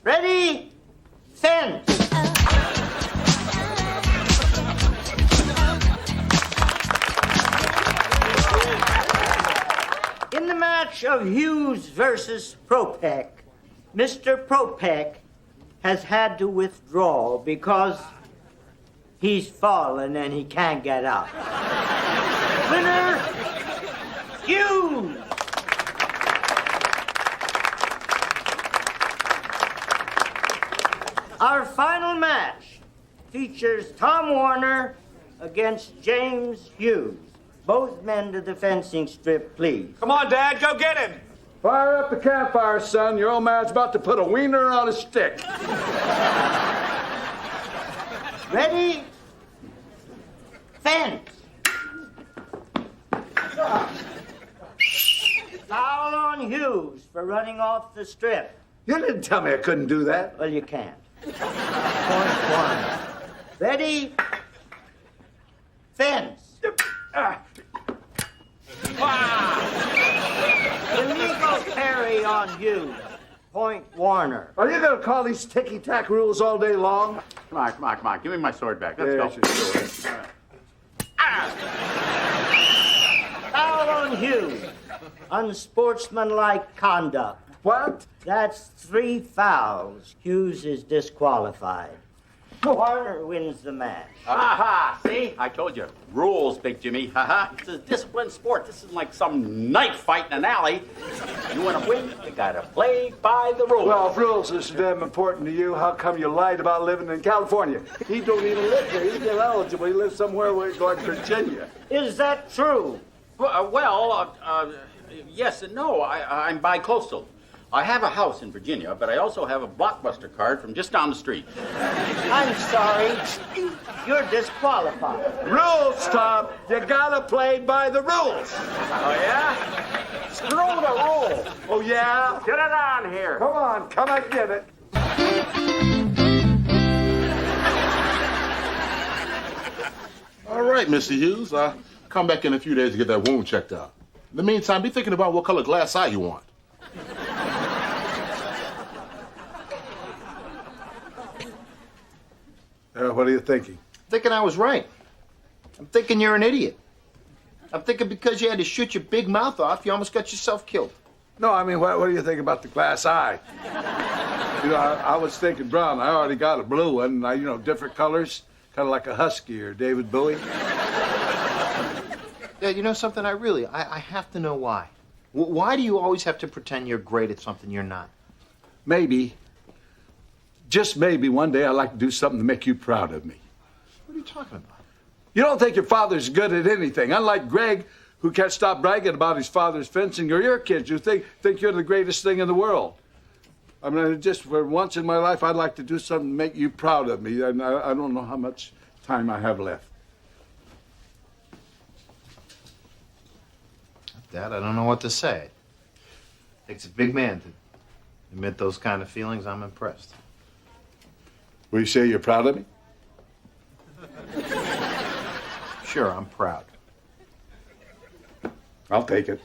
U: Ready? Fence! In the match of Hughes versus Propek, Mr. Propek has had to withdraw because he's fallen and he can't get up. Winner, Hughes! Our final match features Tom Warner against James Hughes. Both men to the fencing strip, please.
S: Come on, Dad, go get him. Fire up the campfire, son. Your old man's about to put a wiener on a stick.
U: Ready? Fence. Foul on Hughes for running off the strip.
S: You didn't tell me I couldn't do that.
U: Well, you can't. Point one. Ready? Fence. Illegal carry on Hughes. Point Warner.
S: Are you going to call these ticky-tack rules all day long?
T: Come on, come on, come on. Give me my sword back. Let's go.
U: Foul on Hughes. Unsportsmanlike conduct.
S: What?
U: That's 3 fouls. Hughes is disqualified. Warner wins the match.
T: Aha! See? I told you. Rules, Big Jimmy. Haha. It's a disciplined sport. This isn't like some knife fight in an alley. You want to win, you got to play by the rules.
S: Well, if rules are so damn important to you, how come you lied about living in California? He don't even live here. He's ineligible. He lives somewhere like Virginia.
U: Is that true?
T: Yes and no. I'm bi-coastal. I have a house in Virginia, but I also have a Blockbuster card from just down the street.
U: I'm sorry. You're disqualified.
S: Rules, Tom. You gotta play by the rules.
T: Oh, yeah? Screw the rules.
S: Oh, yeah?
U: Get it on here.
S: Come on, come and get it.
F: All right, Mr. Hughes. Come back in a few days to get that wound checked out. In the meantime, be thinking about what color glass eye you want.
S: What are you thinking?
A: Thinking I was right. I'm thinking you're an idiot. I'm thinking because you had to shoot your big mouth off, you almost got yourself killed.
S: No, I mean, what do you think about the glass eye? You know, I was thinking brown. I already got a blue one. Different colors, kind of like a husky or David Bowie.
A: Yeah, you know something? I have to know why. Why do you always have to pretend you're great at something you're not?
S: Maybe, just maybe, one day I'd like to do something to make you proud of me.
A: What are you talking about?
S: You don't think your father's good at anything. Unlike Greg, who can't stop bragging about his father's fencing, or your kids who think you're the greatest thing in the world. I mean, just for once in my life, I'd like to do something to make you proud of me. And I don't know how much time I have left.
A: Dad, I don't know what to say. It takes a big man to admit those kind of feelings. I'm impressed.
S: Will you say you're proud of me?
A: Sure, I'm proud.
S: I'll take it.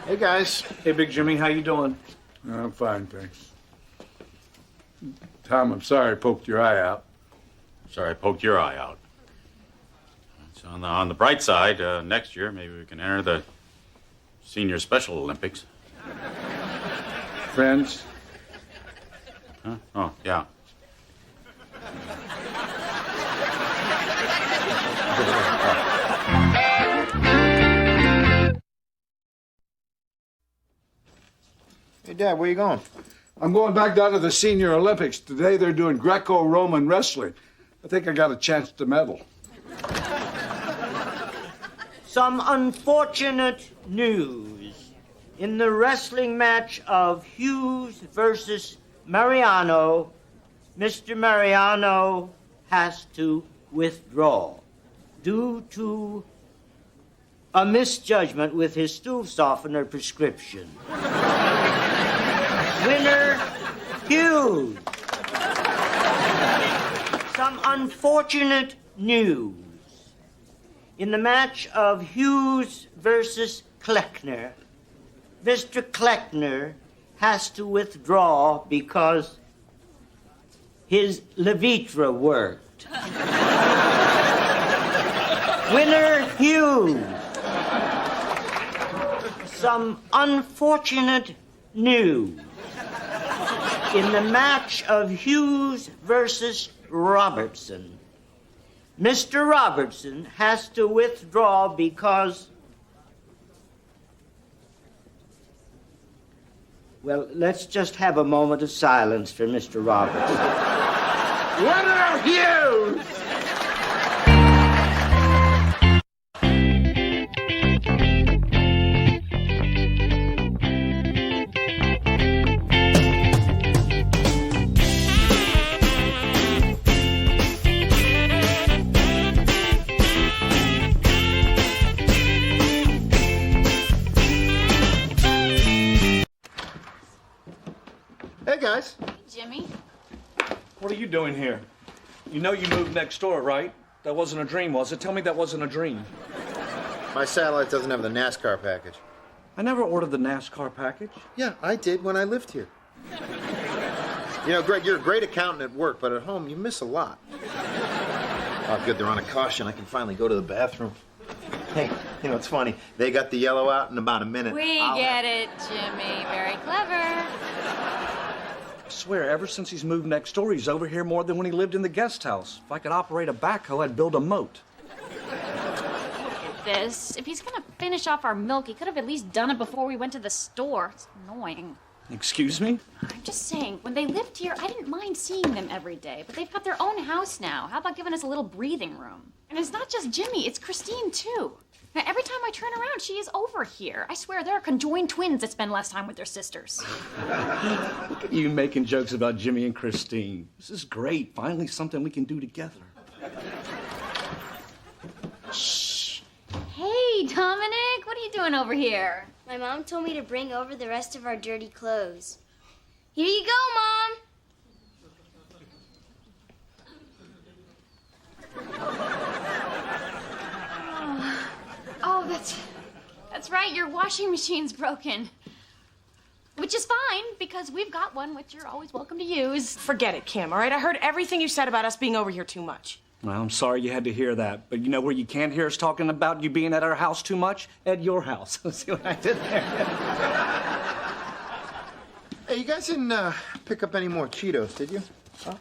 A: Hey, guys.
C: Hey, Big Jimmy, how you doing?
S: I'm fine, thanks. Tom, I'm sorry I poked your eye out.
T: Sorry I poked your eye out. So on the bright side, next year, maybe we can enter the Senior Special Olympics.
S: Friends?
T: Huh? Oh, yeah.
A: Hey, Dad, where you going?
S: I'm going back down to the Senior Olympics. Today they're doing Greco-Roman wrestling. I think I got a chance to medal.
U: Some unfortunate news. In the wrestling match of Hughes versus Mariano, Mr. Mariano has to withdraw due to a misjudgment with his stool softener prescription. Winner, Hughes. Some unfortunate news. In the match of Hughes versus Kleckner, Mr. Kleckner has to withdraw because his Levitra worked. Winner, Hughes. Some unfortunate news. In the match of Hughes versus Robertson, Mr. Robertson has to withdraw because, well, let's just have a moment of silence for Mr. Robertson.
G: Winner, Hughes!
A: Hey, guys.
D: Jimmy?
C: What are you doing here? You know you moved next door, right? That wasn't a dream, was it? Tell me that wasn't a dream.
A: My satellite doesn't have the NASCAR package.
C: I never ordered the NASCAR package.
A: Yeah, I did when I lived here. You know, Greg, you're a great accountant at work, but at home you miss a lot. Oh, good, they're on a caution. I can finally go to the bathroom. Hey, you know, it's funny. They got the yellow out in about a minute.
D: We get it, Jimmy. Very clever.
C: I swear, ever since he's moved next door, he's over here more than when he lived in the guest house. If I could operate a backhoe, I'd build a moat.
D: This. If he's gonna finish off our milk, he could have at least done it before we went to the store. It's annoying.
C: Excuse me?
D: I'm just saying, when they lived here, I didn't mind seeing them every day, but they've got their own house now. How about giving us a little breathing room? And it's not just Jimmy, it's Christine, too. Now, every time I turn around, she is over here. I swear, there are conjoined twins that spend less time with their sisters.
C: Look at you making jokes about Jimmy and Christine. This is great. Finally, something we can do together.
D: Shh. Hey, Dominic, what are you doing over here?
R: My mom told me to bring over the rest of our dirty clothes. Here you go, Mom!
D: Oh, that's right, your washing machine's broken. Which is fine, because we've got one which you're always welcome to use.
E: Forget it, Kim, all right? I heard everything you said about us being over here too much.
C: Well, I'm sorry you had to hear that. But you know where you can't hear us talking about you being at our house too much? At your house. See what I did there?
A: Hey, you guys didn't pick up any more Cheetos, did you? Oh.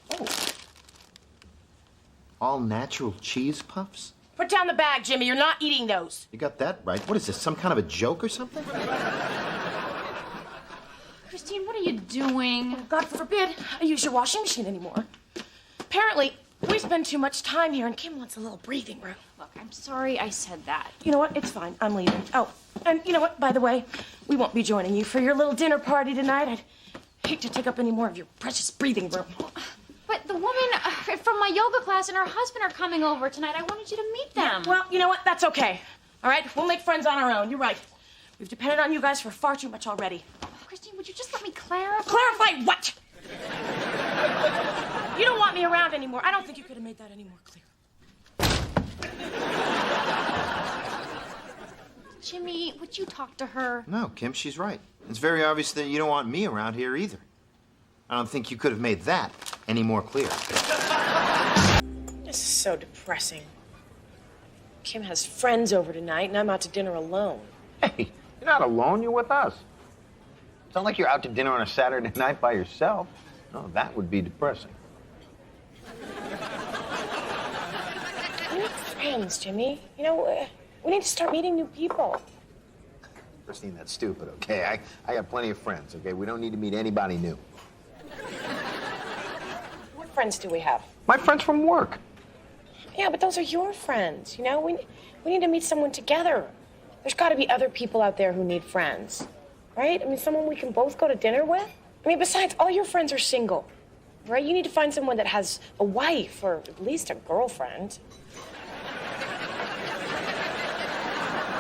A: All natural cheese puffs?
E: Put down the bag, Jimmy. You're not eating those.
A: You got that right. What is this, some kind of a joke or something?
D: Christine, what are you doing?
E: Oh, God forbid I use your washing machine anymore. Apparently, we spend too much time here, and Kim wants a little breathing room.
D: Look, I'm sorry I said that.
E: You know what? It's fine. I'm leaving. Oh, and you know what? By the way, we won't be joining you for your little dinner party tonight. I'd hate to take up any more of your precious breathing room.
D: But the woman from my yoga class and her husband are coming over tonight. I wanted you to meet them.
E: Yeah, well, you know what? That's okay. All right? We'll make friends on our own. You're right. We've depended on you guys for far too much already.
D: Christine, would you just let me clarify?
E: Clarify what? You don't want me around anymore. I don't think you could have made that any more clear.
D: Jimmy, would you talk to her?
A: No, Kim, she's right. It's very obvious that you don't want me around here either. I don't think you could have made that any more clear.
E: This is so depressing. Kim has friends over tonight, and I'm out to dinner alone.
A: Hey, you're not alone. You're with us. It's not like you're out to dinner on a Saturday night by yourself. No, that would be depressing.
E: We need friends, Jimmy. You know, we need to start meeting new people.
A: Christine, that's stupid, okay? I got plenty of friends, okay? We don't need to meet anybody new.
E: What friends do we have?
A: My friends from work.
E: Yeah, but those are your friends, you know? We need to meet someone together. There's got to be other people out there who need friends, right? I mean, someone we can both go to dinner with? I mean, besides, all your friends are single, right? You need to find someone that has a wife or at least a girlfriend.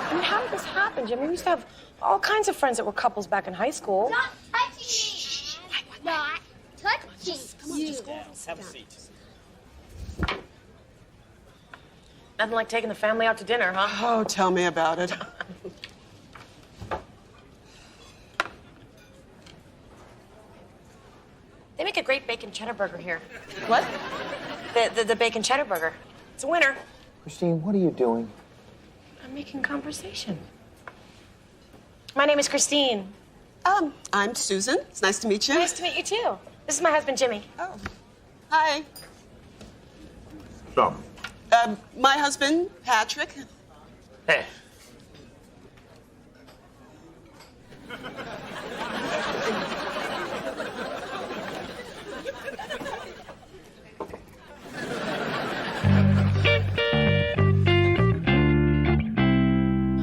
E: I mean, how did this happen, Jimmy? We used to have all kinds of friends that were couples back in high school.
N: Not touching me. Not touching you.
E: Have a seat. Nothing like taking the family out to dinner, huh?
J: Oh, tell me about it.
E: They make a great bacon cheddar burger here. What? The bacon cheddar burger. It's a winner.
A: Christine, what are you doing?
E: I'm making conversation. My name is Christine.
J: I'm Susan. It's nice to meet you.
E: Nice to meet you, too. This is my husband, Jimmy.
J: Oh. Hi.
A: So.
J: My husband, Patrick.
A: Hey.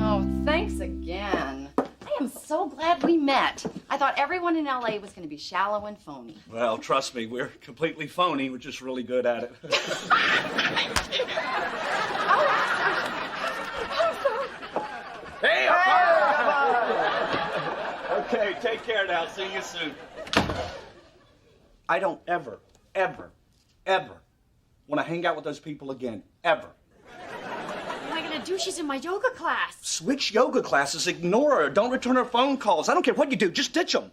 V: Oh, thanks again. I am so glad we met. I thought everyone in LA was going to be shallow and phony.
C: Well, trust me, we're completely phony. We're just really good at it.
K: Hey, okay, take care now. See you soon.
C: I don't ever want to hang out with those people again, ever.
D: What am I gonna do? She's in my yoga class.
C: Switch yoga classes, ignore her, don't return her phone calls. I don't care what you do, just ditch them.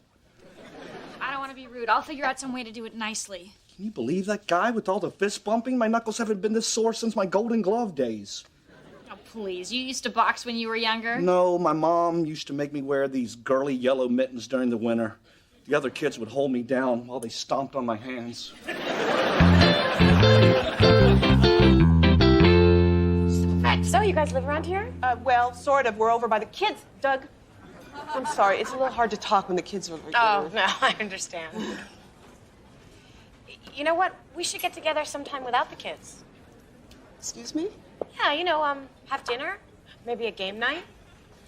D: I don't want to be rude. I'll figure out some way to do it nicely.
C: Can you believe that guy with all the fist bumping? My knuckles haven't been this sore since my Golden Glove days.
D: Oh, please. You used to box when you were younger?
C: No, my mom used to make me wear these girly yellow mittens during the winter. The other kids would hold me down while they stomped on my hands.
E: So, you guys live around here?
J: Well, sort of. We're over by the kids. Doug, I'm sorry. It's a little hard to talk when the kids are over here.
E: Oh, no, I understand. You know what? We should get together sometime without the kids.
J: Excuse me?
E: Yeah, have dinner, maybe a game night.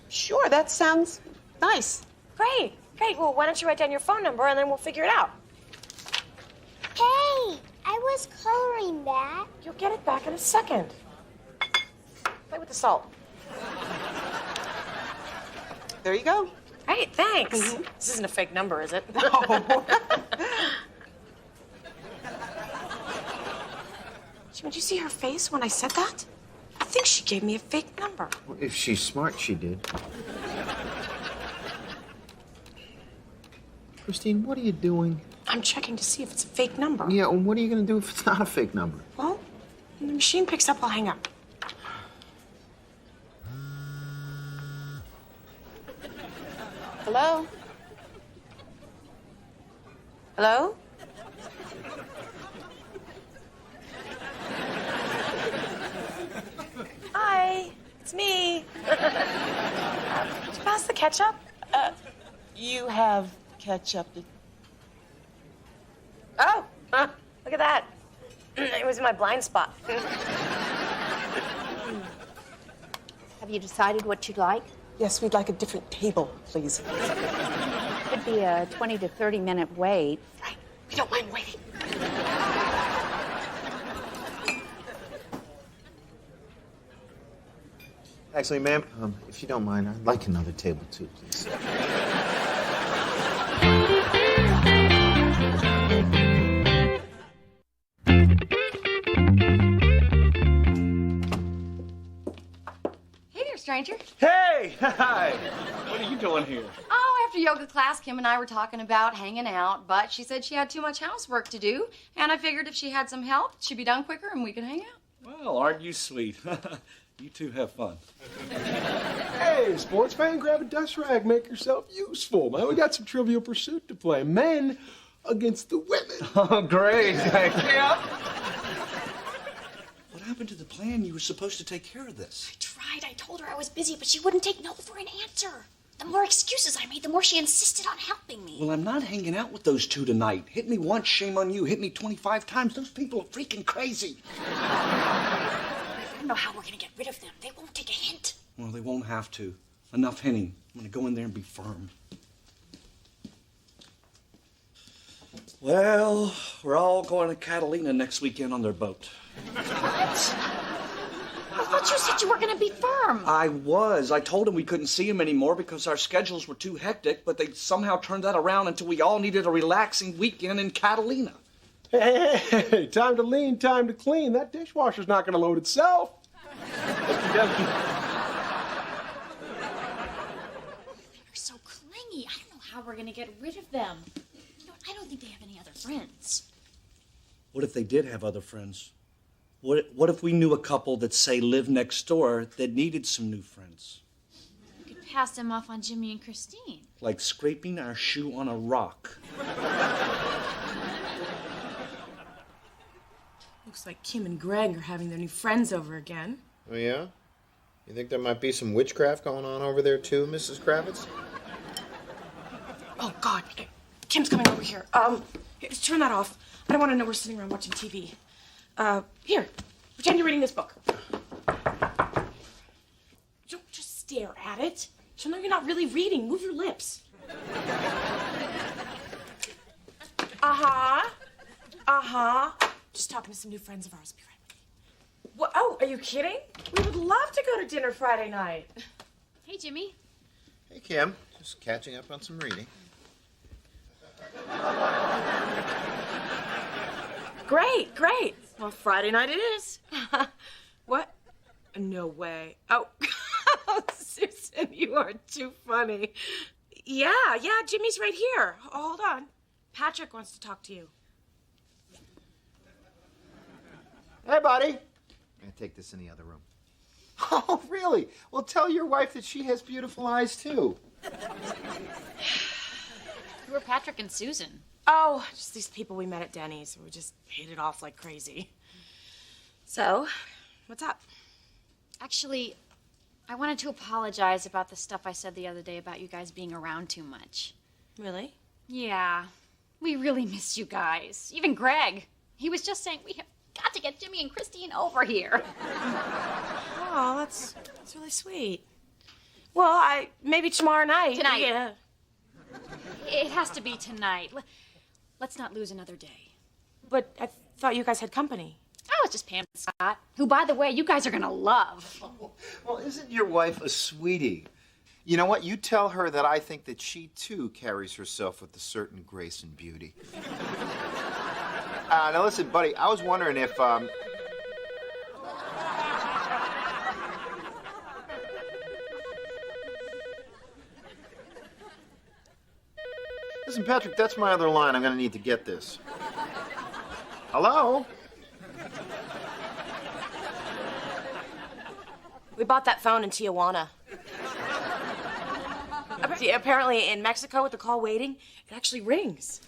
J: Sure, that sounds nice.
E: Great. Well, why don't you write down your phone number and then we'll figure it out.
N: Hey, I was coloring that.
E: You'll get it back in a second. Play with the salt.
J: There you go.
E: Great, thanks. This isn't a fake number, is it?
J: No.
E: Did you see her face when I said that? I think she gave me a fake number.
A: Well, if she's smart, she did. Christine, what are you doing?
E: I'm checking to see if it's a fake number.
A: Yeah, well, what are you going to do if it's not a fake number?
E: Well, when the machine picks up, I'll hang up. Hello? Hello? Hi, it's me. Did you pass the ketchup?
J: You have ketchup.
E: Oh, look at that. It was in my blind spot.
B: Have you decided what you'd like?
J: Yes, we'd like a different table, please.
B: Could be a 20 to 30 minute wait.
E: Right. We don't mind waiting.
A: Actually, ma'am, if you don't mind, I'd like another table too, please.
V: Hey there, stranger.
C: Hey! Hi! What are you doing here?
V: Oh, after yoga class, Kim and I were talking about hanging out, but she said she had too much housework to do, and I figured if she had some help, she'd be done quicker and we could hang out.
C: Well, aren't you sweet? You two have fun.
M: Hey, sports fan, grab a dust rag, make yourself useful, man. We got some Trivial Pursuit to play. Men against the women.
C: Oh, great. Thank you. What happened to the plan? You were supposed to take care of this.
D: I tried. I told her I was busy, but she wouldn't take no for an answer. The more excuses I made, the more she insisted on helping me.
C: Well, I'm not hanging out with those two tonight. Hit me once, shame on you. Hit me 25 times. Those people are freaking crazy.
D: I don't know how we're going to get rid of them. They won't take a hint.
C: Well, they won't have to. Enough hinting. I'm going to go in there and be firm. Well, we're all going to Catalina next weekend on their boat.
D: What? I thought you said you were going to be firm.
C: I was. I told them we couldn't see him anymore because our schedules were too hectic, but they somehow turned that around until we all needed a relaxing weekend in Catalina.
M: Hey, time to lean, time to clean. That dishwasher's not going to load itself.
D: They're so clingy. I don't know how we're going to get rid of them. I don't think they have any other friends.
C: What if they did have other friends? What if we knew a couple that, say, lived next door that needed some new friends?
D: We could pass them off on Jimmy and Christine.
C: Like scraping our shoe on a rock.
E: Looks like Kim and Greg are having their new friends over again.
A: Oh, yeah? You think there might be some witchcraft going on over there, too, Mrs. Kravitz?
E: Oh, God. Kim's coming over here. Here, turn that off. I don't want to know we're sitting around watching TV. Here. Pretend you're reading this book. Don't just stare at it. She'll know you're not really reading. Move your lips. Just talking to some new friends of ours. Be right back. What? Oh, are you kidding? We would love to go to dinner Friday night.
D: Hey, Jimmy.
A: Hey, Kim. Just catching up on some reading.
E: Great. Well, Friday night it is. What? No way. Oh, Susan, you are too funny. Yeah, Jimmy's right here. Oh, hold on. Patrick wants to talk to you.
A: Hey, buddy. I'm gonna take this in the other room. Oh, really? Well, tell your wife that she has beautiful eyes, too.
D: Who are Patrick and Susan?
E: Oh, just these people we met at Denny's. We just hit it off like crazy. So, what's up?
D: Actually, I wanted to apologize about the stuff I said the other day about you guys being around too much.
E: Really?
D: Yeah. We really miss you guys. Even Greg. He was just saying we have got to get Jimmy and Christine over here.
E: Oh, that's really sweet. Well, maybe tomorrow night.
D: Tonight.
E: Yeah.
D: It has to be tonight. Let's not lose another day.
E: But I thought you guys had company.
D: Oh, it's just Pam and Scott, who, by the way, you guys are gonna love.
A: Well, isn't your wife a sweetie? You know what? You tell her that I think that she, too, carries herself with a certain grace and beauty. Now, listen, buddy, I was wondering if, Listen, Patrick, that's my other line. I'm gonna need to get this. Hello?
E: We bought that phone in Tijuana. Apparently, in Mexico, with the call waiting, it actually rings.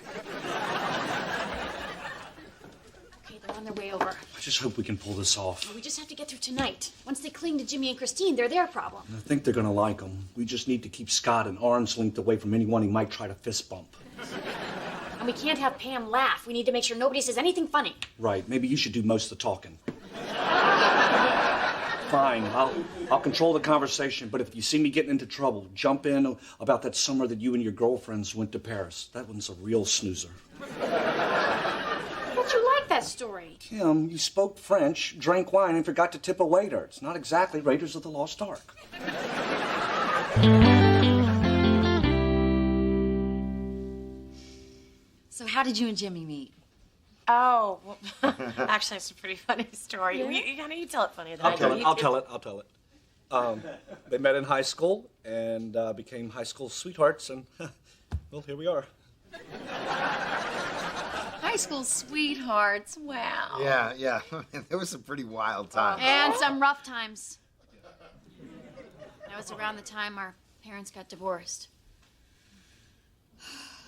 D: Okay, they're on their way over.
C: I just hope we can pull this off.
D: We just have to get through tonight. Once they cling to Jimmy and Christine, they're their problem.
C: I think they're gonna like him. We just need to keep Scott an arm's length away from anyone he might try to fist bump.
D: And we can't have Pam laugh. We need to make sure nobody says anything funny.
C: Right. Maybe you should do most of the talking. Fine. I'll control the conversation, but if you see me getting into trouble, jump in about that summer that you and your girlfriends went to Paris. That one's a real snoozer.
D: But you like that story.
C: Kim, you spoke French, drank wine, and forgot to tip a waiter. It's not exactly Raiders of the Lost Ark.
V: So how did you and Jimmy meet?
E: Oh, well, actually, it's a pretty funny story.
V: Yeah?
E: You tell it funnier than
C: I'll
E: I
C: tell
E: do.
C: it. I'll tell it. They met in high school and became high school sweethearts, and well, here we are.
V: High school sweethearts. Wow.
A: Yeah. It was a pretty wild time.
D: And some rough times. That was around the time our parents got divorced.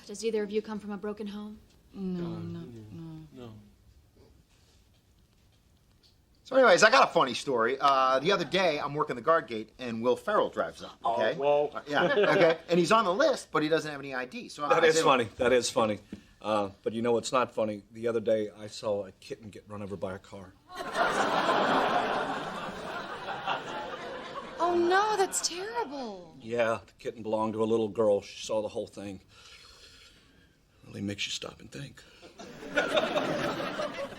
D: Does either of you come from a broken home?
V: No.
A: So anyways, I got a funny story. The other day, I'm working the guard gate, and Will Ferrell drives up, okay?
C: Oh, whoa.
A: Yeah, okay? And he's on the list, but he doesn't have any ID. So
C: That is funny. That is funny. But you know what's not funny? The other day, I saw a kitten get run over by a car.
V: Oh no, that's terrible.
C: Yeah, the kitten belonged to a little girl. She saw the whole thing. Really makes you stop and think.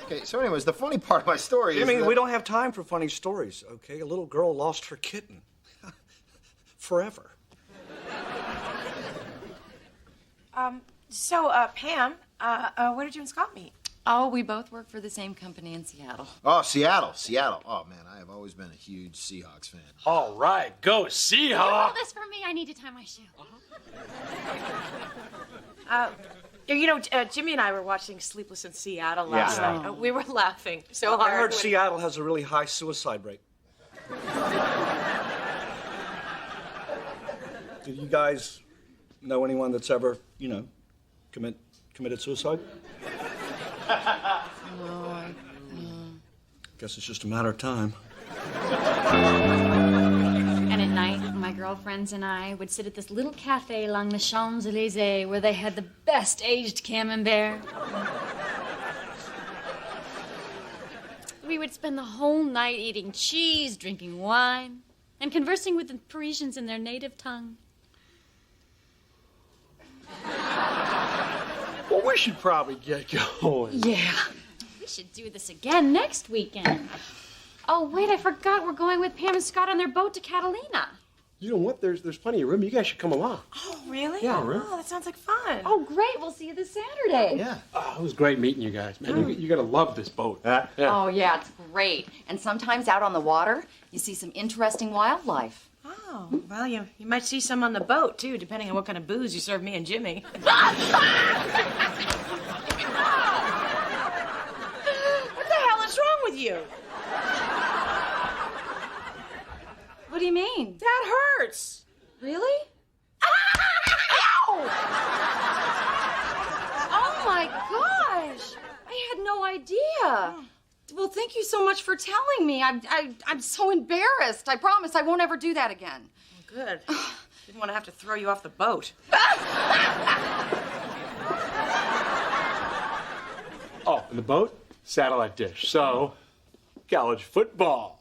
A: Okay, so anyways, the funny part of my story is
C: we don't have time for funny stories, okay? A little girl lost her kitten. Forever.
E: So, Pam, where did you and Scott meet?
V: Oh, we both work for the same company in Seattle.
A: Oh, Seattle. Oh, man, I have always been a huge Seahawks fan.
K: All right, go
D: Can you
K: Seahawks!
D: hold this for me? I need to tie my shoe.
E: Jimmy and I were watching Sleepless in Seattle last
C: Yeah.
E: night. We were laughing so hard.
C: I heard Seattle has a really high suicide rate. Do you guys know anyone that's ever, committed suicide?
V: No.
C: Guess it's just a matter of time.
D: And at night, my girlfriends and I would sit at this little cafe along the Champs-Élysées where they had the best aged camembert. We would spend the whole night eating cheese, drinking wine, and conversing with the Parisians in their native tongue.
M: Well, we should probably get going.
D: Yeah. We should do this again next weekend. Oh, wait, I forgot we're going with Pam and Scott on their boat to Catalina.
M: You know what? There's plenty of room. You guys should come along.
E: Oh, really?
M: Yeah, really?
E: Oh, that sounds like fun.
D: Oh, great. We'll see you this Saturday.
A: Yeah.
M: Oh, it was great meeting you guys, man. You gotta love this boat. Yeah.
V: Oh, yeah, it's great. And sometimes out on the water, you see some interesting wildlife.
E: Oh, well, you might see some on the boat, too, depending on what kind of booze you serve me and Jimmy.
V: What the
E: hell is wrong with you?
V: What do you mean?
E: That hurts.
V: Really?
E: Ow!
V: Oh my gosh! I had no idea. Well, thank you so much for telling me. I'm so embarrassed. I promise I won't ever do that again.
E: Good. Didn't want to have to throw you off the boat.
M: Oh, and the boat? Satellite dish. So, college football.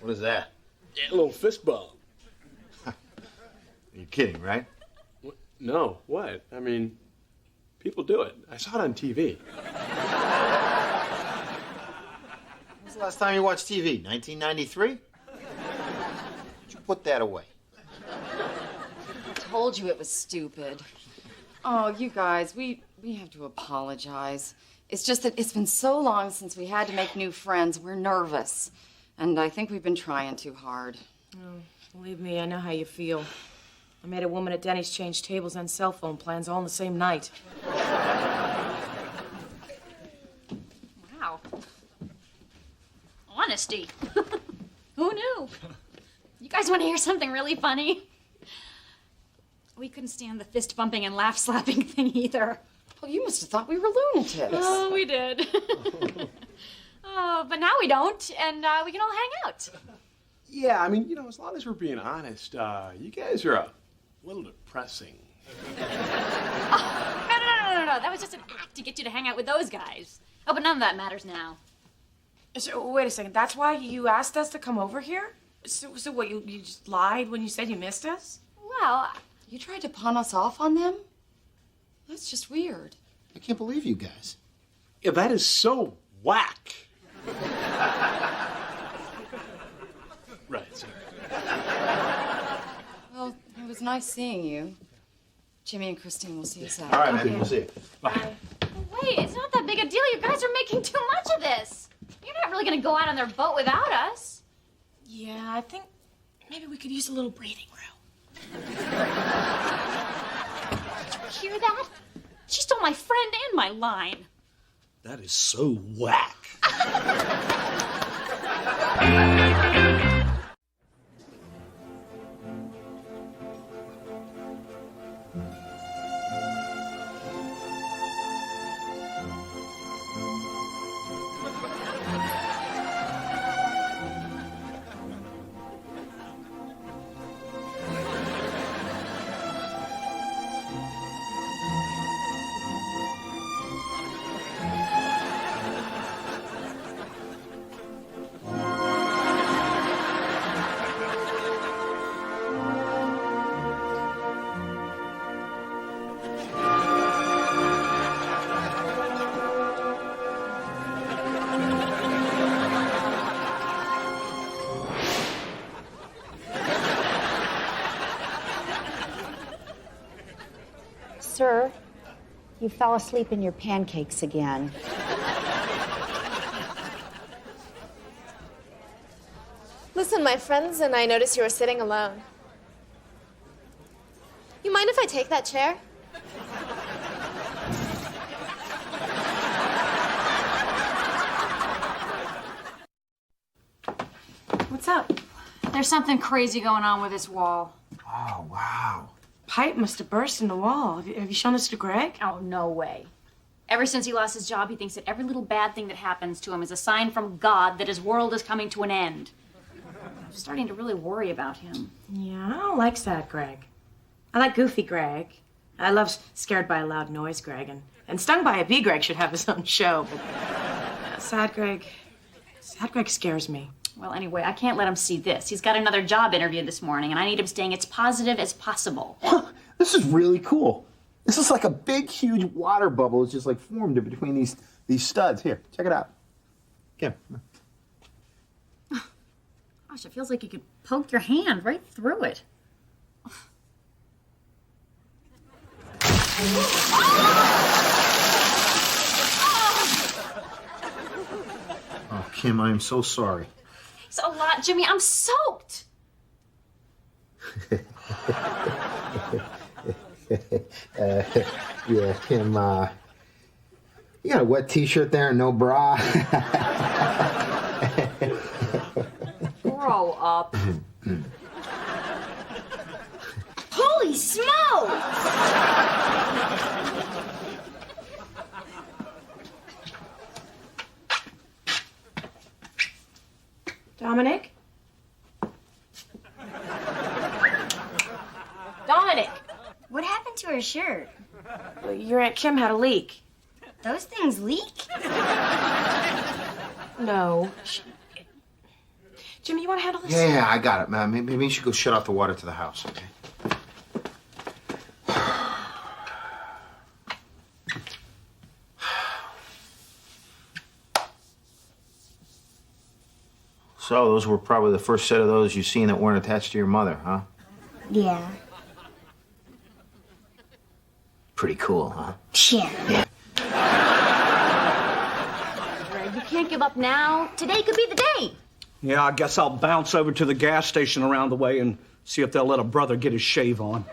A: What is that?
M: Yeah, a little fist bump.
A: You're kidding, right?
M: What? No, what? I mean, people do it. I saw it on TV.
A: When's the last time you watched TV? 1993? Did you put that away?
V: I told you it was stupid. Oh, you guys, we have to apologize. It's just that it's been so long since we had to make new friends. We're nervous. And I think we've been trying too hard.
E: Oh, believe me, I know how you feel. I made a woman at Denny's change tables and cell phone plans all in the same night.
D: Wow. Honesty. Who knew? You guys want to hear something really funny? We couldn't stand the fist bumping and laugh slapping thing either.
V: Well, you must have thought we were lunatics.
D: Oh, we did. Oh, but now we don't, and we can all hang out.
M: Yeah, I mean, as long as we're being honest, you guys are a little depressing.
D: No. That was just an act to get you to hang out with those guys. Oh, but none of that matters now.
E: So, wait a second. That's why you asked us to come over here? So what, you just lied when you said you missed us?
V: Well, you tried to pawn us off on them? That's just weird.
A: I can't believe you guys.
M: Yeah, that is so whack. Right, sir.
V: Well, it was nice seeing you. Jimmy and Christine will see you Saturday.
A: All right, man. We'll see you.
M: Bye.
D: Wait, it's not that big a deal. You guys are making too much of this. You're not really going to go out on their boat without us.
E: Yeah, I think maybe we could use a little breathing room.
D: Hear that? She stole my friend and my line.
C: That is so whack.
B: Sir, you fell asleep in your pancakes again.
H: Listen, my friends and I noticed you were sitting alone. You mind if I take that chair?
E: What's up?
D: There's something crazy going on with this wall.
A: Oh, wow.
E: Pipe must have burst in the wall. Have you shown this to Greg?
D: Oh, no way. Ever since he lost his job, he thinks that every little bad thing that happens to him is a sign from God that his world is coming to an end. I'm starting to really worry about him.
E: Yeah, I don't like sad Greg. I like goofy Greg. I love scared by a loud noise Greg. And stung by a bee Greg should have his own show. But sad Greg scares me.
D: Well, anyway, I can't let him see this. He's got another job interview this morning, and I need him staying as positive as possible.
A: This is really cool. This is like a big, huge water bubble. It's just like formed in between these studs. Here, check it out. Kim.
D: Gosh, it feels like you could poke your hand right through it.
A: Oh, Kim, I am so sorry.
D: Thanks a lot, Jimmy. I'm soaked.
A: Yeah, Kim, you got a wet t-shirt there and no bra.
D: Grow up.
N: Holy smokes!
E: Dominic? Dominic!
R: What happened to her shirt?
E: Your Aunt Kim had a leak.
R: Those things leak?
E: No. Jimmy, you want to handle this?
A: Yeah, I got it, man. Maybe you should go shut off the water to the house, okay? So, those were probably the first set of those you've seen that weren't attached to your mother, huh?
R: Yeah.
A: Pretty cool, huh?
R: Yeah.
D: Greg, you can't give up now. Today could be the day.
C: Yeah, I guess I'll bounce over to the gas station around the way and see if they'll let a brother get his shave on.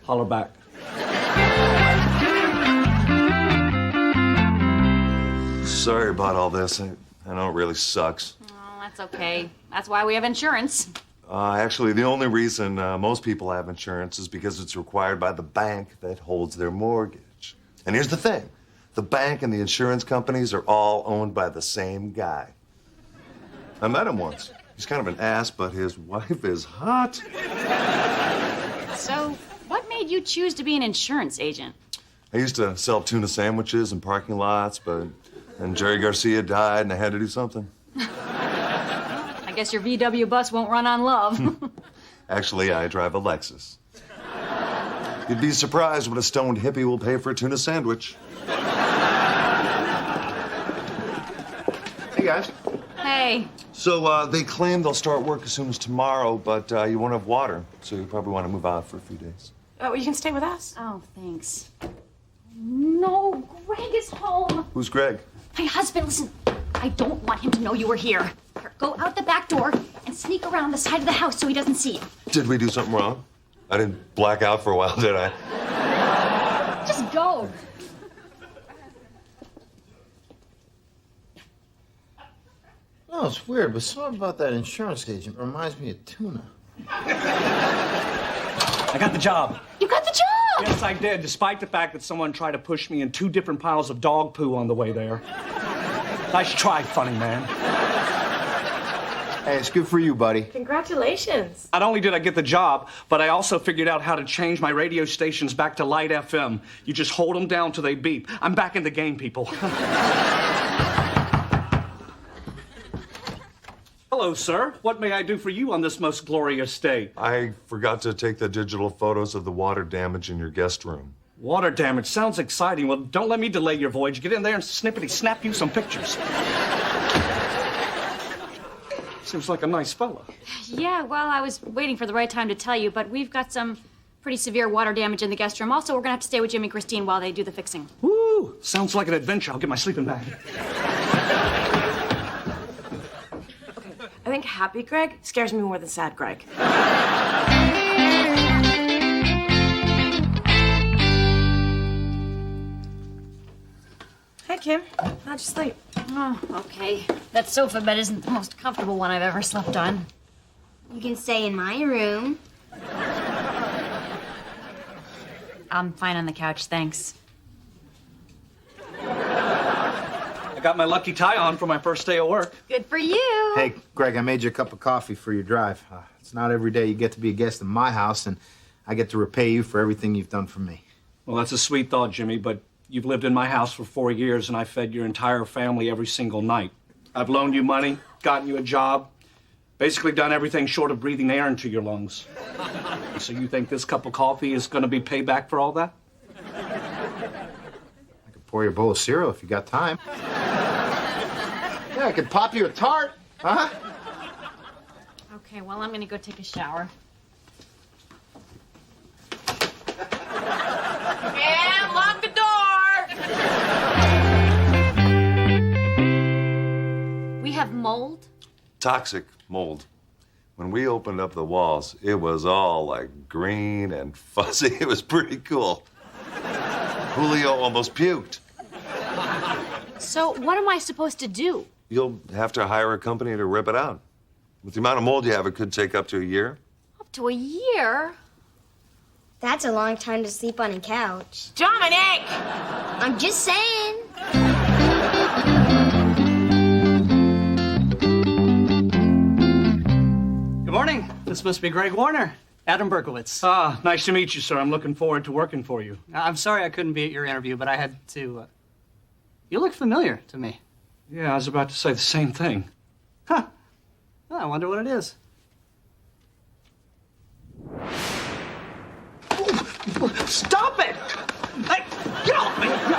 C: Holler back.
L: Sorry about all this. I know it really sucks.
D: Oh, that's okay. That's why we have insurance.
L: Actually, the only reason most people have insurance is because it's required by the bank that holds their mortgage. And here's the thing. The bank and the insurance companies are all owned by the same guy. I met him once. He's kind of an ass, but his wife is hot.
D: So, what made you choose to be an insurance agent?
L: I used to sell tuna sandwiches in parking lots, but then Jerry Garcia died and I had to do something.
D: I guess your VW bus won't run on love.
L: Actually, I drive a Lexus. You'd be surprised what a stoned hippie will pay for a tuna sandwich.
A: Hey, guys.
D: Hey.
L: So they claim they'll start work as soon as tomorrow, but you won't have water, so you probably want to move out for a few days.
E: Oh, you can stay with us?
D: Oh, thanks. No, Greg is home.
L: Who's Greg?
D: My husband, listen, I don't want him to know you were here. Here, go out the back door and sneak around the side of the house so he doesn't see you.
L: Did we do something wrong? I didn't black out for a while, did I?
D: Just go.
A: No, it's weird, but something about that insurance agent reminds me of tuna.
C: I got the job.
D: You got the job!
C: Yes, I did, despite the fact that someone tried to push me in 2 different piles of dog poo on the way there. Nice try, funny man.
A: Hey, it's good for you, buddy.
E: Congratulations.
C: Not only did I get the job, but I also figured out how to change my radio stations back to light FM. You just hold them down till they beep. I'm back in the game, people. Hello, sir. What may I do for you on this most glorious day?
L: I forgot to take the digital photos of the water damage in your guest room.
C: Water damage sounds exciting. Well, don't let me delay your voyage. Get in there and snippety snap you some pictures. Seems like a nice fella.
D: Yeah, well, I was waiting for the right time to tell you, but we've got some pretty severe water damage in the guest room. Also, we're gonna have to stay with Jimmy and Christine while they do the fixing.
C: Woo! Sounds like an adventure. I'll get my sleeping bag.
E: I think happy Greg scares me more than sad Greg. Hey, Kim. How'd you sleep?
D: Oh, okay. That sofa bed isn't the most comfortable one I've ever slept on.
R: You can stay in my room.
D: I'm fine on the couch, thanks.
C: I got my lucky tie on for my first day of work.
D: Good for you.
A: Hey, Greg, I made you a cup of coffee for your drive. It's not every day you get to be a guest in my house, and I get to repay you for everything you've done for me.
C: Well, that's a sweet thought, Jimmy, but you've lived in my house for 4 years, and I fed your entire family every single night. I've loaned you money, gotten you a job, basically done everything short of breathing air into your lungs. So you think this cup of coffee is going to be payback for all that?
A: I could pour you a bowl of cereal if you got time. Yeah, I could pop you a tart, huh?
D: Okay, well, I'm gonna go take a shower.
O: mold?
L: Toxic mold. When we opened up the walls, it was all like green and fuzzy. It was pretty cool. Julio almost puked.
O: So what am I supposed to do?
L: You'll have to hire a company to rip it out. With the amount of mold you have, it could take up to a year.
O: Up to a year?
R: That's a long time to sleep on a couch.
E: Dominic!
R: I'm just saying.
P: Good morning. This must be Greg Warner. Adam Berkowitz.
C: Ah, nice to meet you, sir. I'm looking forward to working for you.
P: I'm sorry I couldn't be at your interview, but I had to. You look familiar to me.
C: Yeah, I was about to say the same thing.
P: Huh. Well, I wonder what it is.
C: Stop it! Hey, get off me!
N: Get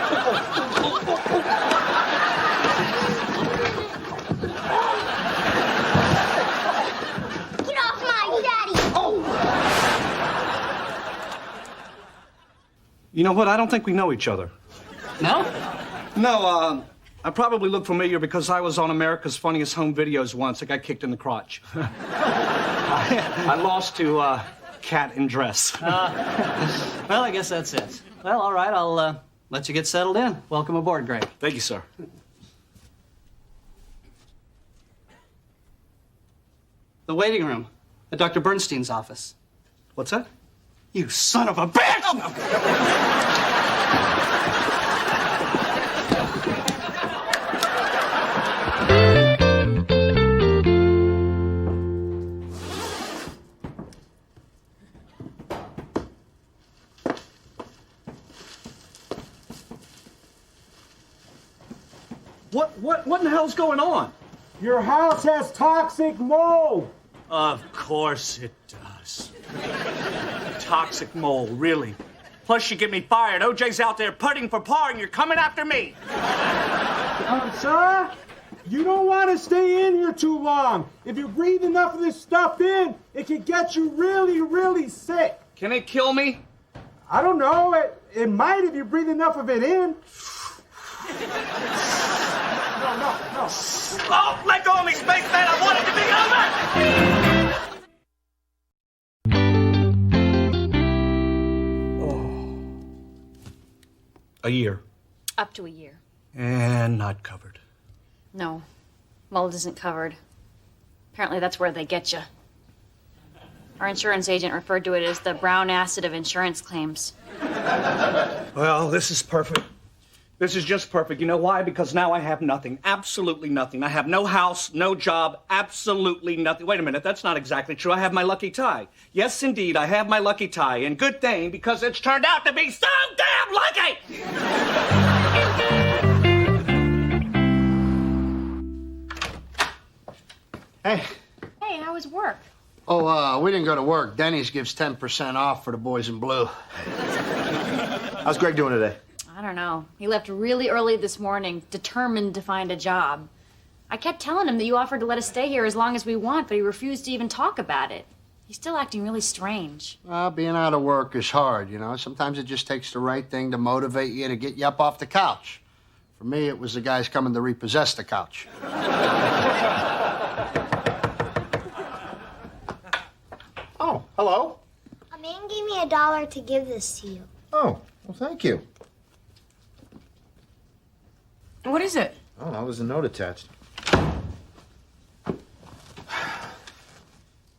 N: off my daddy!
C: You know what? I don't think we know each other.
P: No?
C: No, I probably look familiar because I was on America's Funniest Home Videos once. I got kicked in the crotch. I lost to Cat in Dress.
P: Well, I guess that's it. Well, all right. I'll let you get settled in. Welcome aboard, Greg.
C: Thank you, sir.
P: The waiting room at Dr. Bernstein's office.
C: What's that?
P: You son of a bitch!
C: What in the hell's going on?
G: Your house has toxic mold.
C: Of course it does. Toxic mold, really. Plus, you get me fired. OJ's out there putting for par, and you're coming after me.
G: Sir, you don't want to stay in here too long. If you breathe enough of this stuff in, it can get you really, really sick.
C: Can it kill me?
G: I don't know. It might if you breathe enough of it in. No.
C: Oh, let go of me, spaceman! I want it to be over! A year.
O: Up to a year.
C: And not covered.
O: No, mold isn't covered. Apparently that's where they get you. Our insurance agent referred to it as the brown acid of insurance claims.
C: Well, this is perfect. This is just perfect. You know why? Because now I have nothing. Absolutely nothing. I have no house, no job, absolutely nothing. Wait a minute, that's not exactly true. I have my lucky tie. Yes, indeed, I have my lucky tie. And good thing, because it's turned out to be so damn lucky!
A: Hey.
O: Hey, how was work?
A: Oh, we didn't go to work. Denny's gives 10% off for the boys in blue. How's Greg doing today?
O: I don't know. He left really early this morning, determined to find a job. I kept telling him that you offered to let us stay here as long as we want, but he refused to even talk about it. He's still acting really strange.
A: Well, being out of work is hard, you know. Sometimes it just takes the right thing to motivate you to get you up off the couch. For me, it was the guys coming to repossess the couch. Oh, hello.
N: A man gave me $1 to give this to you.
A: Oh, well, thank you.
E: What is it?
A: Oh, that was a note attached.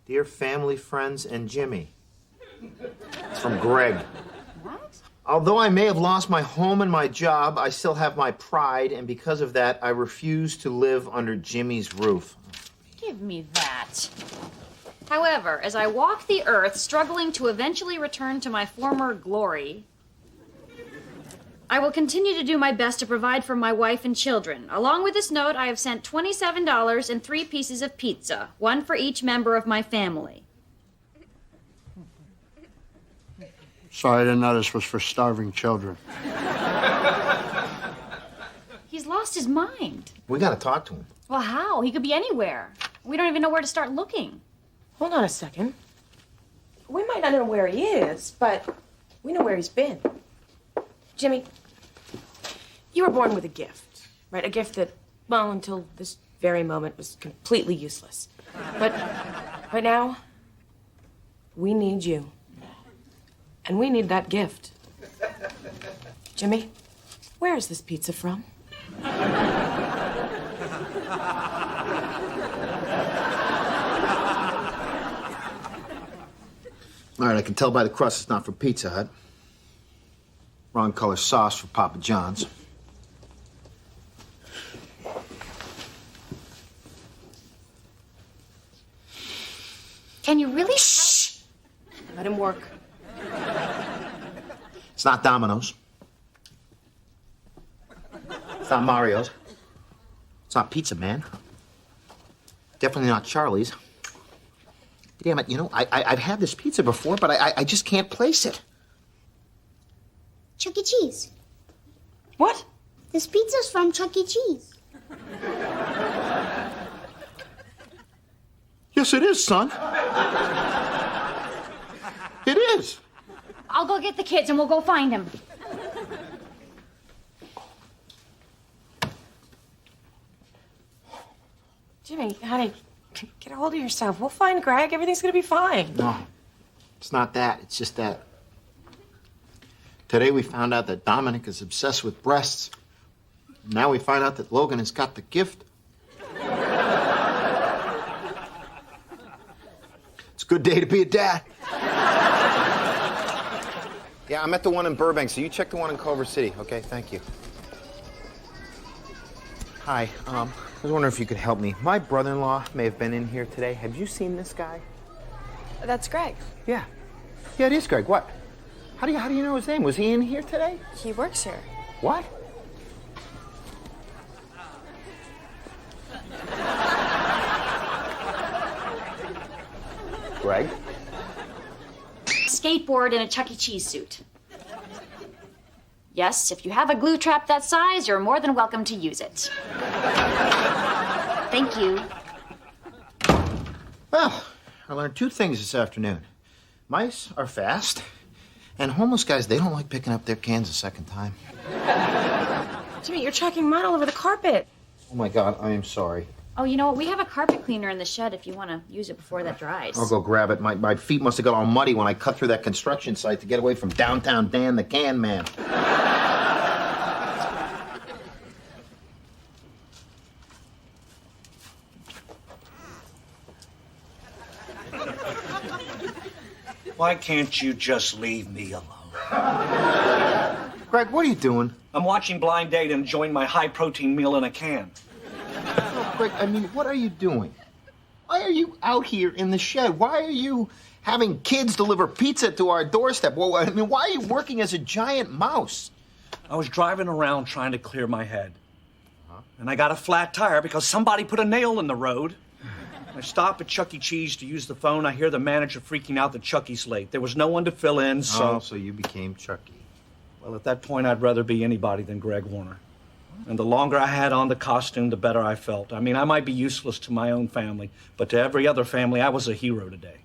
A: Dear family, friends, and Jimmy. It's from Greg.
O: What?
A: Although I may have lost my home and my job, I still have my pride, and because of that, I refuse to live under Jimmy's roof.
O: Give me that. However, as I walk the earth, struggling to eventually return to my former glory, I will continue to do my best to provide for my wife and children. Along with this note, I have sent $27 and 3 pieces of pizza, one for each member of my family.
A: Sorry, I didn't know this was for starving children.
O: He's lost his mind.
A: We gotta talk to him.
O: Well, how? He could be anywhere. We don't even know where to start looking.
E: Hold on a second. We might not know where he is, but we know where he's been. Jimmy, you were born with a gift, right? A gift that, well, until this very moment was completely useless. But right now, we need you. And we need that gift. Jimmy, where is this pizza from?
A: All right, I can tell by the crust it's not from Pizza Hut. Wrong color sauce for Papa John's.
O: Can you really? Shh!
E: Let him work.
A: It's not Domino's. It's not Mario's. It's not Pizza Man. Definitely not Charlie's. Damn it, you know, I've had this pizza before, but I just can't place it.
N: Chuck E. Cheese.
E: What?
N: This pizza's from Chuck E. Cheese.
A: Yes, it is, son. It is.
O: I'll go get the kids and we'll go find him.
E: Jimmy, honey, get a hold of yourself. We'll find Greg. Everything's gonna be fine.
A: No, it's not that. It's just that. Today we found out that Dominic is obsessed with breasts. Now we find out that Logan has got the gift. It's a good day to be a dad.
I: Yeah, I'm at the one in Burbank, so you check the one in Culver City, okay? Thank you. Hi, I was wondering if you could help me. My brother-in-law may have been in here today. Have you seen this guy?
J: That's Greg.
I: Yeah. Yeah, it is Greg. What? How do you know his name? Was he in here today?
J: He works here.
I: What? Greg?
O: Skateboard in a Chuck E. Cheese suit. Yes, if you have a glue trap that size, you're more than welcome to use it. Thank you.
A: Well, I learned two things this afternoon. Mice are fast, and homeless guys, they don't like picking up their cans a second time.
E: Jimmy, you're tracking mud all over the carpet.
A: Oh my God, I am sorry.
O: Oh, you know what? We have a carpet cleaner in the shed if you want to use it before that dries.
A: I'll go grab it. My feet must have got all muddy when I cut through that construction site to get away from downtown Dan the Can Man.
C: Why can't you just leave me alone?
A: Greg, what are you doing?
C: I'm watching Blind Date and enjoying my high-protein meal in a can.
A: No, Greg, I mean, what are you doing? Why are you out here in the shed? Why are you having kids deliver pizza to our doorstep? Well, I mean, why are you working as a giant mouse?
C: I was driving around trying to clear my head. And I got a flat tire because somebody put a nail in the road. I stop at Chuck E. Cheese to use the phone. I hear the manager freaking out that Chucky's late. There was no one to fill in, so...
A: Oh, so you became Chucky.
C: Well, at that point, I'd rather be anybody than Greg Warner. And the longer I had on the costume, the better I felt. I mean, I might be useless to my own family, but to every other family, I was a hero today.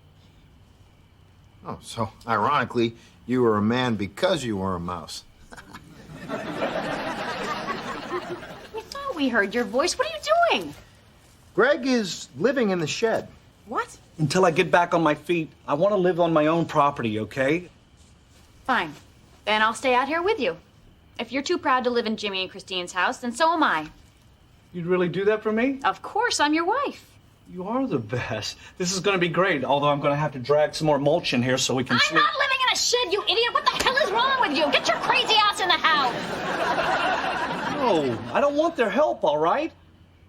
A: Oh, so ironically, you were a man because you were a mouse.
O: We thought we heard your voice. What are you doing?
A: Greg is living in the shed.
E: What?
C: Until I get back on my feet, I want to live on my own property, okay?
O: Fine. Then I'll stay out here with you. If you're too proud to live in Jimmy and Christine's house, then so am I.
C: You'd really do that for me?
O: Of course, I'm your wife.
C: You are the best. This is going to be great, although I'm going to have to drag some more mulch in here so we can
O: I'm
C: sleep.
O: not living in a shed, you idiot! What the hell is wrong with you? Get your crazy ass in the house!
C: No, I don't want their help, all right?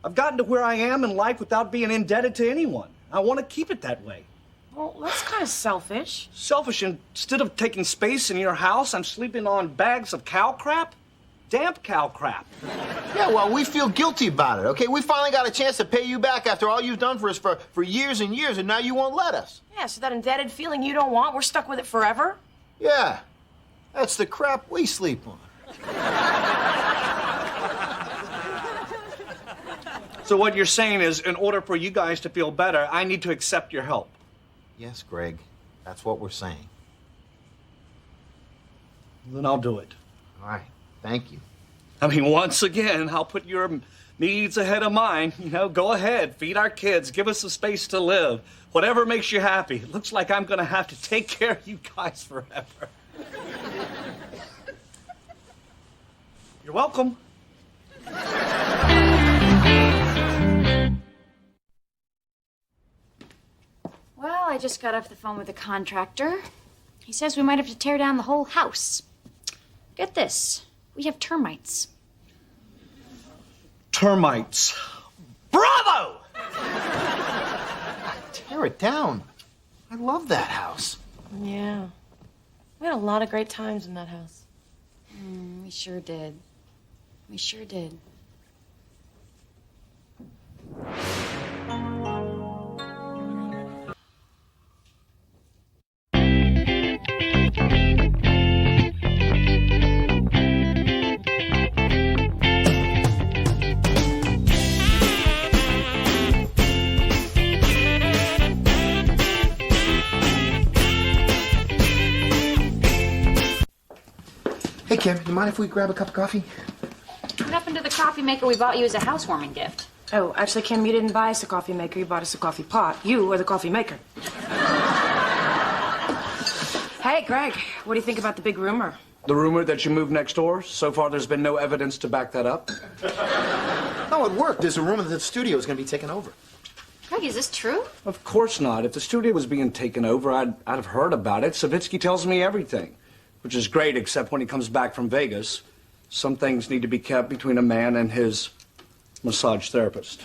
C: I've gotten to where I am in life without being indebted to anyone. I want to keep it that way.
E: Well, that's kind of selfish.
C: Selfish? Instead of taking space in your house, I'm sleeping on bags of cow crap? Damp cow crap.
A: Yeah, well, we feel guilty about it, okay? We finally got a chance to pay you back after all you've done for us for years and years, and now you won't let us.
E: Yeah, so that indebted feeling you don't want, we're stuck with it forever?
A: Yeah, that's the crap we sleep on.
C: So what you're saying is, in order for you guys to feel better, I need to accept your help.
A: Yes, Greg, that's what we're saying.
C: Then I'll do it.
A: All right, thank you.
C: I mean, once again, I'll put your Needs ahead of mine. You know, go ahead, feed our kids, give us a space to live. Whatever makes you happy. It looks like I'm gonna have to take care of you guys forever. You're welcome.
O: Well, I just got off the phone with the contractor. He says we might have to tear down the whole house. Get this. We have termites.
C: Termites. Bravo!
A: Tear it down. I love that house.
E: Yeah. We had a lot of great times in that house.
O: We sure did. We sure did.
A: Hey, Kim, you mind if we grab a cup of coffee?
O: What happened to the coffee maker we bought you as a housewarming gift?
E: Oh, actually, Kim, you didn't buy us a coffee maker. You bought us a coffee pot. You are the coffee maker. Hey, Greg, what do you think about the big rumor?
C: The rumor that you moved next door? So far, there's been no evidence to back that up.
A: No, it worked. There's a rumor that the studio is going to be taken over.
O: Greg, is this true?
C: Of course not. If the studio was being taken over, I'd have heard about it. Savitsky tells me everything, which is great, except when he comes back from Vegas. Some things need to be kept between a man and his massage therapist.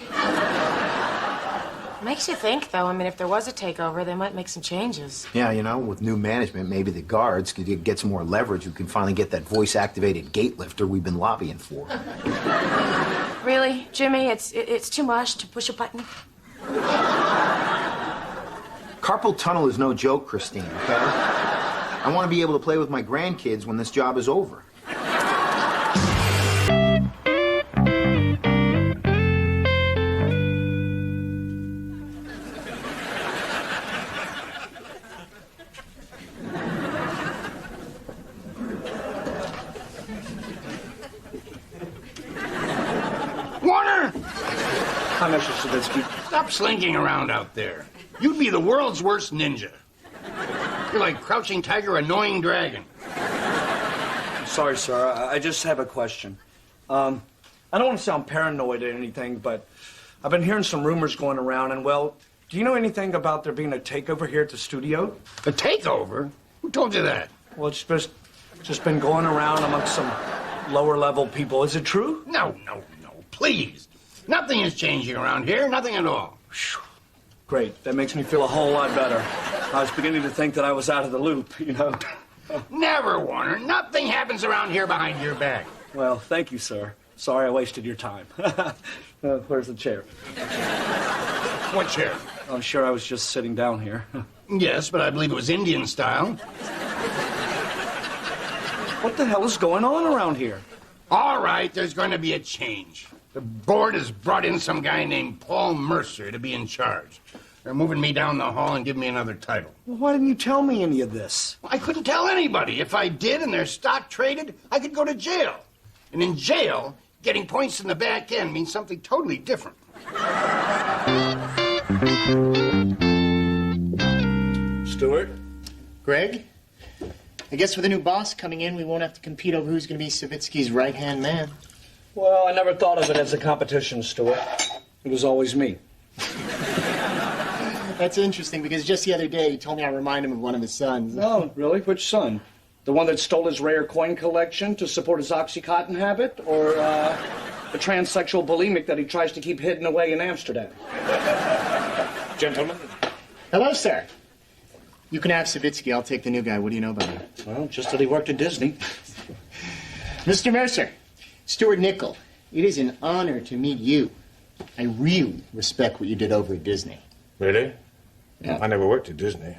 E: Makes you think, though. I mean, if there was a takeover, they might make some changes.
A: Yeah, you know, with new management, maybe the guards could get some more leverage. We can finally get that voice-activated gate lifter we've been lobbying for.
E: Really, Jimmy? It's too much to push a button?
A: Carpal tunnel is no joke, Christine, okay? I want to be able to play with my grandkids when this job is over.
G: Warner!
C: Hi, Mr. Savitsky.
G: Stop slinking around out there. You'd be the world's worst ninja. You're like Crouching Tiger, Annoying Dragon.
C: Sorry, sir. I just have a question. I don't want to sound paranoid or anything, but I've been hearing some rumors going around, and, well, do you know anything about there being a takeover here at the studio?
G: A takeover? Who told you that?
C: Well, it's just been going around amongst some lower-level people. Is it true?
G: No, please. Nothing is changing around here, nothing at all.
C: Great. That makes me feel a whole lot better. I was beginning to think that I was out of the loop, you know.
G: Never, Warner. Nothing happens around here behind your back.
C: Well, thank you, sir. Sorry I wasted your time. Where's the chair?
G: What chair?
C: I'm sure I was just sitting down here.
G: Yes, but I believe it was Indian style.
C: What the hell is going on around here?
G: All right, there's going to be a change. The board has brought in some guy named Paul Mercer to be in charge. They're moving me down the hall and giving me another title.
C: Well, why didn't you tell me any of this?
G: I couldn't tell anybody. If I did and their stock traded, I could go to jail. And in jail, getting points in the back end means something totally different.
C: Stuart?
F: Greg? I guess with a new boss coming in, we won't have to compete over who's going to be Savitsky's right-hand man.
C: Well, I never thought of it as a competition, Stuart. It was always me.
F: That's interesting, because just the other day, he told me I remind him of one of his sons.
C: Oh, really? Which son? The one that stole his rare coin collection to support his Oxycontin habit? Or, the transsexual bulimic that he tries to keep hidden away in Amsterdam?
F: Gentlemen. Hello, sir. You can have Savitsky. I'll take the new guy. What do you know about him?
C: Well, just that he worked at Disney.
F: Mr. Mercer, Stuart Nickel, it is an honor to meet you. I really respect what you did over at Disney.
Q: Really?
F: Yeah.
Q: I never worked at Disney.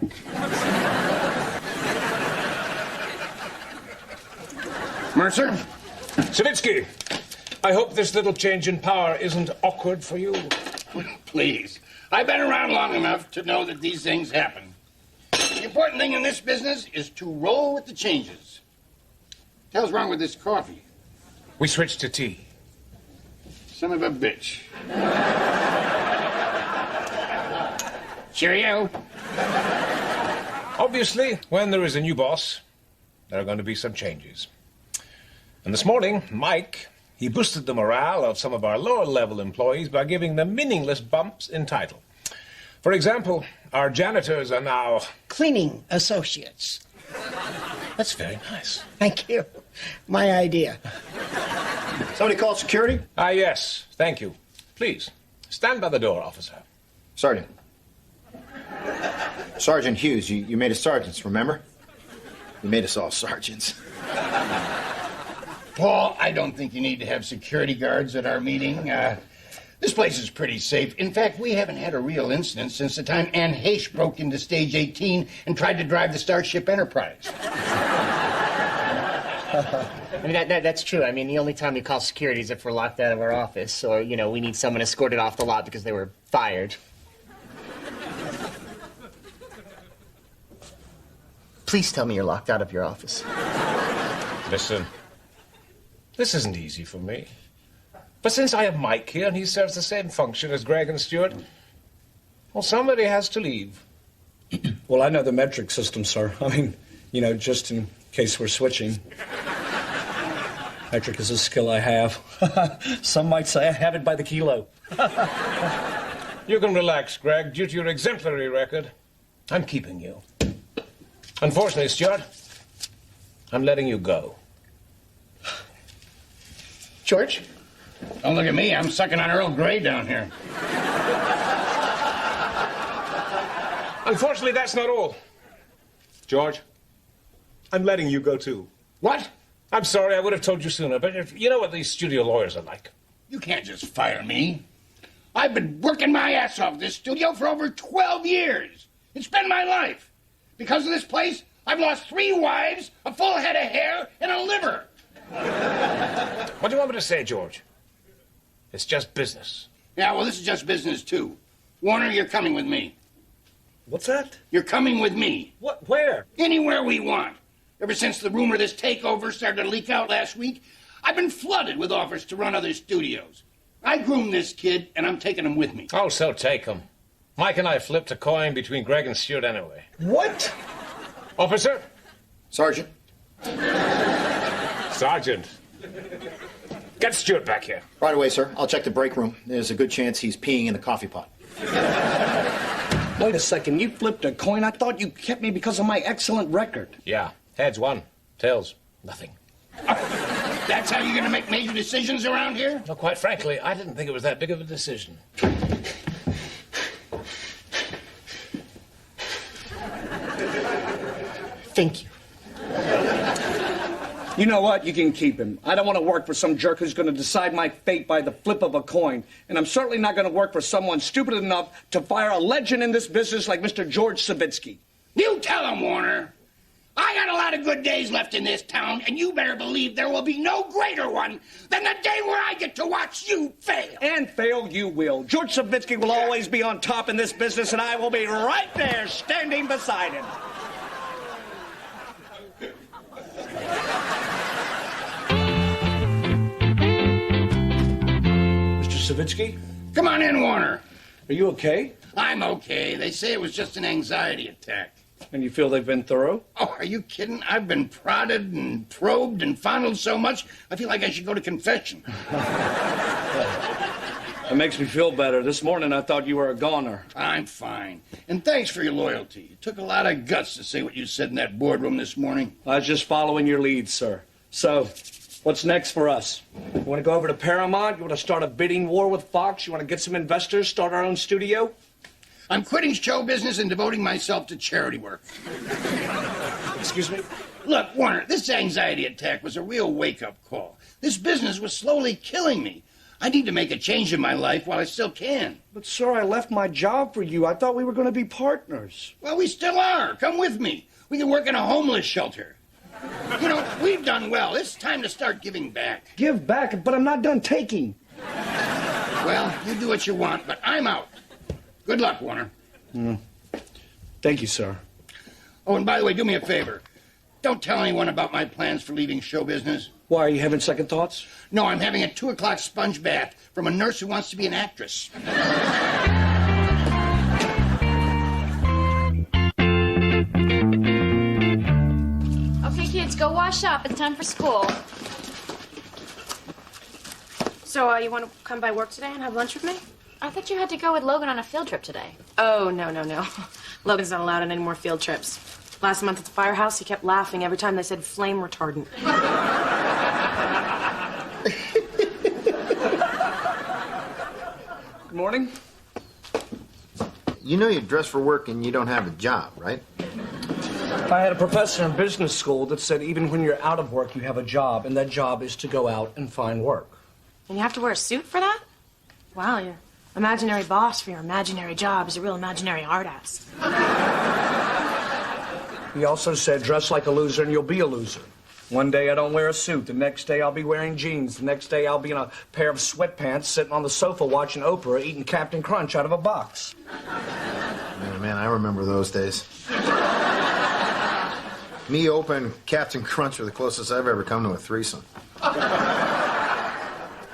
G: Mercer?
Q: Savitsky, I hope this little change in power isn't awkward for you.
G: Please. I've been around long enough to know that these things happen. The important thing in this business is to roll with the changes. What the hell's wrong with this coffee?
Q: We switched to tea.
S: son of a bitch. Cheerio.
Q: Obviously, when there is a new boss, there are going to be some changes. And this morning, Mike, he boosted the morale of some of our lower-level employees by giving them meaningless bumps in title. For example, our janitors are now
F: Cleaning associates.
Q: That's very nice.
F: Thank you. My idea. Somebody call security?
Q: Yes. Thank you. Please, stand by the door, officer.
A: Sergeant. Sergeant Hughes, you made us sergeants, remember? You made us all sergeants.
S: Paul, I don't think you need to have security guards at our meeting. This place is pretty safe. In fact, we haven't had a real incident since the time Anne Heche broke into Stage 18 and tried to drive the Starship Enterprise.
F: I mean, that's true. I mean, the only time we call security is if we're locked out of our office or, you know, we need someone escorted off the lot because they were fired. Please tell me you're locked out of your office.
Q: Listen, this isn't easy for me. But since I have Mike here and he serves the same function as Greg and Stuart, well, somebody has to leave.
C: Well, I know the metric system, sir. I mean, you know, just in case we're switching. Metric is a skill I have. Some might say I have it by the kilo.
Q: You can relax, Greg. Due to your exemplary record, I'm keeping you. Unfortunately, Stuart, I'm letting you go.
S: George? Don't look at me. I'm sucking on Earl Grey down here.
Q: Unfortunately, that's not all. George, I'm letting you go, too.
S: What?
Q: I'm sorry, I would have told you sooner, but you know what these studio lawyers are like.
S: You can't just fire me. I've been working my ass off this studio for over 12 years. It's been my life. Because of this place, I've lost 3 wives, a full head of hair, and a liver.
Q: What do you want me to say, George? It's just business.
S: Yeah, well, this is just business, too. Warner, you're coming with me.
C: What's that?
S: You're coming with me.
C: What? Where?
S: Anywhere we want. Ever since the rumor of this takeover started to leak out last week, I've been flooded with offers to run other studios. I groomed this kid, and I'm taking him with me.
Q: Oh, so take him. Mike and I flipped a coin between Greg and Stuart anyway.
C: What?
Q: Officer?
A: Sergeant.
Q: Sergeant. Get Stuart back here.
A: Right away, sir. I'll check the break room. There's a good chance he's peeing in the coffee pot.
C: Wait a second. You flipped a coin? I thought you kept me because of my excellent record.
Q: Yeah. Heads won. Tails, nothing.
S: That's how you're going to make major decisions around here?
Q: Well, quite frankly, I didn't think it was that big of a decision.
F: Thank you.
C: You know what? You can keep him. I don't want to work for some jerk who's going to decide my fate by the flip of a coin. And I'm certainly not going to work for someone stupid enough to fire a legend in this business like Mr. George Savitsky.
S: You tell him, Warner. I got a lot of good days left in this town, and you better believe there will be no greater one than the day where I get to watch you fail.
C: And fail you will. George Savitsky will always be on top in this business, and I will be right there standing beside him. Mr. Savitsky?
S: Come on in, Warner.
C: Are you okay?
S: I'm okay. They say it was just an anxiety attack.
C: And you feel they've been thorough?
S: Oh, are you kidding? I've been prodded and probed and fondled so much, I feel like I should go to confession.
C: It makes me feel better. This morning I thought you were a goner.
S: I'm fine. And thanks for your loyalty. It took a lot of guts to say what you said in that boardroom this morning.
C: I was just following your lead, sir. So, what's next for us? You want to go over to Paramount? You want to start a bidding war with Fox? You want to get some investors, start our own studio?
S: I'm quitting show business and devoting myself to charity work.
C: Excuse me?
S: Look, Warner, this anxiety attack was a real wake-up call. This business was slowly killing me. I need to make a change in my life while I still can.
C: But, sir, I left my job for you. I thought we were going to be partners.
S: Well, we still are. Come with me. We can work in a homeless shelter. You know, we've done well. It's time to start giving back.
C: Give back, but I'm not done taking.
S: Well, you do what you want, but I'm out. Good luck, Warner.
C: Thank you, sir.
S: Oh, and by the way, do me a favor. Don't tell anyone about my plans for leaving show business.
C: Why, are you having second thoughts?
S: No, I'm having a 2 o'clock sponge bath from a nurse who wants to be an actress.
O: Okay, kids, go wash up. It's time for school.
E: So, you want to come by work today and have lunch with me?
O: I thought you had to go with Logan on a field trip today.
E: Oh, no. Logan's not allowed on any more field trips. Last month at the firehouse, he kept laughing every time they said flame retardant.
C: Good morning.
A: You know you dress for work and you don't have a job, right?
C: I had a professor in business school that said even when you're out of work, you have a job, and that job is to go out and find work.
E: And you have to wear a suit for that? Wow, your imaginary boss for your imaginary job is a real imaginary hard ass.
C: He also said, dress like a loser and you'll be a loser. One day I don't wear a suit. The next day I'll be wearing jeans. The next day I'll be in a pair of sweatpants sitting on the sofa watching Oprah eating Captain Crunch out of a box.
A: Man, I remember those days. Me, Oprah, and Captain Crunch are the closest I've ever come to a threesome.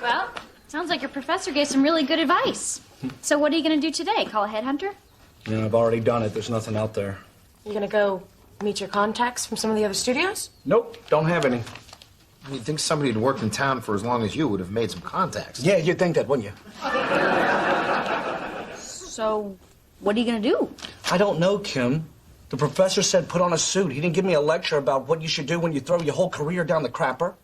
O: Well, sounds like your professor gave some really good advice. So what are you going to do today? Call a headhunter?
C: Yeah, I've already done it. There's nothing out there.
E: You gonna go meet your contacts from some of the other studios?
C: Nope, don't have any.
A: You'd think somebody who'd worked in town for as long as you would have made some contacts.
C: Yeah, you'd think that, wouldn't you?
O: So, what are you going to do?
C: I don't know, Kim. The professor said put on a suit. He didn't give me a lecture about what you should do when you throw your whole career down the crapper.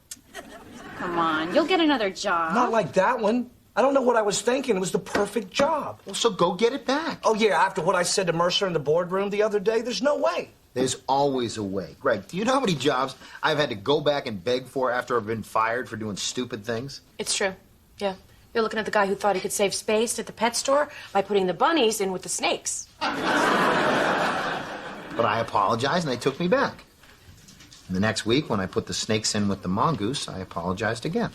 O: Come on, you'll get another job.
C: Not like that one. I don't know what I was thinking. It was the perfect job.
A: Well, so go get it back.
C: Oh, yeah, after what I said to Mercer in the boardroom the other day, there's no way.
A: There's always a way. Greg, do you know how many jobs I've had to go back and beg for after I've been fired for doing stupid things?
E: It's true. Yeah. You're looking at the guy who thought he could save space at the pet store by putting the bunnies in with the snakes.
A: But I apologized and they took me back. And the next week, when I put the snakes in with the mongoose, I apologized again.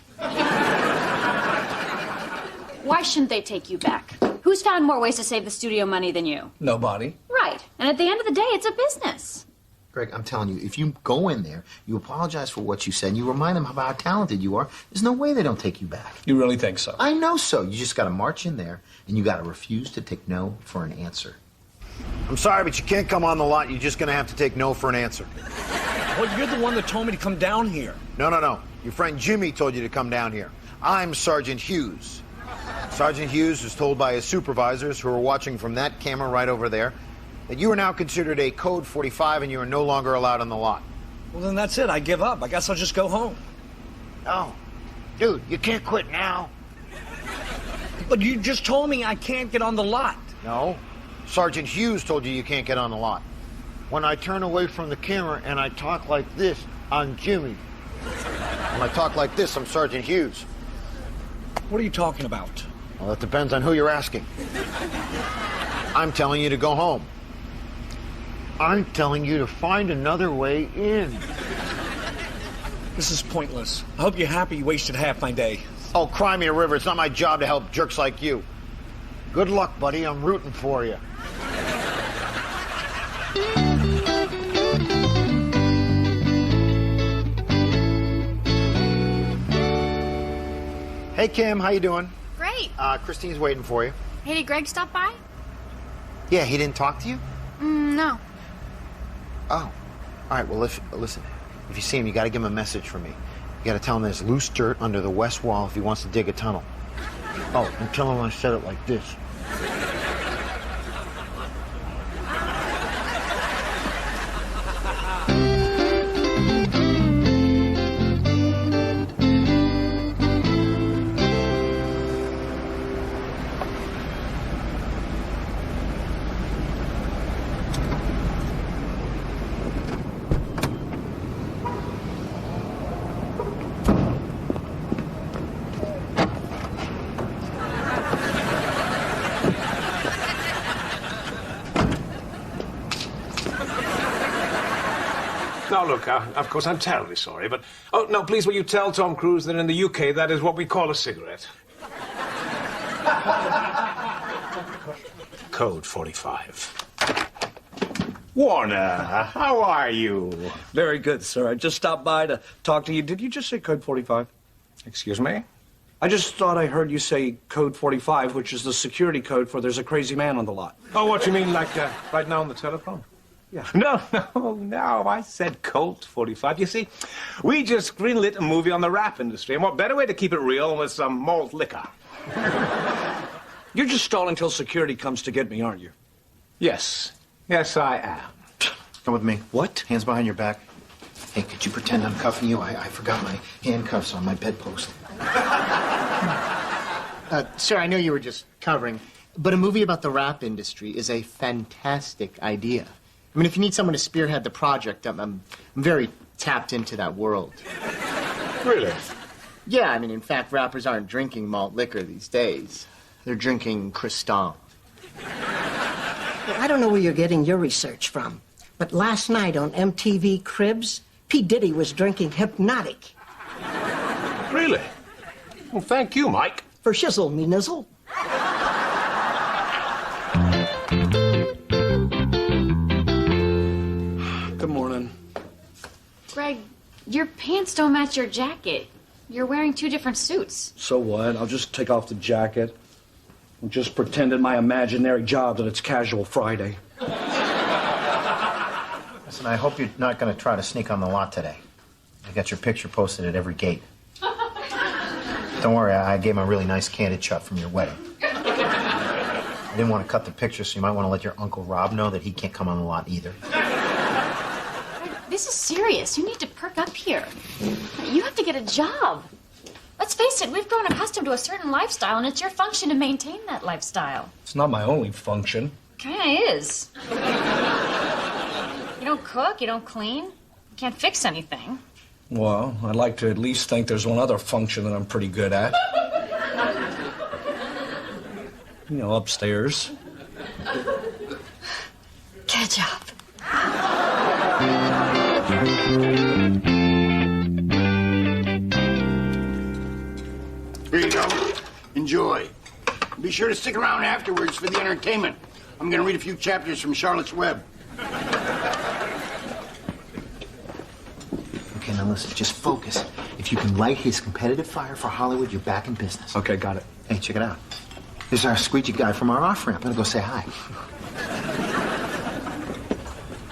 O: Why shouldn't they take you back? Who's found more ways to save the studio money than you?
C: Nobody.
O: Right. And at the end of the day, it's a business.
A: Greg, I'm telling you, if you go in there, you apologize for what you said, and you remind them about how talented you are, there's no way they don't take you back.
C: You really think so?
A: I know so. You just got to march in there, and you got to refuse to take no for an answer.
I: I'm sorry, but you can't come on the lot. You're just going to have to take no for an answer.
C: Well, you're the one that told me to come down here.
I: No. Your friend Jimmy told you to come down here. I'm Sergeant Hughes. Sergeant Hughes was told by his supervisors, who are watching from that camera right over there, that you are now considered a Code 45 and you are no longer allowed on the lot.
C: Well, then that's it. I give up. I guess I'll just go home.
S: No. Dude, you can't quit now.
C: But you just told me I can't get on the lot.
I: No. Sergeant Hughes told you can't get on the lot.
S: When I turn away from the camera and I talk like this, I'm Jimmy.
I: When I talk like this, I'm Sergeant Hughes.
C: What are you talking about?
I: Well, that depends on who you're asking. I'm telling you to go home.
S: I'm telling you to find another way in.
C: This is pointless. I hope you're happy you wasted half my day.
I: Oh, cry me a river. It's not my job to help jerks like you.
S: Good luck, buddy. I'm rooting for you.
I: Hey, Kim, how you doing?
O: Great.
I: Christine's waiting for you.
O: Hey, did Greg stop by?
I: Yeah, he didn't talk to you?
O: No.
I: Oh. All right, well, listen. If you see him, you got to give him a message from me. You got to tell him there's loose dirt under the west wall if he wants to dig a tunnel.
S: Oh, and tell him I said it like this.
Q: Now, look, of course, I'm terribly sorry, but... Oh, no, please, will you tell Tom Cruise that in the UK, that is what we call a cigarette? Code 45. Warner, how are you?
C: Very good, sir. I just stopped by to talk to you. Did you just say code 45?
Q: Excuse me?
C: I just thought I heard you say code 45, which is the security code for there's a crazy man on the lot.
Q: Oh, what you mean, like right now on the telephone?
C: Yeah.
Q: No, I said Colt 45. You see, we just greenlit a movie on the rap industry, and what better way to keep it real than with some malt liquor?
C: You're just stalling till security comes to get me, aren't you?
Q: Yes. Yes, I am.
A: Come with me.
C: What?
A: Hands behind your back. Hey, could you pretend I'm cuffing you? I forgot my handcuffs on my bedpost.
F: Sir, I know you were just covering, but a movie about the rap industry is a fantastic idea. I mean, if you need someone to spearhead the project, I'm very tapped into that world.
Q: Really?
F: Yeah, I mean, in fact, rappers aren't drinking malt liquor these days. They're drinking Cristal.
T: I don't know where you're getting your research from, but last night on MTV Cribs, P. Diddy was drinking Hypnotic.
Q: Really? Well, thank you, Mike.
T: For shizzle, me nizzle.
C: Good morning.
O: Greg, your pants don't match your jacket. You're wearing two different suits.
C: So what? I'll just take off the jacket and just pretend in my imaginary job that it's Casual Friday.
A: Listen, I hope you're not going to try to sneak on the lot today. I got your picture posted at every gate. Don't worry, I gave him a really nice candid shot from your wedding. I didn't want to cut the picture, so you might want to let your Uncle Rob know that he can't come on the lot either.
O: This is serious. You need to perk up here. You have to get a job. Let's face it, we've grown accustomed to a certain lifestyle, and it's your function to maintain that lifestyle.
C: It's not my only function.
O: Kinda is. You don't cook, you don't clean, you can't fix anything.
C: Well, I'd like to at least think there's one other function that I'm pretty good at. You know, upstairs.
O: Get a job.
S: Here you go. Enjoy. Be sure to stick around afterwards for the entertainment. I'm going to read a few chapters from Charlotte's Web.
A: Okay, now listen, just focus. If you can light his competitive fire for Hollywood, you're back in business.
C: Okay, got it.
A: Hey, check it out. There's our squeegee guy from our off-ramp. I'm gonna go say hi.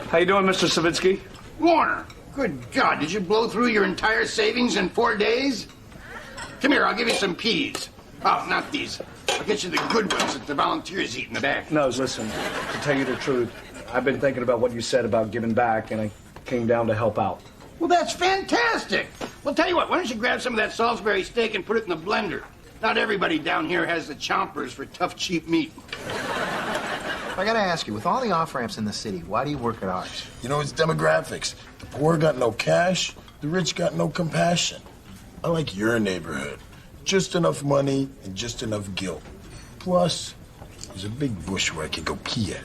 C: How you doing, Mr. Savitsky?
S: Warner, good God, did you blow through your entire savings in 4 days? Come here, I'll give you some peas. Oh, not these. I'll get you the good ones that the volunteers eat in the back.
C: No, listen, to tell you the truth, I've been thinking about what you said about giving back, and I came down to help out.
S: Well, that's fantastic. Well, tell you what, why don't you grab some of that Salisbury steak and put it in the blender? Not everybody down here has the chompers for tough, cheap meat.
A: I gotta ask you, with all the off-ramps in the city, why do you work at ours?
U: You know, it's demographics. The poor got no cash, the rich got no compassion. I like your neighborhood. Just enough money and just enough guilt. Plus, there's a big bush where I can go pee at.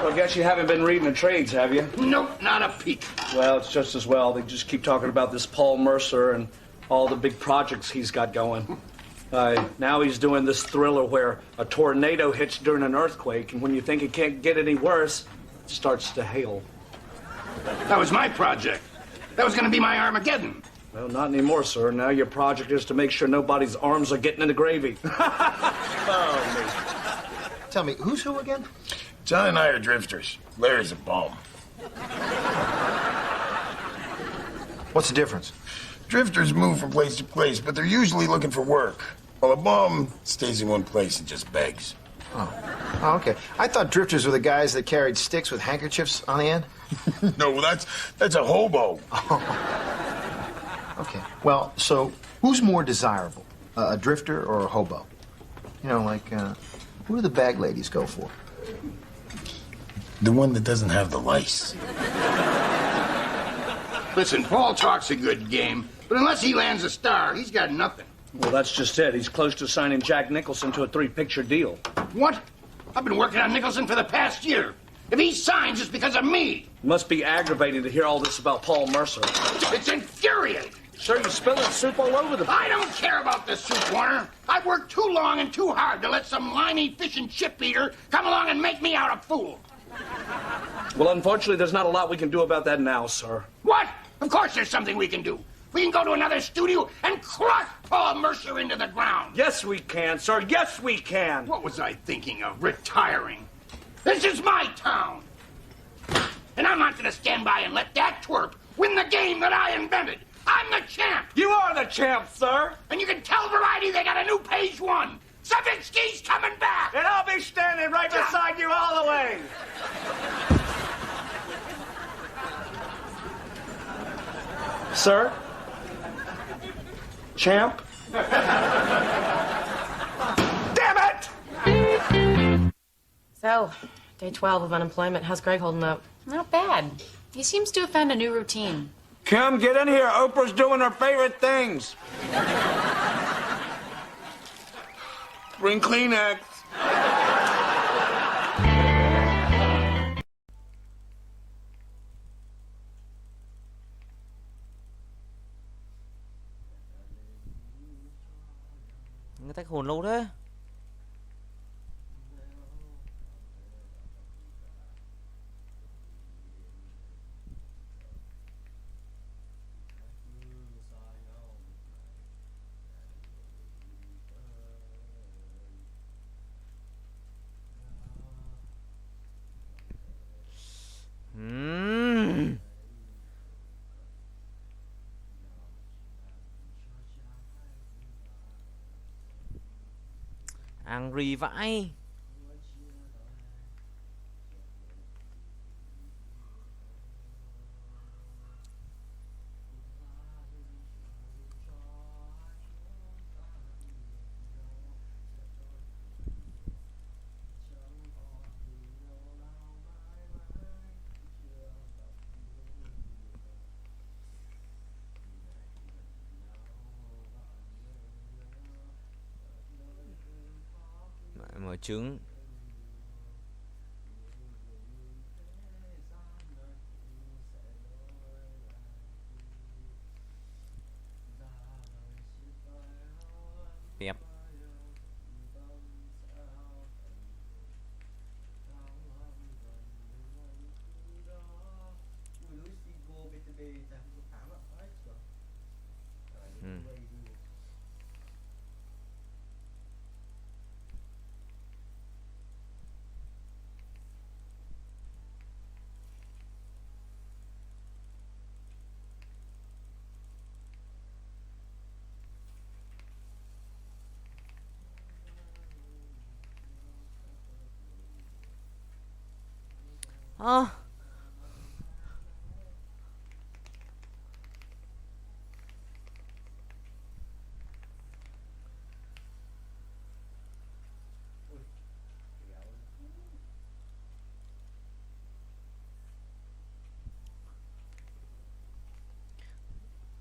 C: Well, I guess you haven't been reading the trades, have you?
S: Nope, not a peep.
C: Well, it's just as well. They just keep talking about this Paul Mercer and all the big projects he's got going. Now he's doing this thriller where a tornado hits during an earthquake, and when you think it can't get any worse, it starts to hail.
S: That was my project. That was going to be my Armageddon.
C: Well, not anymore, sir. Now your project is to make sure nobody's arms are getting in the gravy.
A: Tell me, who's who again?
U: John and I are drifters. Larry's a bum.
A: What's the difference?
U: Drifters move from place to place, but they're usually looking for work, while a bum stays in one place and just begs.
A: Oh, okay. I thought drifters were the guys that carried sticks with handkerchiefs on the end.
U: No, that's a hobo.
A: Oh. Okay. Well, so who's more desirable, a drifter or a hobo? You know, like, who do the bag ladies go for?
U: The one that doesn't have the lice.
S: Listen, Paul talks a good game, but unless he lands a star, he's got nothing.
C: Well, that's just it. He's close to signing Jack Nicholson to a 3-picture deal.
S: What? I've been working on Nicholson for the past year. If he signs, it's because of me.
C: It must be aggravating to hear all this about Paul Mercer.
S: It's infuriating.
C: Sir, you're spilling soup all over the place.
S: I don't care about the soup, Warner. I've worked too long and too hard to let some limey fish and chip eater come along and make me out a fool.
C: Well, unfortunately, there's not a lot we can do about that now, sir.
S: What? Of course there's something we can do. We can go to another studio and crush Paul Mercer into the ground.
C: Yes, we can, sir. Yes, we can.
S: What was I thinking of? Retiring. This is my town. And I'm not going to stand by and let that twerp win the game that I invented. I'm the champ.
C: You are the champ, sir.
S: And you can tell Variety they got a new page one. Savitsky's coming back.
C: And I'll be standing right beside you all the way. Sir? Champ? Damn it!
E: So, day 12 of unemployment. How's Greg holding up?
O: Not bad. He seems to have found a new routine.
C: Kim, get in here. Oprah's doing her favorite things. Bring Kleenex.
K: Người ta hồn lâu thế. Ăn rì vãi. Mở trứng. Đẹp.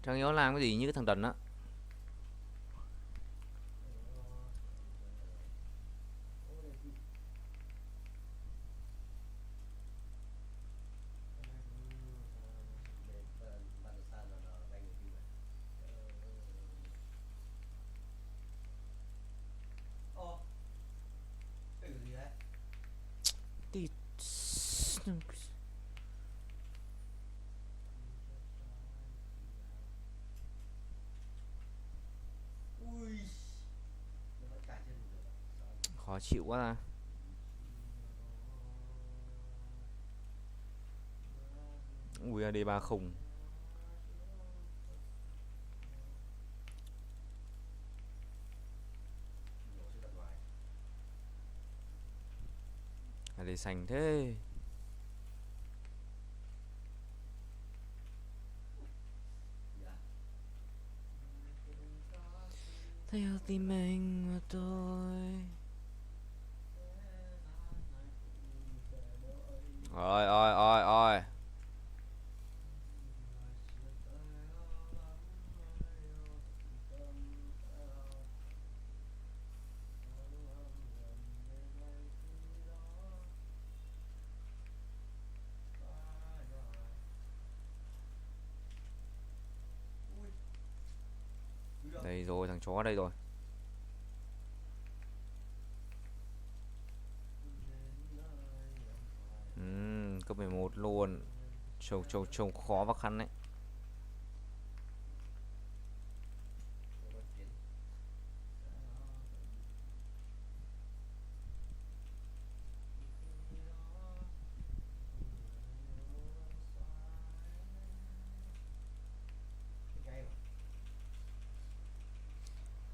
K: Thằng nhớ làm cái gì như cái thằng Tình á. Khó chịu quá à. Ui AD 30. AD xanh thế. Theo tim mình mà tôi. Ôi.
M: rồi, thằng chó đây rồi. Cấp 11 luôn. Trông khó và khăn đấy.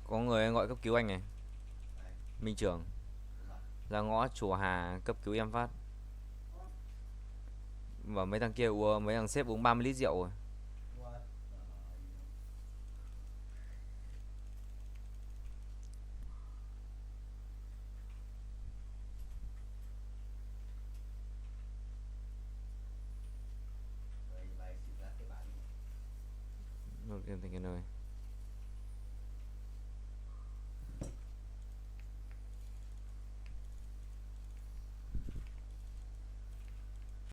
M: Có người gọi cấp cứu anh này. Minh Trưởng ra ngõ chùa Hà cấp cứu em phát. Và mấy thằng kia mấy thằng sếp uống 30 lít rượu rồi. Một em thành cái nơi